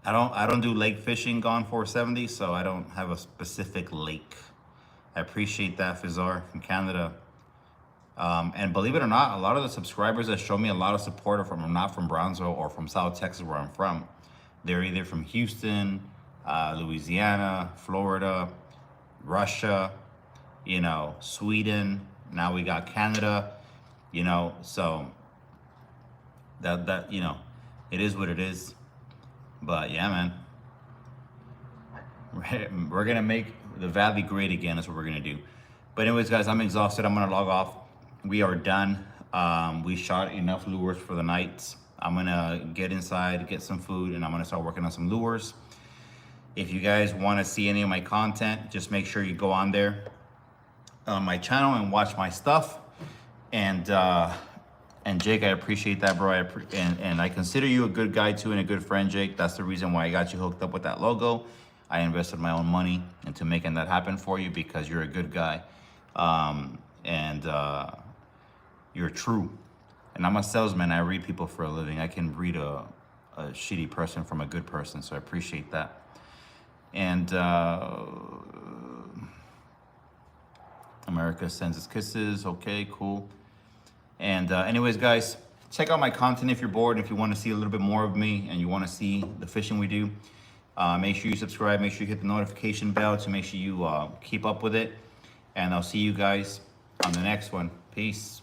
I don't do lake fishing on 470, so I don't have a specific lake. I appreciate that, Fizar from Canada. And believe it or not, a lot of the subscribers that show me a lot of support are not from Brownsville or from South Texas, where I'm from. They're either from Houston, Louisiana, Florida, Russia, you know, Sweden. Now we got Canada, you know, so that you know, it is what it is. But yeah, man, we're gonna make the Valley great again. That's what we're gonna do. But anyways, guys, I'm exhausted. I'm gonna log off. We are done. We shot enough lures for the night. I'm gonna get inside, get some food, and I'm gonna start working on some lures. If you guys want to see any of my content, just make sure you go on there on my channel and watch my stuff. And Jake, I appreciate that, bro. And I consider you a good guy too and a good friend, Jake. That's the reason why I got you hooked up with that logo. I invested my own money into making that happen for you because you're a good guy. And you're true. And I'm a salesman. I read people for a living. I can read a shitty person from a good person, so I appreciate that. And America sends its kisses. Okay, cool. And anyways, guys, check out my content if you're bored. If you want to see a little bit more of me and you want to see the fishing we do, make sure you subscribe. Make sure you hit the notification bell to make sure you keep up with it. And I'll see you guys on the next one. Peace.